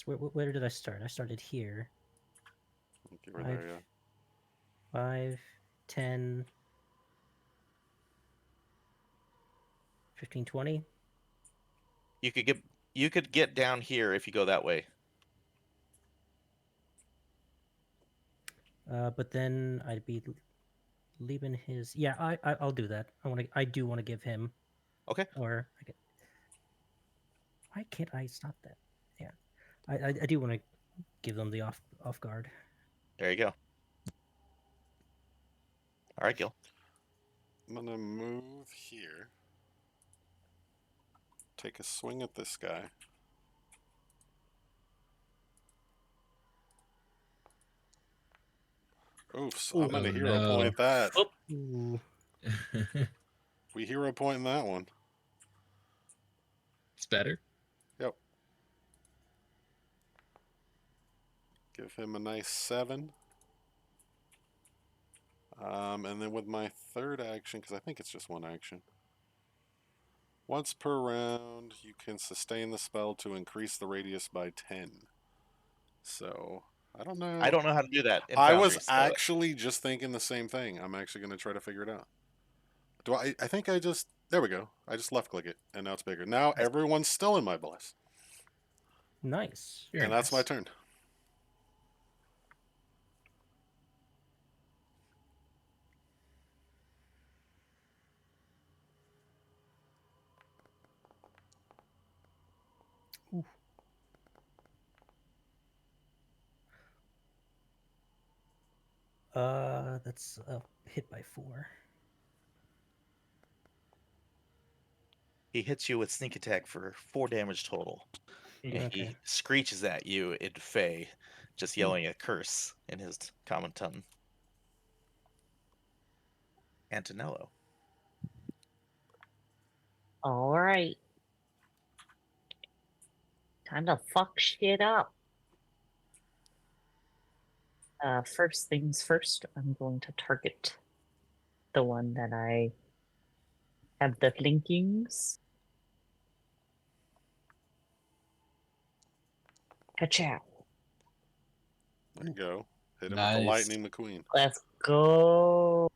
Where did I start? I started here. I think you were there, yeah. 5, 10, 15, 20. You could get down here if you go that way. But then I'd be leaving his. Yeah, I'll do that. I do want to give him. Okay. Or I get. Why can't I stop that? Yeah, I do want to give them the off guard. There you go. All right, Gil. I'm gonna move here. Take a swing at this guy. Oops, I'm gonna Oh, hero no. point that. Ooh. We hero point that one. It's better. Yep. Give him a nice 7. And then with my third action, because I think it's just one action. Once per round, you can sustain the spell to increase the radius by 10. So, I don't know. I don't know how to do that. In I Foundry, was so- actually just thinking the same thing. I'm actually going to try to figure it out. I think I just There we go. I just left click it, and now it's bigger. Now everyone's still in my bless, Nice. Very and that's my nice. turn. That's a hit by 4. He hits you with sneak attack for 4 damage total. And Okay. he screeches at you in Fey, just yelling a curse in his common tongue. Antonello. All right. Time to fuck shit up. First things first, I'm going to target the one that I have the flankings. Ka-chow. There you go. Hit him with the Nice. lightning McQueen. Let's go.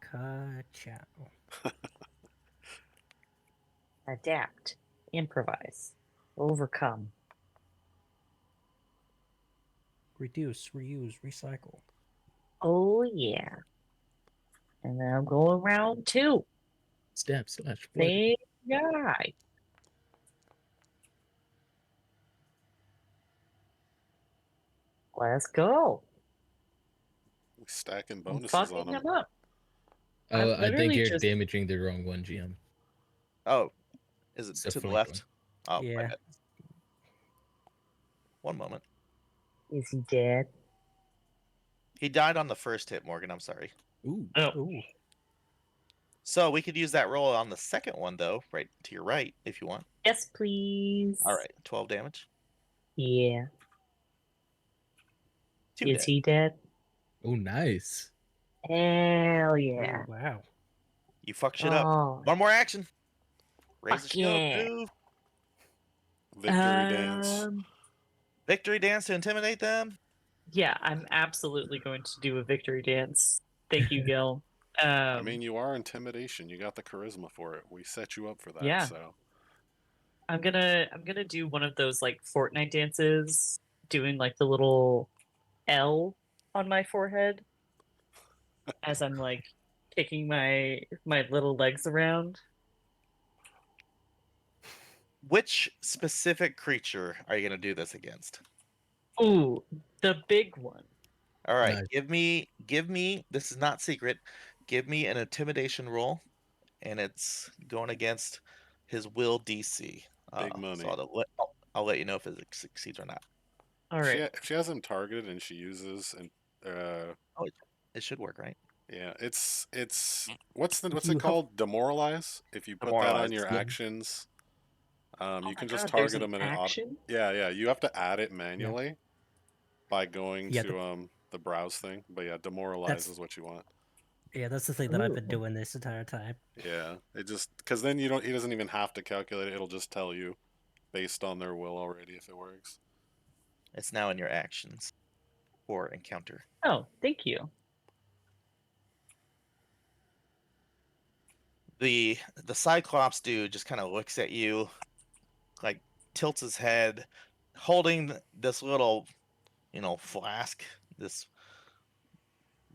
Ka-chow. Adapt. Improvise. Overcome. Reduce, reuse, recycle. Oh, yeah. And then I'm going round 2. Stab slash flood. Same guy. Let's go. Stacking I'm bonuses fucking on him. him up. Oh, I've I think literally you're just- damaging the wrong one, GM. Oh, is it It's the to the flank left? one. Oh, my Yeah. bad. One moment. Is he dead? He died on the first hit, Morgan. I'm sorry. Ooh. Oh. Ooh. So we could use that roll on the second one, though, right to your right, if you want. Yes, please. All right, 12 damage. Yeah. 2 Is dead. he dead? Oh, nice. Hell yeah. Oh, wow. You fuck shit up. Oh, One more action. Raise the fuck shield. yeah. Move. Victory dance. Victory dance to intimidate them. Yeah, I'm absolutely going to do a victory dance. Thank you, Gil. I mean, you are intimidation. You got the charisma for it. We set you up for that. Yeah. So I'm gonna do one of those like Fortnite dances, doing like the little L on my forehead as I'm like kicking my little legs around. Which specific creature are you going to do this against? Ooh, the big one. All right, Nice. give me, this is not secret. Give me an intimidation roll, and it's going against his will DC. big So money. I'll let you know if it succeeds or not. All If right. she has him targeted and she uses and Oh, it should work, right? yeah, it's what's it You have- called? Demoralize. If you put that on Demoralize, your yeah. actions, Oh you my can just God, there's target an them and it auto. action. Yeah, you have to add it manually by going Yeah, to the browse thing. But yeah, demoralize That's- is what you want. Yeah, that's the thing that I've been Ooh. doing this entire time. Yeah, it just because then he doesn't even have to calculate it. It'll just tell you based on their will already if it works. It's now in your actions or encounter. Oh, thank you. The Cyclops dude just kind of looks at you, like tilts his head, holding this little, flask. This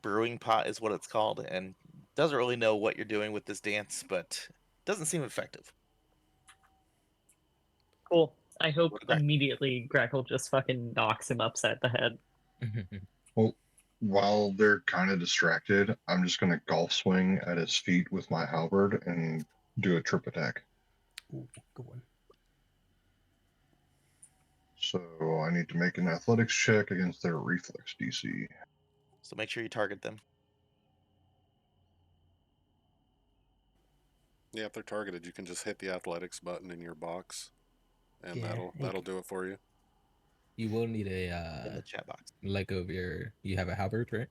brewing pot is what it's called, and doesn't really know what you're doing with this dance, but doesn't seem effective. Cool. I hope What about- immediately Grackle just fucking knocks him upside the head. Well, while they're kind of distracted, I'm just going to golf swing at his feet with my halberd and do a trip attack. Ooh, good one. So I need to make an athletics check against their reflex DC. So make sure you target them. Yeah, if they're targeted, you can just hit the athletics button in your box, and Yeah, that'll do it for you. You will need In a the chat box. leg of your. You have a halberd, right?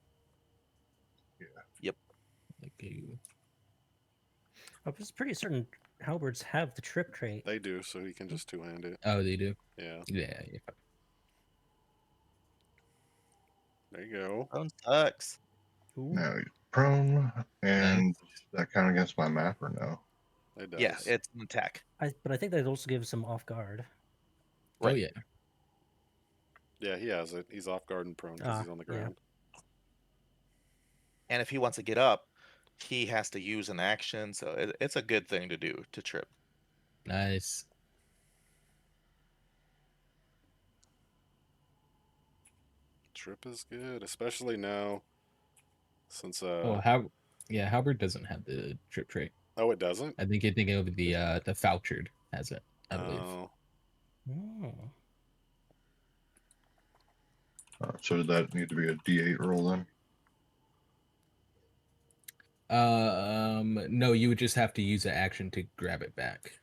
Yeah. Yep. Like you. I was pretty certain halberds have the trip trait. They do, so you can just two-hand it. Oh, they do. Yeah, Yeah. there you go. Phone sucks. Ooh. Now he's prone, and that count against my map or no? It does. Yeah, it's an attack. But I think that also gives him off guard. Oh Right. yeah. Yeah, he has it. He's off guard and prone because he's on the Yeah. ground. And if he wants to get up, he has to use an action. So it's a good thing to do to trip. Nice. Trip is good, especially now since Oh, Halberd doesn't have the trip trait. oh, it doesn't. I think you're thinking of the Fouchard has it, I believe. Oh, Oh. So did that need to be a D8 roll then? No, you would just have to use an action to grab it back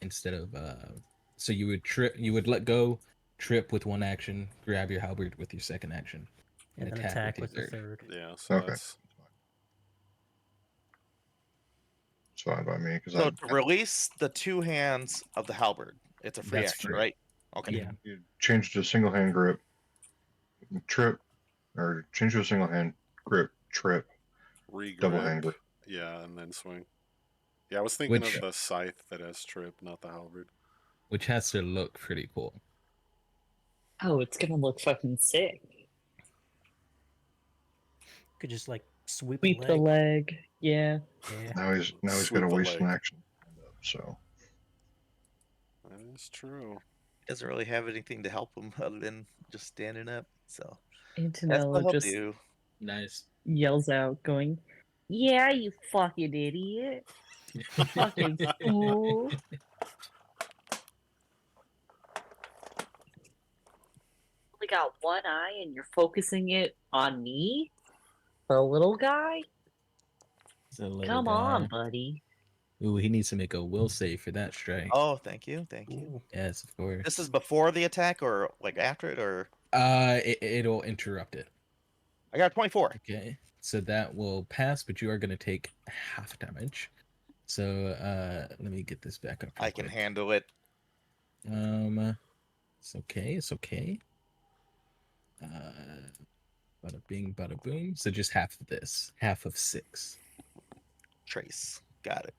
instead of so you would let go, trip with one action, grab your halberd with your second action, And then attack with the third. yeah. So Okay. that's It's fine by me because So to release the two hands of the halberd, it's a free That's action, free. right? Okay. Yeah. you change to single hand grip, trip, or change to a single hand grip, trip, double hand regrip. grip. Yeah, and then swing. Yeah, I was thinking Which- of the scythe that has trip, not the halberd. which has to look pretty cool. Oh, it's gonna look fucking sick. Could just like sweep Sweep the the leg. leg. Yeah. Yeah. Now he's got Sweep to the waste an leg. action. So That is true. Doesn't really have anything to help him other than just standing up. So that's what Antonello he'll just do. Nice. yells out, going, "Yeah, you fucking idiot! Fucking fool!" Only got one eye, and you're focusing it on me, the little guy. He's a little Come guy. on, buddy. Ooh, he needs to make a will save for that strike. Oh, thank you, thank you. Ooh. Yes, of course. This is before the attack or like after it, or it'll interrupt it. I got 24. Okay, so that will pass, but you are going to take half damage. So let me get this back up. real I can quick. handle it. It's okay. It's okay. Bada bing, bada boom. So just half of this, half of 6. Trace. Got it.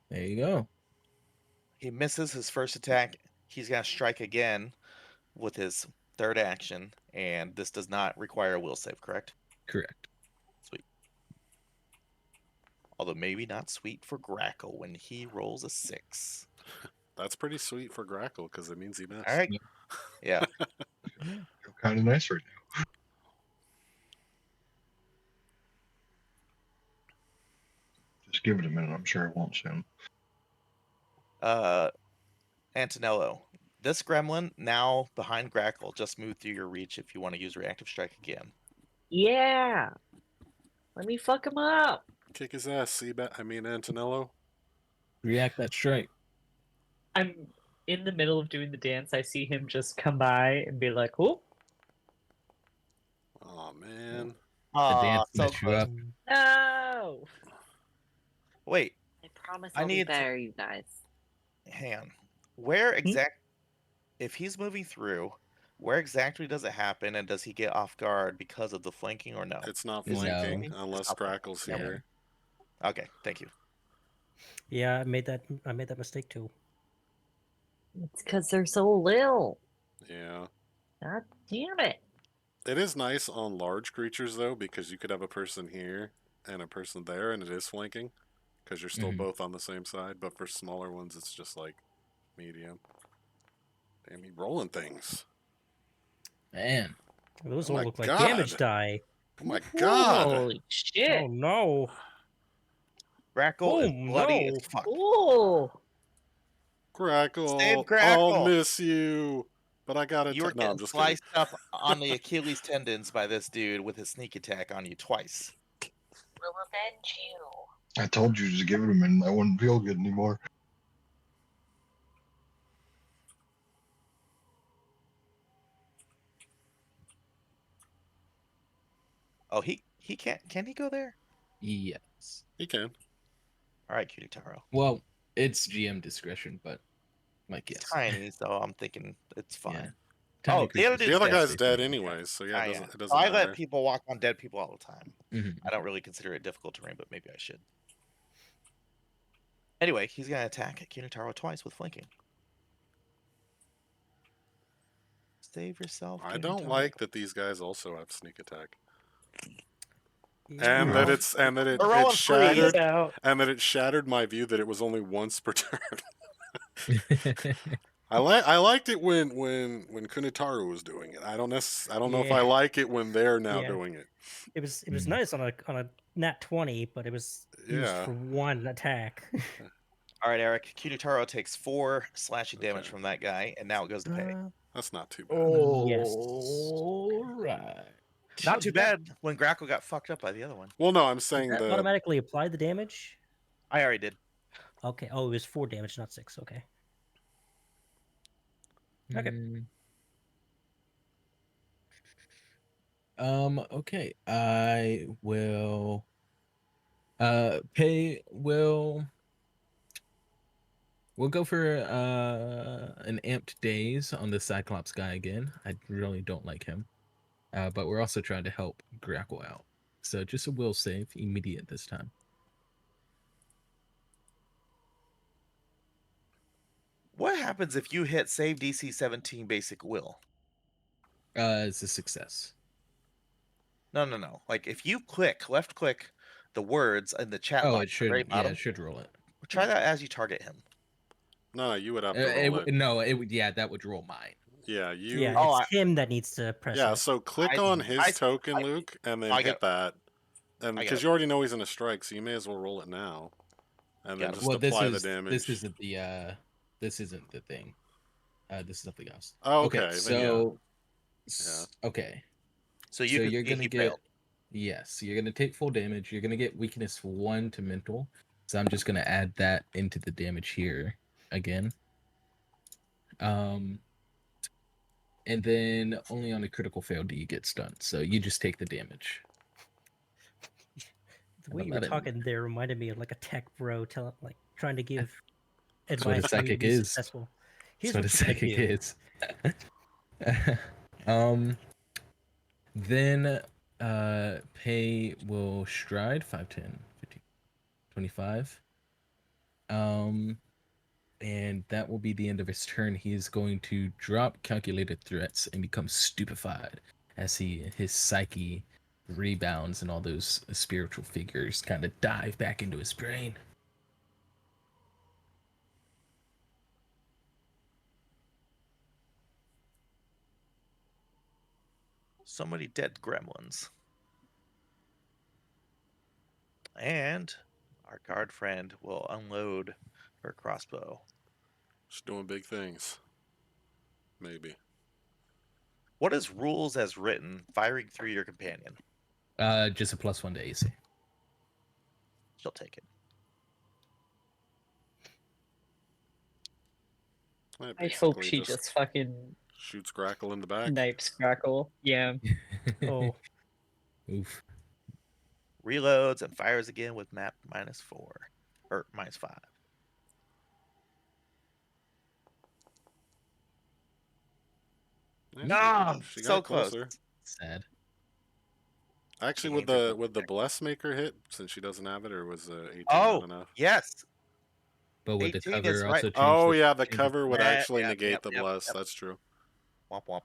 There you go. He misses his first attack. He's gonna strike again with his third action, and this does not require a will save, correct? Correct. Sweet. Although maybe not sweet for Grackle when he rolls a 6. That's pretty sweet for Grackle because it means he missed. All right. Yeah. feel kind of nice right now. Just give it a minute. I'm sure it won't soon. Antonello, this gremlin now behind Grackle just moved through your reach if you want to use reactive strike again. Yeah. Let me fuck him up. Kick his ass, Antonello. React that strike. I'm in the middle of doing the dance. I see him just come by and be like, "Oh, Oh man. Ah, dance so messed you close. up. no!" Wait, I promise I I'll be need to- better, you guys. hang on. Where if he's moving through, where exactly does it happen, and does he get off guard because of the flanking or no? It's not No. flanking It's unless not flanking. Grackle's Yeah, here. Okay, thank you. Yeah, I made that mistake too. It's because they're so little. Yeah. God damn it. It is nice on large creatures though, because you could have a person here and a person there, and it is flanking, because you're still Mhm. both on the same side. But for smaller ones, it's just like medium. Damn, he rolling things. Man. Those Oh all my look like God. damage die. Oh my god! Holy shit. Oh no! Grackle is Oh, bloody no. as fuck. Oh. Grackle, Save Grackle. I'll miss you. But I got it. You were No, I'm getting just kidding. sliced up on the Achilles tendons by this dude with his sneak attack on you twice. We'll avenge you. I told you to give it a minute. I wouldn't feel good anymore. Oh, he can't. Can he go there? Yes. He can. All right, Cutie Taro. Well, it's GM discretion, but my He's guess. tiny, so I'm thinking it's fine. Yeah. Oh, the other creatures- dude's The other dead. guy's dead anyways, so yeah, it doesn't So I matter. let people walk on dead people all the time. Mhm. I don't really consider it difficult terrain, but maybe I should. Anyway, he's gonna attack Kunitaro twice with flanking. Save yourself. I don't Kunitaro. like that these guys also have sneak attack. Yeah. And that it's and that We're rolling it free. shattered out. and that it shattered my view that it was only once per turn. I liked it when Kunitaru was doing it. I don't know if Yeah. I like it when they're now Yeah. doing it. It was Mm. nice on a nat 20, but it was used Yeah. for one attack. All right, Eric. Kunitaro takes 4 slashing damage Okay. from that guy, and now it goes to pay. That's not too bad. Yes. All right. Not Oh, too did that- bad when Grackle got fucked up by the other one. Well, no, I'm Did saying that the automatically apply the damage? I already did. Okay. Oh, it was 4 damage, not 6. Okay. Okay. Okay. I will. Pay will. We'll go for an amped daze on the Cyclops guy again. I really don't like him. But we're also trying to help Grackle out. So just a will save, immediate this time. What happens if you hit save DC 17 basic will? It's a success. No. Like if you left click the words in the chat Oh, box it at the should. very Yeah, bottom, it should roll it. try that as you target him. no, you would have to roll it. No, it would. Yeah, that would roll mine. Yeah, you. Yeah, Oh, it's him that needs to press Yeah, it. so click I- on his I- token, I- Luke, and then I hit get that. And I get because it. you already know he's in a strike, so you may as well roll it now. And then Got it. just Well, apply the damage. this isn't the this isn't the thing. This is something else. Oh, Okay, okay, then so Yeah. okay, So so you you're can gonna he get failed. yes, you're gonna take full damage. You're gonna get weakness 1 to mental. So I'm just gonna add that into the damage here again. And then only on a critical fail do you get stunned. So you just take the damage. The way I'm you were not in- talking there reminded me of like a tech bro trying to give That's what a advice for me to psychic be is. successful. That's Here's what a what you gotta psychic do. is. Then Pay will stride 5, 10, 15, 25. And that will be the end of his turn. He is going to drop calculated threats and become stupefied as his psyche rebounds and all those spiritual figures kind of dive back into his brain. So many dead gremlins. And our guard friend will unload her crossbow. Just doing big things. Maybe. What is rules as written firing through your companion? Just a +1 to AC. She'll take it. That I hope basically she just fucking shoots Grackle in the back. snipes Crackle. Yeah. Oh, Oof. Reloads and fires again with map -4 or -5. Yeah, No, she so got close. closer. Sad. Actually, She would the bless maker hit since she doesn't have it, or was 18 Oh, not enough? yes. But would the 18 cover is also right. change Oh the yeah, the change cover would Yeah, actually yep, negate yep, the yep, bless. yep. That's true. Womp womp.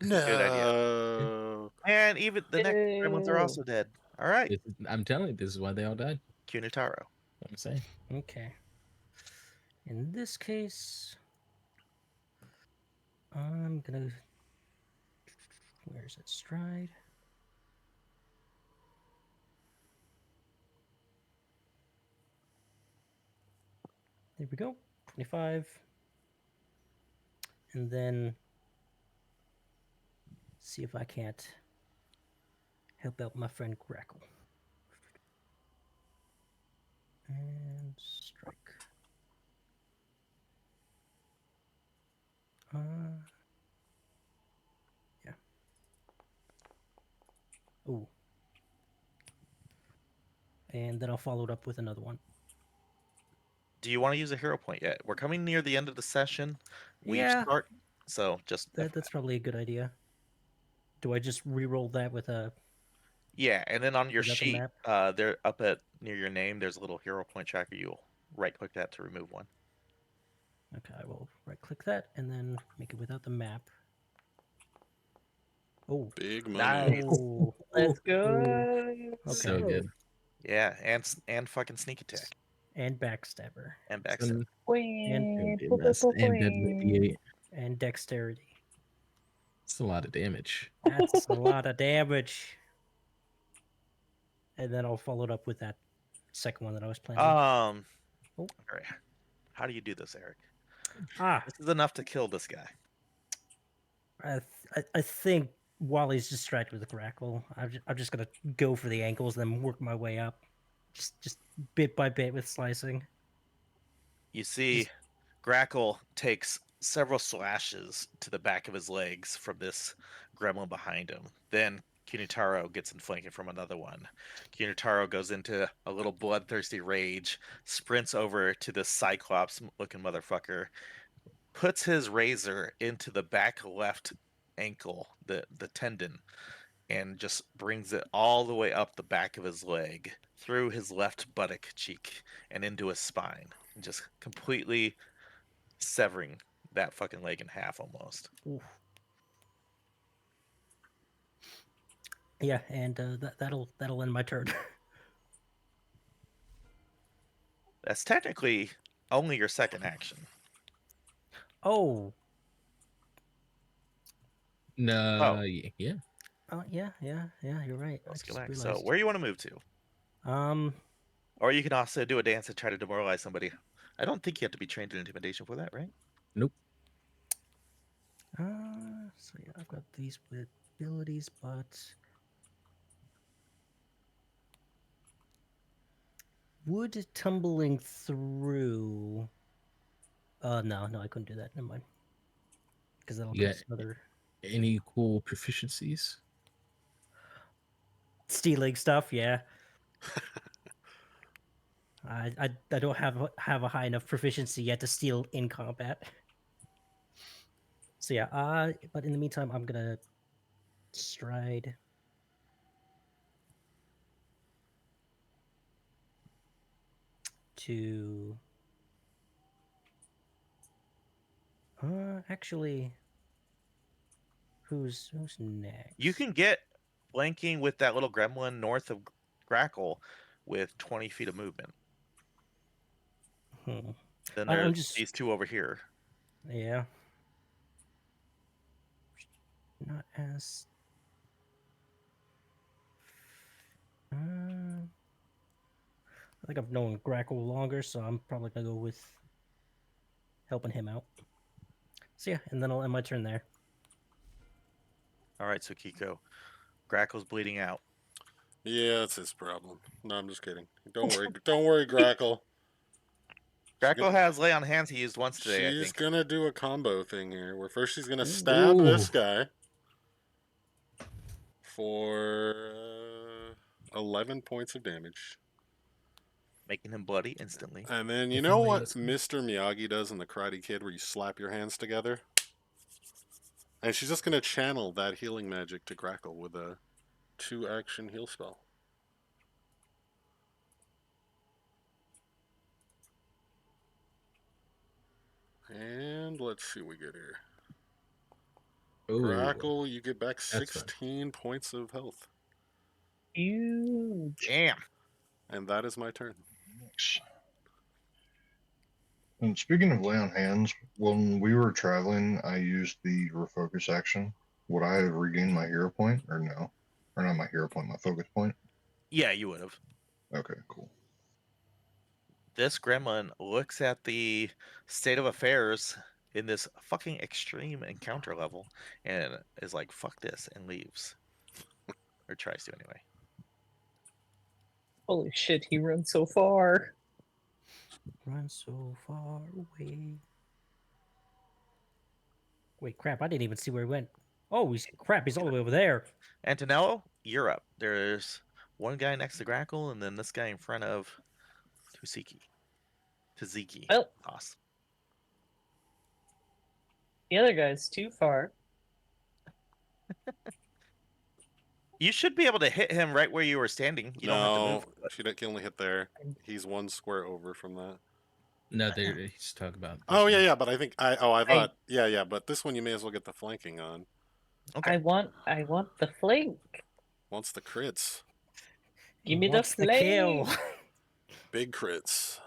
No. idea. And even the next gremlins are also dead. All right, I'm telling you, this is why they all died. Kunitaro. I'm saying. okay. In this case, I'm gonna. Where's it? Stride. There we go. 25. And then see if I can't help out my friend Grackle. And strike. Yeah. Ooh. And then I'll follow it up with another one. Do you want to use a hero point yet? We're coming near the end of the session. We Yeah. start, so just That's probably a good idea. Do I just re-roll that with a? yeah, and then on your Is that the sheet, map? there up at near your name, there's a little hero point tracker. You'll right-click that to remove one. Okay, I will right click that and then make it without the map. Oh, Big money. Nice. oh, Let's oh, go. So Okay. good. Yeah, and fucking sneak attack and backstabber and backstab. And deadly D8. and dexterity. It's a lot of damage. That's a lot of damage. And then I'll follow it up with that second one that I was planning. Oh. Oh. All right. How do you do this, Eric? Ah, This is enough to kill this guy. I think while he's distracted with the grackle, I'm just gonna go for the ankles, then work my way up, just bit by bit with slicing. You see, Grackle takes several slashes to the back of his legs from this gremlin behind him. Then Kunitaro gets in flanking from another one. Kunitaro goes into a little bloodthirsty rage, sprints over to this Cyclops-looking motherfucker, puts his razor into the back left ankle, the tendon, and just brings it all the way up the back of his leg, through his left buttock cheek, and into his spine, and just completely severing that fucking leg in half almost. Oof. Yeah, and that'll end my turn. That's technically only your second action. Oh. No, yeah. Oh yeah, you're right. Let's I go just back. realized. So where do you want to move to? Or you can also do a dance and try to demoralize somebody. I don't think you have to be trained in intimidation for that, right? Nope. So yeah, I've got these with abilities, but wood tumbling through. No, I couldn't do that. Never mind. Because that'll You cause got another any cool proficiencies? stealing stuff. Yeah. I don't have a high enough proficiency yet to steal in combat. So yeah. But in the meantime, I'm gonna stride. To actually, who's next? You can get flanking with that little gremlin north of Grackle with 20 feet of movement. Hmm. Then I'm there's just these two over here. yeah. Not as. I think I've known Grackle longer, so I'm probably gonna go with helping him out. So yeah, and then I'll end my turn there. All right, so Kiko, Grackle's bleeding out. Yeah, that's his problem. No, I'm just kidding. Don't worry. Don't worry, Grackle. Grackle has lay on hands he used once today, I She's think. gonna do a combo thing here, where first she's gonna stab this guy for 11 points of damage. Making him bloody instantly. And then you If know only what this- Mr. Miyagi does in the Karate Kid, where you slap your hands together? And she's just gonna channel that healing magic to Grackle with a 2-action heal spell. And let's see what we get here. Ooh, Grackle, you get back that's fun. 16 points of health. Huge. Damn. And that is my turn. Nice. And speaking of lay on hands, when we were traveling, I used the refocus action. Would I have regained my hero point or no? Or not my hero point, my focus point? Yeah, you would have. Okay, cool. This gremlin looks at the state of affairs in this fucking extreme encounter level and is like, fuck this, and leaves. Or tries to anyway. Holy shit, he runs so far. Run so far away. Wait, crap! I didn't even see where he went. Oh, he's all the way over there. Antonello, you're up. There's one guy next to Grackle, and then this guy in front of Taziki. Well, Toss. the other guy's too far. You should be able to hit him right where you were standing. You don't have to No, move. she can only hit there. He's one square over from that. No, he's talking about. Oh this yeah, one. yeah. But I think I thought yeah. But this one you may as well get the flanking on. Okay. I want the flank. Wants the crits, Give me the What's the kill? flank. big crits.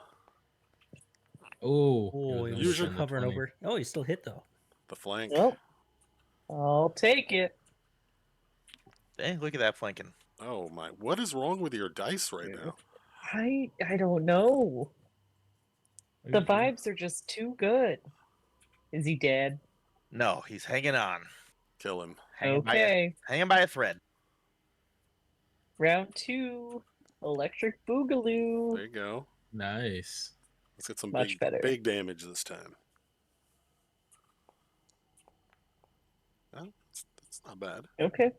Oh, Oh, he he was was Usually- gonna spend the hovering 20. over. Oh, he still hit though. The flank. Well, I'll take it. Hey, look at that flanking. Oh my! What is wrong with your dice right now? I don't know. The Ooh, vibes are just too good. Is he dead? No, he's hanging on. Kill him. Okay. Hanging by a thread. Round 2. Electric Boogaloo. There you go. Nice. Let's get some Much better. big damage this time. Well, it's not bad. Okay.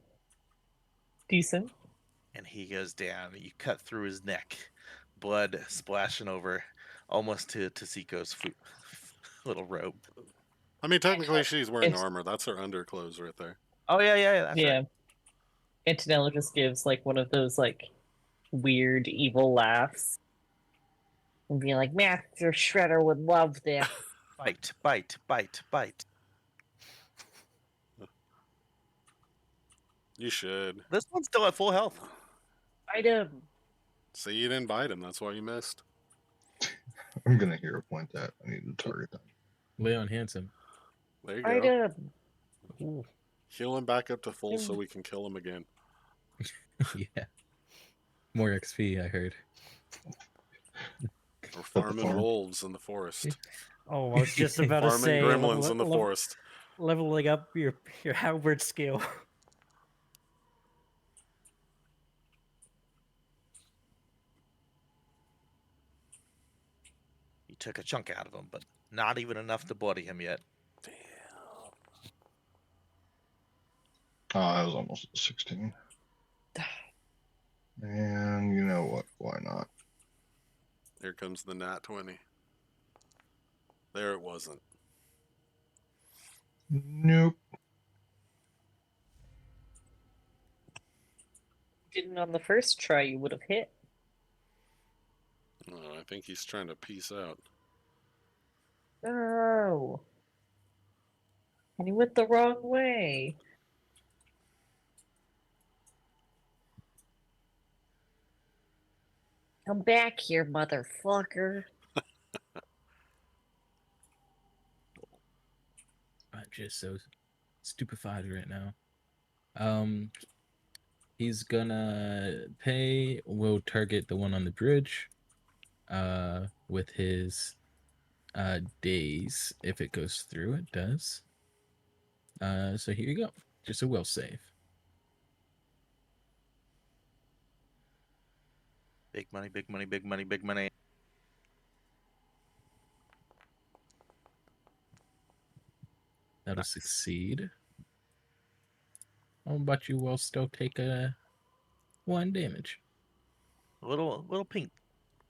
Decent. And he goes down. You cut through his neck. Blood splashing over almost to Tasiko's little robe. I mean, technically, she's wearing It's- armor. That's her underclothes right there. Oh, yeah, that's yeah. right. Antonella just gives like one of those like weird evil laughs. And be like, Master Shredder would love this. Bite, bite, bite, bite. You should. This one's still at full health. Fight him. See, you didn't bite him. That's why you missed. I'm gonna hero point that. I need to target that. Leon Hansen. There you Fight go. him. Ooh. Heal him back up to full so we can kill him again. Yeah. More XP, I heard. We're farming farm. wolves in the forest. Oh, I was just about to Farming say gremlins in the forest. leveling up your halberd skill. You took a chunk out of him, but not even enough to bloody him yet. I was almost at 16. And you know what? Why not? Here comes the nat 20. There it wasn't. Nope. Didn't on the first try, you would have hit. Oh, I think he's trying to peace out. No. And he went the wrong way. Come back here, motherfucker. I'm just so stupefied right now. He's gonna pay. We'll target the one on the bridge. With his daze. If it goes through, it does. So here you go. Just a will save. Big money, big money, big money, big money. That'll succeed. But you will still take a 1 damage. A little pink.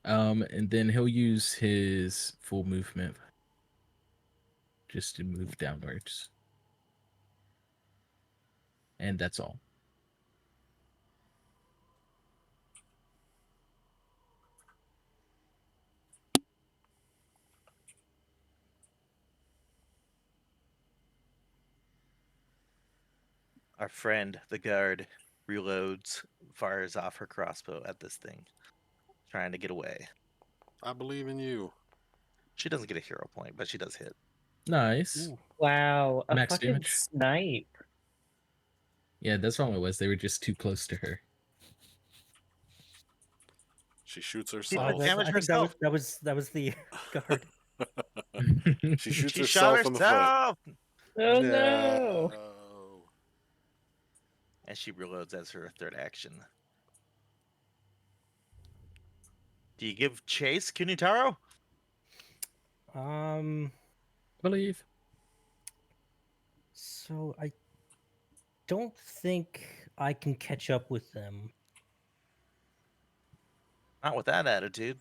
And then he'll use his full movement just to move downwards. And that's all. Our friend, the guard, reloads, fires off her crossbow at this thing, trying to get away. I believe in you. She doesn't get a hero point, but she does hit. Nice. Ooh. Wow, a Max fucking damage. snipe. Yeah, that's all it was. They were just too close to her. She shoots She herself. does damage I think herself. that was the guard. She shoots She shot herself in the foot. herself! Oh no. And she reloads as her third action. Do you give chase, Kunitaro? Believe. So I don't think I can catch up with them Not with that attitude.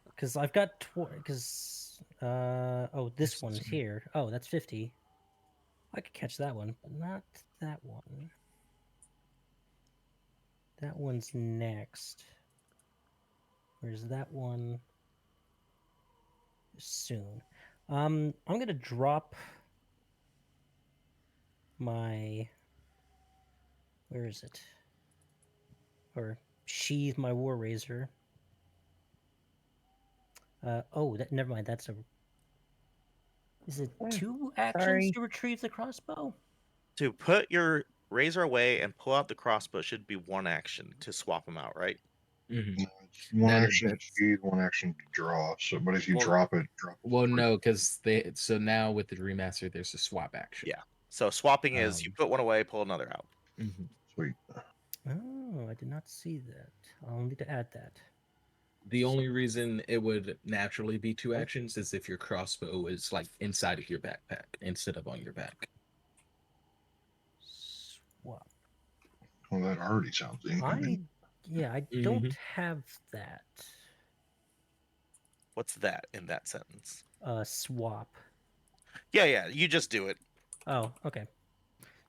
because I've got because oh, this This one's is- here. Oh, that's 50. I could catch that one, but not that one. That one's next. Where's that one? soon. I'm gonna drop my. Where is it? Or sheathe my war razor. Oh, never mind. That's a. Is it Oh, 2 actions sorry. to retrieve the crossbow? To put your razor away and pull out the crossbow should be one action to swap them out, right? Mhm. It's one That- action to that's- speed, one action to draw. So, but if you Well- drop it. Well, no, because so now with the remaster, there's a swap action. Yeah. So swapping is you put one away, pull another out. Mhm. Sweet. Oh, I did not see that. I'll need to add that. The only reason it would naturally be 2 actions is if your crossbow is like inside of your backpack instead of on your back. Swap. Well, that already sounds inconvenient. I don't have that. What's that in that sentence? Swap. Yeah, you just do it. Oh, okay.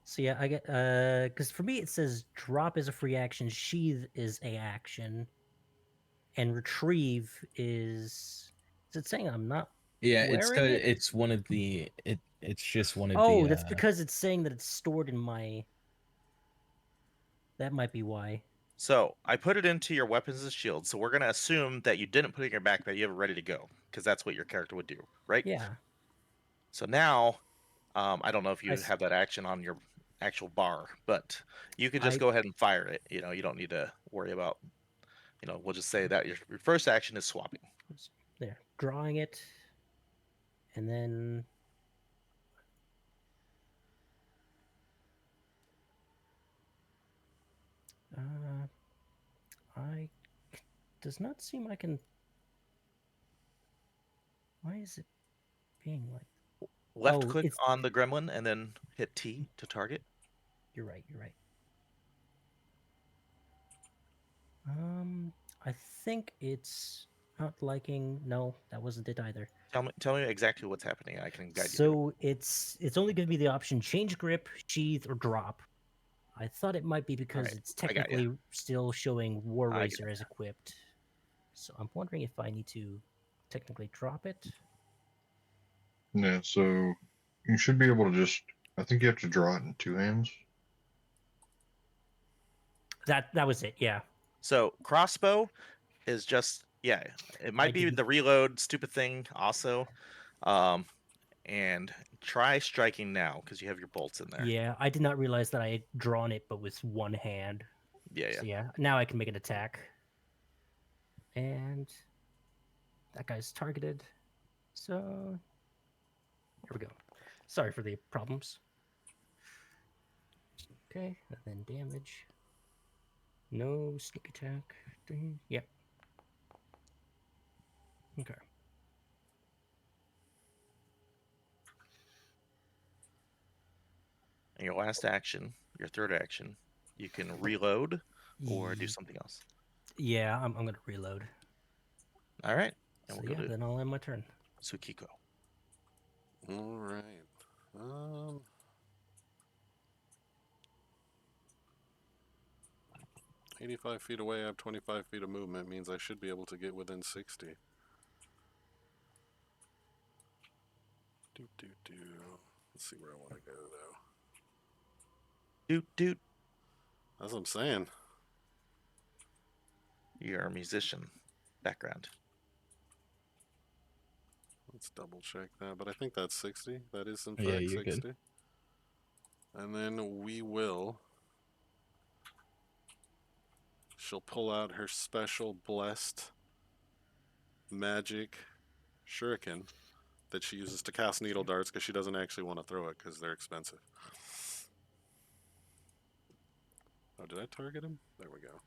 So yeah, I get because for me it says drop is a free action, sheathe is a action, and retrieve is. Is it saying I'm not Yeah, wearing it? it's one of the it's just one of Oh, the that's because it's saying that it's stored in my. That might be why. So I put it into your weapons and shields. So we're gonna assume that you didn't put it in your backpack. You have it ready to go because that's what your character would do, right? Yeah. So now, I don't know if I you s- have that action on your actual bar, but you can just I go ahead and fire it. You don't need to worry about. We'll just say that your first action is swapping. there drawing it, and then. I does not seem I can. Why is it being like? Left Oh, click it's. on the gremlin and then hit T to target. You're right. You're right. I think it's not liking. No, that wasn't it either. Tell me exactly what's happening. I can guide you through. So it's only giving me the option change grip, sheath, or drop. I thought it might be because Alright, it's I got ya. technically still showing War I Razor as equipped. So I'm wondering if I need to technically drop it. Yeah, so you should be able to just. I think you have to draw it in 2 hands. That was it. Yeah. So crossbow is just it I might be didn't. the reload stupid thing also. And try striking now because you have your bolts in there. Yeah, I did not realize that I had drawn it, but with one hand. Yeah. So yeah, now I can make an attack. And that guy's targeted. So here we go. Sorry for the problems. Okay, and then damage. No sneak attack. Yep. Okay. And your last action, your third action, you can reload or do something else. Yeah, I'm gonna reload. All right. And So we'll go yeah, to then I'll end my turn. Tsukiko. All right. 85 feet away, I have 25 feet of movement, means I should be able to get within 60. Let's see where I want to go, though. Doot. That's what I'm saying. You're a musician background. Let's double check that, but I think that's 60. That is in fact Yeah, you're 60. good. And then we will. She'll pull out her special blessed magic shuriken that she uses to cast needle darts because she doesn't actually want to throw it because they're expensive. Oh, did I target him? There we go.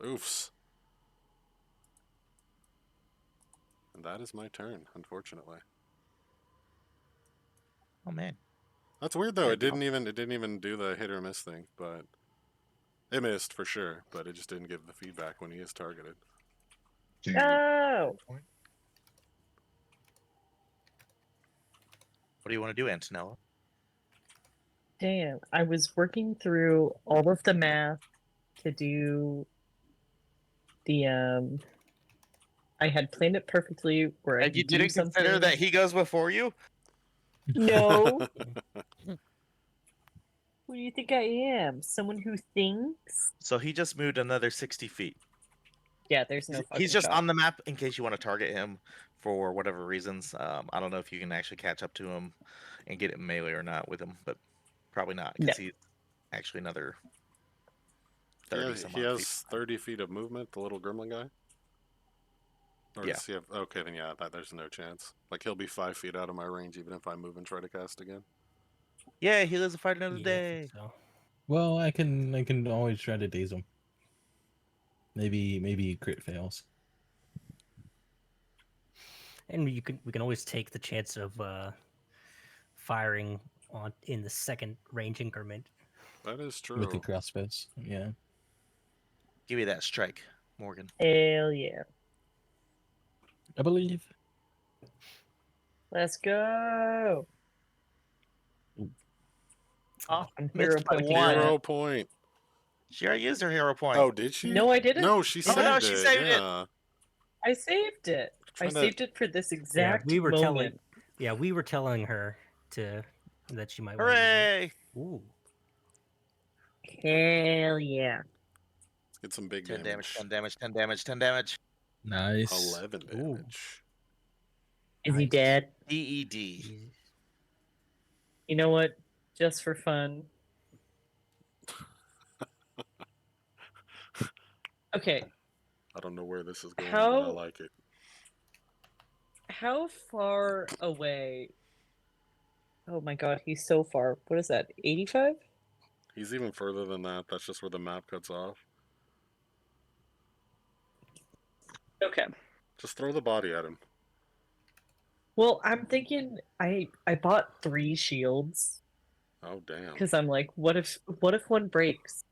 Oofs. And that is my turn, unfortunately. Oh man. That's weird though. There It you go. didn't even do the hit or miss thing, but it missed for sure, but it just didn't give the feedback when he is targeted. Do you Oh, point? What do you want to do, Antonella? damn. I was working through all of the math to do the I had planned it perfectly where I And you could do didn't consider that something. he goes before you? No. Who do you think I am? Someone who thinks? So he just moved another 60 feet. Yeah, there's no fucking He's just shot. on the map in case you want to target him for whatever reasons. I don't know if you can actually catch up to him and get it melee or not with him, but probably not because No. he's actually another He 30 has, some he odd has feet. 30 feet of movement, the little gremlin guy? Or Yeah. does he have... Okay, then yeah, there's no chance. Like, he'll be 5 feet out of my range even if I move and try to cast again. Yeah, he lives to fight another Yeah, I day. think so. Well, I can always try to daze him. Maybe crit fails. And we can always take the chance of firing on in the second range increment. That is true. With the crossbows. Yeah. Give me that strike, Morgan. Hell yeah. I believe. Let's go. Oh, I'm missed hero by pointing one. that. Hero point. She already used her hero point. Oh, did she? No, I didn't. No, she Oh, saved no, it. she saved it. Yeah. I saved it. I Trying to- saved it for this Yeah, exact we were moment. we were telling her that she might want to Hooray! Ooh. Hell yeah. Let's get some big 10 damage, damage. 10 damage, 10 damage, 10 damage. Nice. 11 Ooh. damage. Is he Nice. dead? DED. Jesus. You know what? Just for fun. Okay. I don't know where this is going, How- but I like it. How far away? Oh my god, he's so far. What is that? 85? He's even further than that. That's just where the map cuts off. Okay. Just throw the body at him. Well, I'm thinking I bought 3 shields Oh, damn. because I'm like, what if one breaks?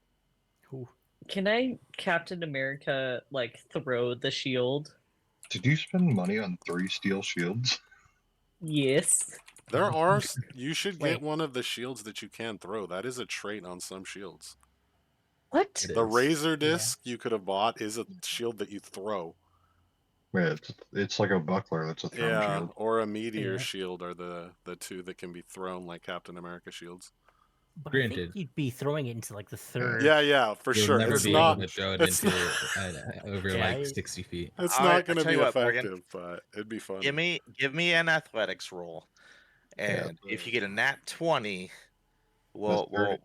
Ooh. Can I Captain America like throw the shield? Did you spend money on 3 steel shields? Yes. There are... You should Wait. get one of the shields that you can throw. That is a trait on some shields. What? It The is. razor disc you could have bought is a shield that you throw. Yeah, it's like a buckler that's a thrown Yeah, shield. or a meteor Yeah. shield are the two that can be thrown like Captain America shields. But I Granted. think you'd be throwing it into like the third. Yeah, for You'll sure. never It's be not... able to throw it it's into not- over Yeah, like it- 60 feet. It's All right, not going I to tell be you what, Morgan. effective, but it'd be fun. Give me an athletics roll, and if you get a nat 20, we'll That's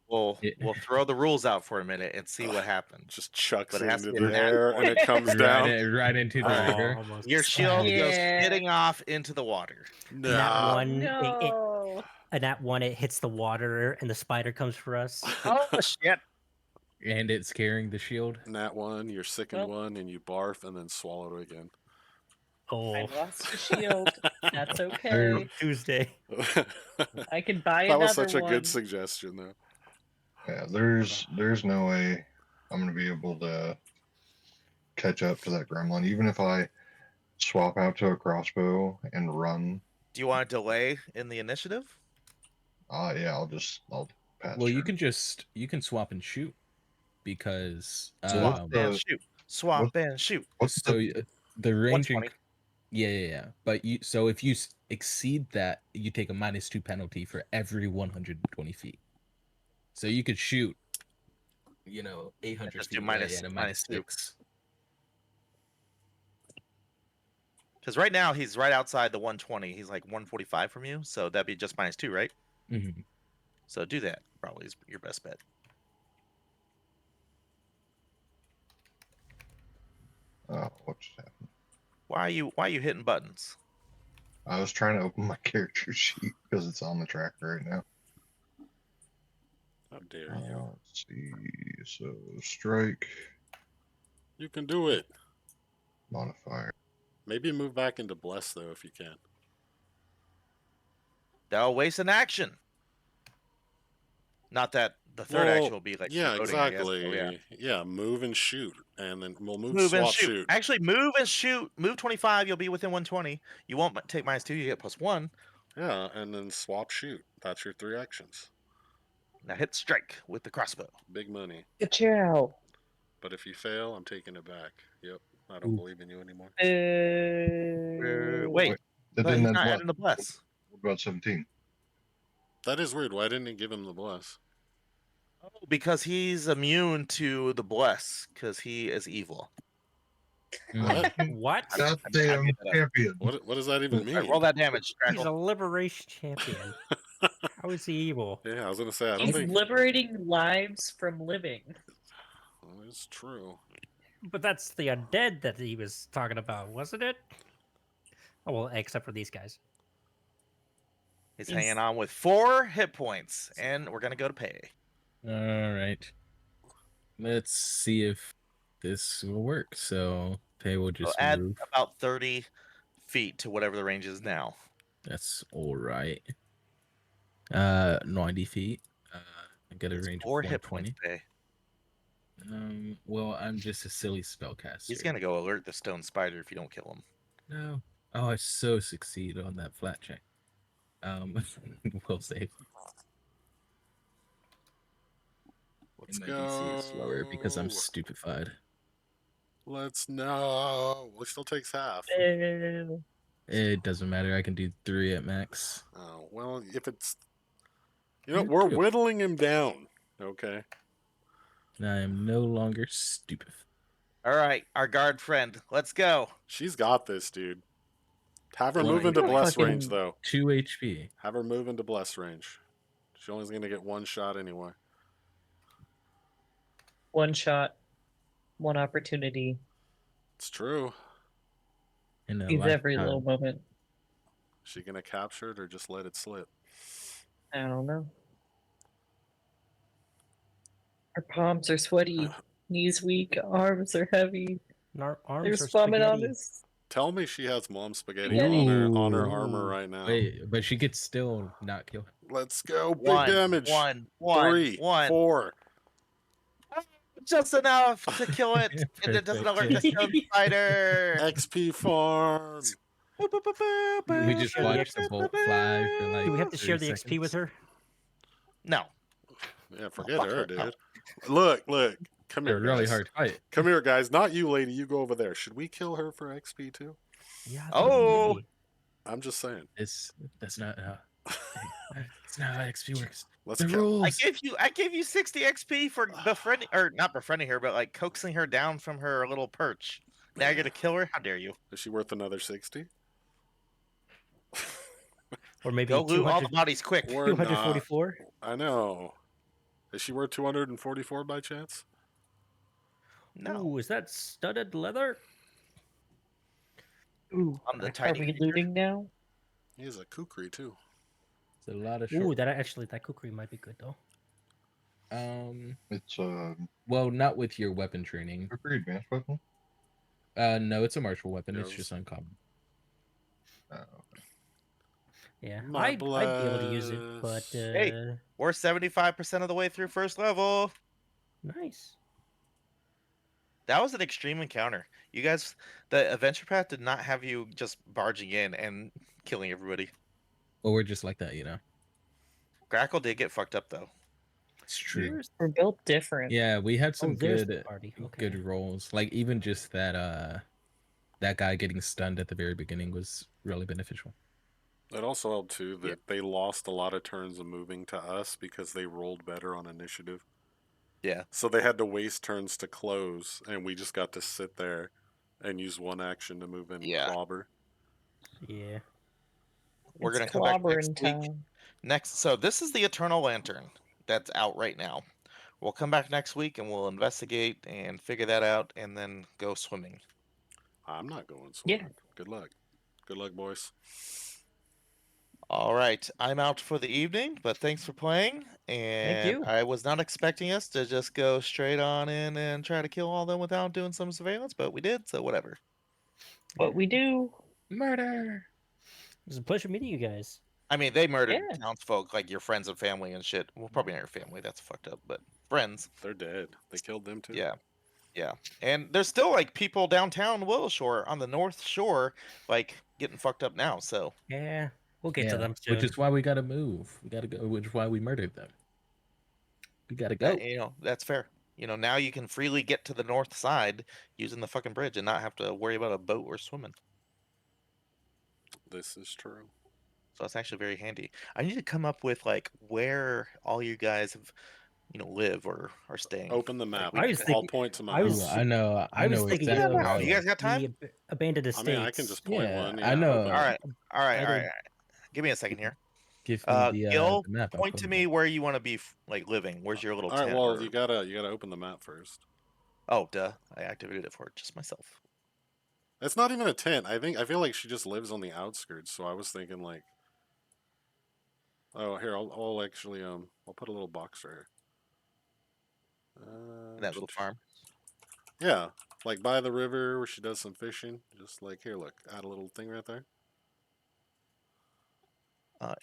we'll throw the rules out for a minute and see what happens. Just chucks But it it has to into be a the nat air 20. and it comes down. Right into the Oh, river. almost. Your shield goes Yeah. hitting off into the water. Nat Nah. one, No. a nat one, it hits the water and the spider comes for us. Oh shit! And it's carrying the shield. Nat 1, your second Well- one, and you barf and then swallow it again. Oh, I lost a shield. That's okay. Tuesday. I can buy That another was such a one. good suggestion, though. Yeah, there's no way I'm gonna be able to catch up to that gremlin, even if I swap out to a crossbow and run. Do you want to delay in the initiative? Yeah, I'll pass. Well, you turn. can swap and shoot because Swap what's and the- shoot. Swap and shoot. What's so the the ranging 120. yeah. But if you exceed that, you take a -2 penalty for every 120 feet. So you could shoot 800 Just feet do away minus- at a minus two. -6. Because right now he's right outside the 120. He's like 145 from you, so that'd be just -2, right? Mm-hmm. So do that. Probably is your best bet. what just happened? Why are you hitting buttons? I was trying to open my character sheet because it's on the tracker right now. How dare you? Let's see. So strike You can do it. modifier. Maybe move back into Bless, though, if you can. That'll waste an action. Not that the third Well, action will be like Yeah, reloading, I guess, exactly. so Yeah, move and shoot. And then we'll move Move and swap, shoot. shoot. Actually, move and shoot. Move 25. You'll be within 120. You won't take -2. You get +1. Yeah, and then swap, shoot. That's your 3 actions. Now hit strike with the crossbow. Big money. Ciao. But if you fail, I'm taking it back. Yep. I don't believe in you anymore. Wait, That but didn't he's have not bless. adding the bless. What about 17? That is weird. Why didn't he give him the bless? Oh, because he's immune to the bless, because he is evil. What? What? I Goddamn made that up. champion. What does that even All right, mean? roll that damage, He's a Crackle. liberation champion. How is he evil? Yeah, I was gonna say I don't He's think liberating lives from living. well, it's true. But that's the undead that he was talking about, wasn't it? Oh well, except for these guys. He's He's- hanging on with 4 hit points, and we're gonna go to pay. All right. Let's see if this will work. So Pay will So just add move. about 30 feet to whatever the range is now. That's all right. 90 feet. I get a It's range of 4 hit points, 120. Pay. Well, I'm just a silly spellcaster. He's gonna go alert the stone spider if you don't kill him. No. Oh, I so succeed on that flat check. Will save. Let's And my go. DC is lower because I'm stupefied. Let's no. Well, it still takes half. It doesn't matter. I can do 3 at max. Oh well, if it's we're whittling him down. Okay. I am no longer stupid. All right, our guard friend, let's go. She's got this, dude. Have her Well, move I into don't bless fucking- range though. 2 HP. Have her move into bless range. She only's gonna get 1 shot anyway. One shot, one opportunity. It's true. In a Seize every lifetime. little moment. Is she gonna capture it or just let it slip? I don't know. Her palms are sweaty, knees weak, arms are heavy. Arms There's are vomit on spaghetti. this. Tell me she has mom spaghetti Yeah. on her armor Ooh. right now. Wait, but she could still not kill. Let's go. Big One, damage. one, 3, one. 4. Just enough to kill it, and it doesn't alert the stone spider. XP farm. We just share the watched the bolt fly for like. Do we have to share 30 the XP with seconds. her? No. Yeah, forget fuck her, her, dude. no. Look. Come They're here, really guys. hard fight. Come here, guys. Not you, lady. You go over there. Should we kill her for XP too? Yeah. Oh. maybe. I'm just saying. That's not how. It's not how XP works. Let's The kill. rules. I gave you 60 XP for befriending, or not befriending her, but like coaxing her down from her little perch. Now you're gonna kill her? How dare you? Is she worth another 60? Or maybe Go loot all the 200, bodies quick. Or not. 244. I know. Is she worth 244 by chance? No. Ooh, is that studded leather? Ooh, On the are tiny we figure. looting now? He's a kukri too. It's a lot of Ooh, short. that kukri might be good though. It's Well, not with your weapon training. a pretty advanced weapon. No, it's a martial weapon. It's Yes. just uncommon. Yeah, My I'd be able to use it, but Hey. We're 75% of the way through first level. nice. That was an extreme encounter. You guys, the adventure path did not have you just barging in and killing everybody. Well, we're just like that, you know. Grackle did get fucked up though. It's true. Where's- We're built different. Yeah, we had some there's the good party. good Okay. rolls. Like even just that guy getting stunned at the very beginning was really beneficial. It also helped too that Yep. they lost a lot of turns of moving to us because they rolled better on initiative. Yeah. So they had to waste turns to close, and we just got to sit there and use one action to move in Yeah. clobber. Yeah. We're It's gonna come back clobbering next week. time. So this is the Eternal Lantern that's out right now. We'll come back next week and we'll investigate and figure that out and then go swimming. I'm not going Yeah. swimming. Good luck. Good luck, boys. All right, I'm out for the evening, but thanks for playing. And you. I was not expecting us to just go straight on in and try to kill all of them without doing some surveillance, but we did, so whatever. What we do. Murder. It was a pleasure meeting you guys. I mean, they murdered Yeah. townsfolk, like your friends and family and shit. Well, probably not your family, that's fucked up, but friends. They're dead. They killed them too. Yeah. Yeah. And there's still like people downtown Willowshore on the North Shore, like getting fucked up now, so. Yeah, we'll get to them soon. Which is why we gotta move. We gotta go. Which is why we murdered them. We gotta go. You know, that's fair. now you can freely get to the north side using the fucking bridge and not have to worry about a boat or swimming. This is true. So it's actually very handy. I need to come up with like where all you guys have, live or are staying. Open the Like, map. we I could was just- I'll thinking. point to my I Ooh, was. house. I know thinking Yeah, exactly no, where I you guys live. got time? Abandoned I estates. mean, I can just point Yeah, one. I Yeah, know. open All it. right, all right, all Either- right. Give me a second here. Give me Gil, the map. I'm point to pulling me up. where you want to be like living. Where's your little All right. tent? Well, or... you gotta open the map first. Oh, duh! I activated it for just myself. It's not even a tent. I feel like she just lives on the outskirts. So I was thinking like, oh, here I'll actually I'll put a little box right here. That little farm. Yeah, like by the river where she does some fishing. Just like here, look, add a little thing right there.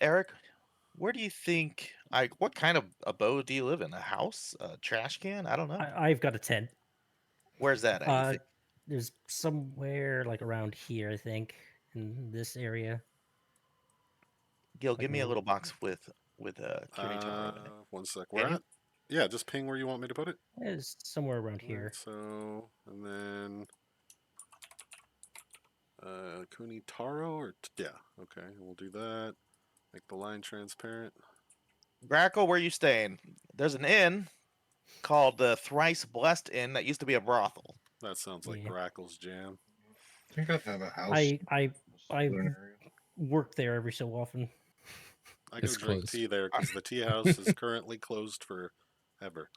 Eric, where do you think? What kind of abode do you live in? A house? A trash can? I don't know. I've got a tent. Where's that at? You think? There's somewhere like around here, I think, in this area. Gil, like give me a more- little box with Kunitaro in it. 1 sec. Can Where you? at? Yeah, just ping where you want me to put it. It's somewhere around All here. right, so and then Kunitaro or yeah, okay, we'll do that. Make the line transparent. Grackle, where you staying? There's an inn called the Thrice Blessed Inn that used to be a brothel. That sounds like Yeah. Grackle's jam. I think I'd have a house. I in a southern area. work there every so often. I go It's drink closed. tea there because the tea house is currently closed forever.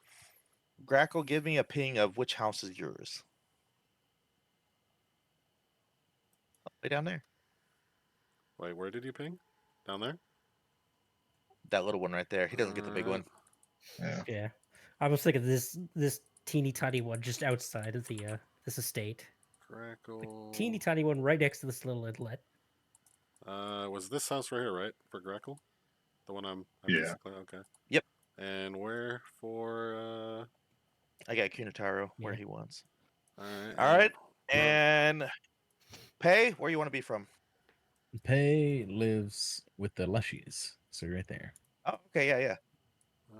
Grackle, give me a ping of which house is yours. Way down there. Wait, where did you ping? Down there? That little one right there. He doesn't get the big one. Yeah. Yeah, I was thinking this teeny tiny one just outside of the this estate. Grackle. Teeny tiny one right next to this little inlet. Was this house right here, right? For Grackle? The one I'm Yeah. basically okay. Yep. And where for I got Kunitaro where Yeah. he wants. Alright. All right. And Pay, where you want to be from? Pei lives with the Lushies, so right there. Oh, okay, yeah.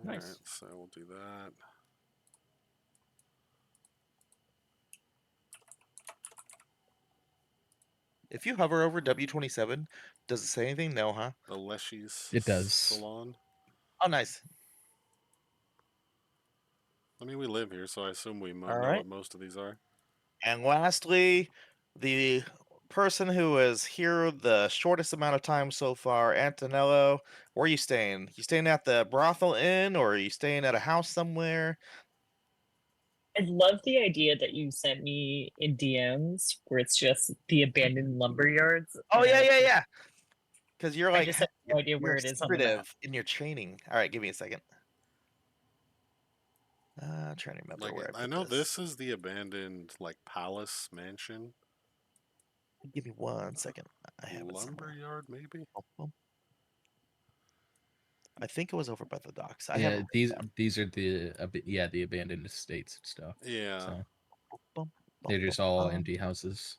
Nice. Alright, so we'll do that. If you hover over W27, does it say anything? No, huh? The Leshy's It does. Salon. Oh, nice. I mean, we live here, so I assume we know Alright. what most of these are. And lastly, the person who is here the shortest amount of time so far, Antonello, where are you staying? You staying at the brothel inn or are you staying at a house somewhere? I love the idea that you sent me in DMs where it's just the abandoned lumber yards. Oh, and yeah. Because you're I like, just have no idea you're where it is on the map. secretive in your training. All right, give me a second. Trying to remember Like, where I put know this is the abandoned, like, palace mansion. Give me 1 second. I have it somewhere. Lumberyard, maybe? I think it was over by the docks. I Yeah, have these are the the abandoned estates and stuff. Yeah. So they're just all empty houses.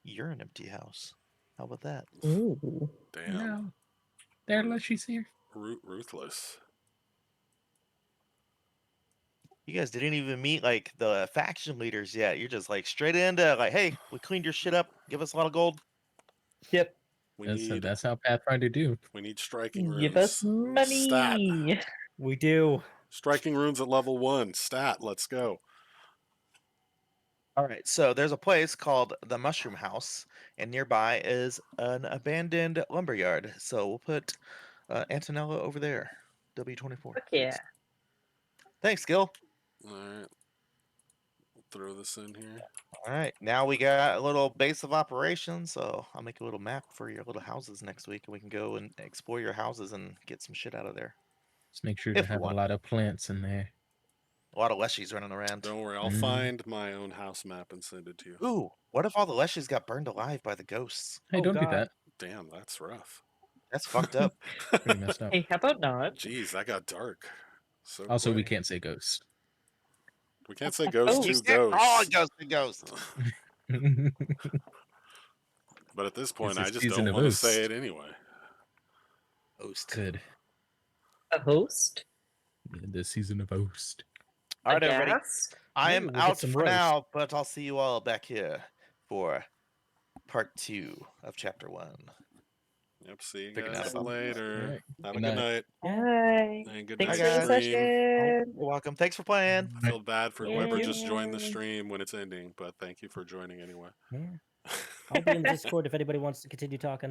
You're an empty house. How about that? Ooh. Damn. No, they're Lushies here. Ruthless. You guys didn't even meet like the faction leaders yet. You're just like straight into like, hey, we cleaned your shit up. Give us a lot of gold. Yep. That's how Pathfinder do. We need striking runes. Give us money. Stat. We do. Striking runes at level 1. Stat. Let's go. All right, so there's a place called the Mushroom House, and nearby is an abandoned lumberyard. So we'll put Antonella over there, W24. Fuck yeah. Thanks, Gil. All right. Throw this in here. All right, now we got a little base of operations, so I'll make a little map for your little houses next week, and we can go and explore your houses and get some shit out of there. Just make sure If to we have a want. lot of plants in there. A lot of leshies running around. Don't worry, I'll find my own house map and send it to you. Ooh, what if all the leshies got burned alive by the ghosts? Hey, Oh, don't do God. that. Damn, that's rough. That's fucked up. Pretty messed up. Hey, how about not? Jeez, that got dark. So Also, we quick. can't say ghost. We can't say ghost You to said all ghost. ghost. But at this point, It's I a just season don't of want to Oast. say it anyway. Ghost. Good. A host? the season of Oast. All right, everybody. Aghast? I Maybe am we'll get out some for roast. now, but I'll see you all back here for part 2 of chapter 1. Yep. See you Figuring out guys about later. Alright, Have a good good night. night. Bye. And good Thanks night, for the guys. stream. session. You're welcome. Thanks for playing. I feel bad for whoever Yeah. just joined the stream when it's ending, but thank you for joining anyway. Yeah. I'll be in Discord if anybody wants to continue talking.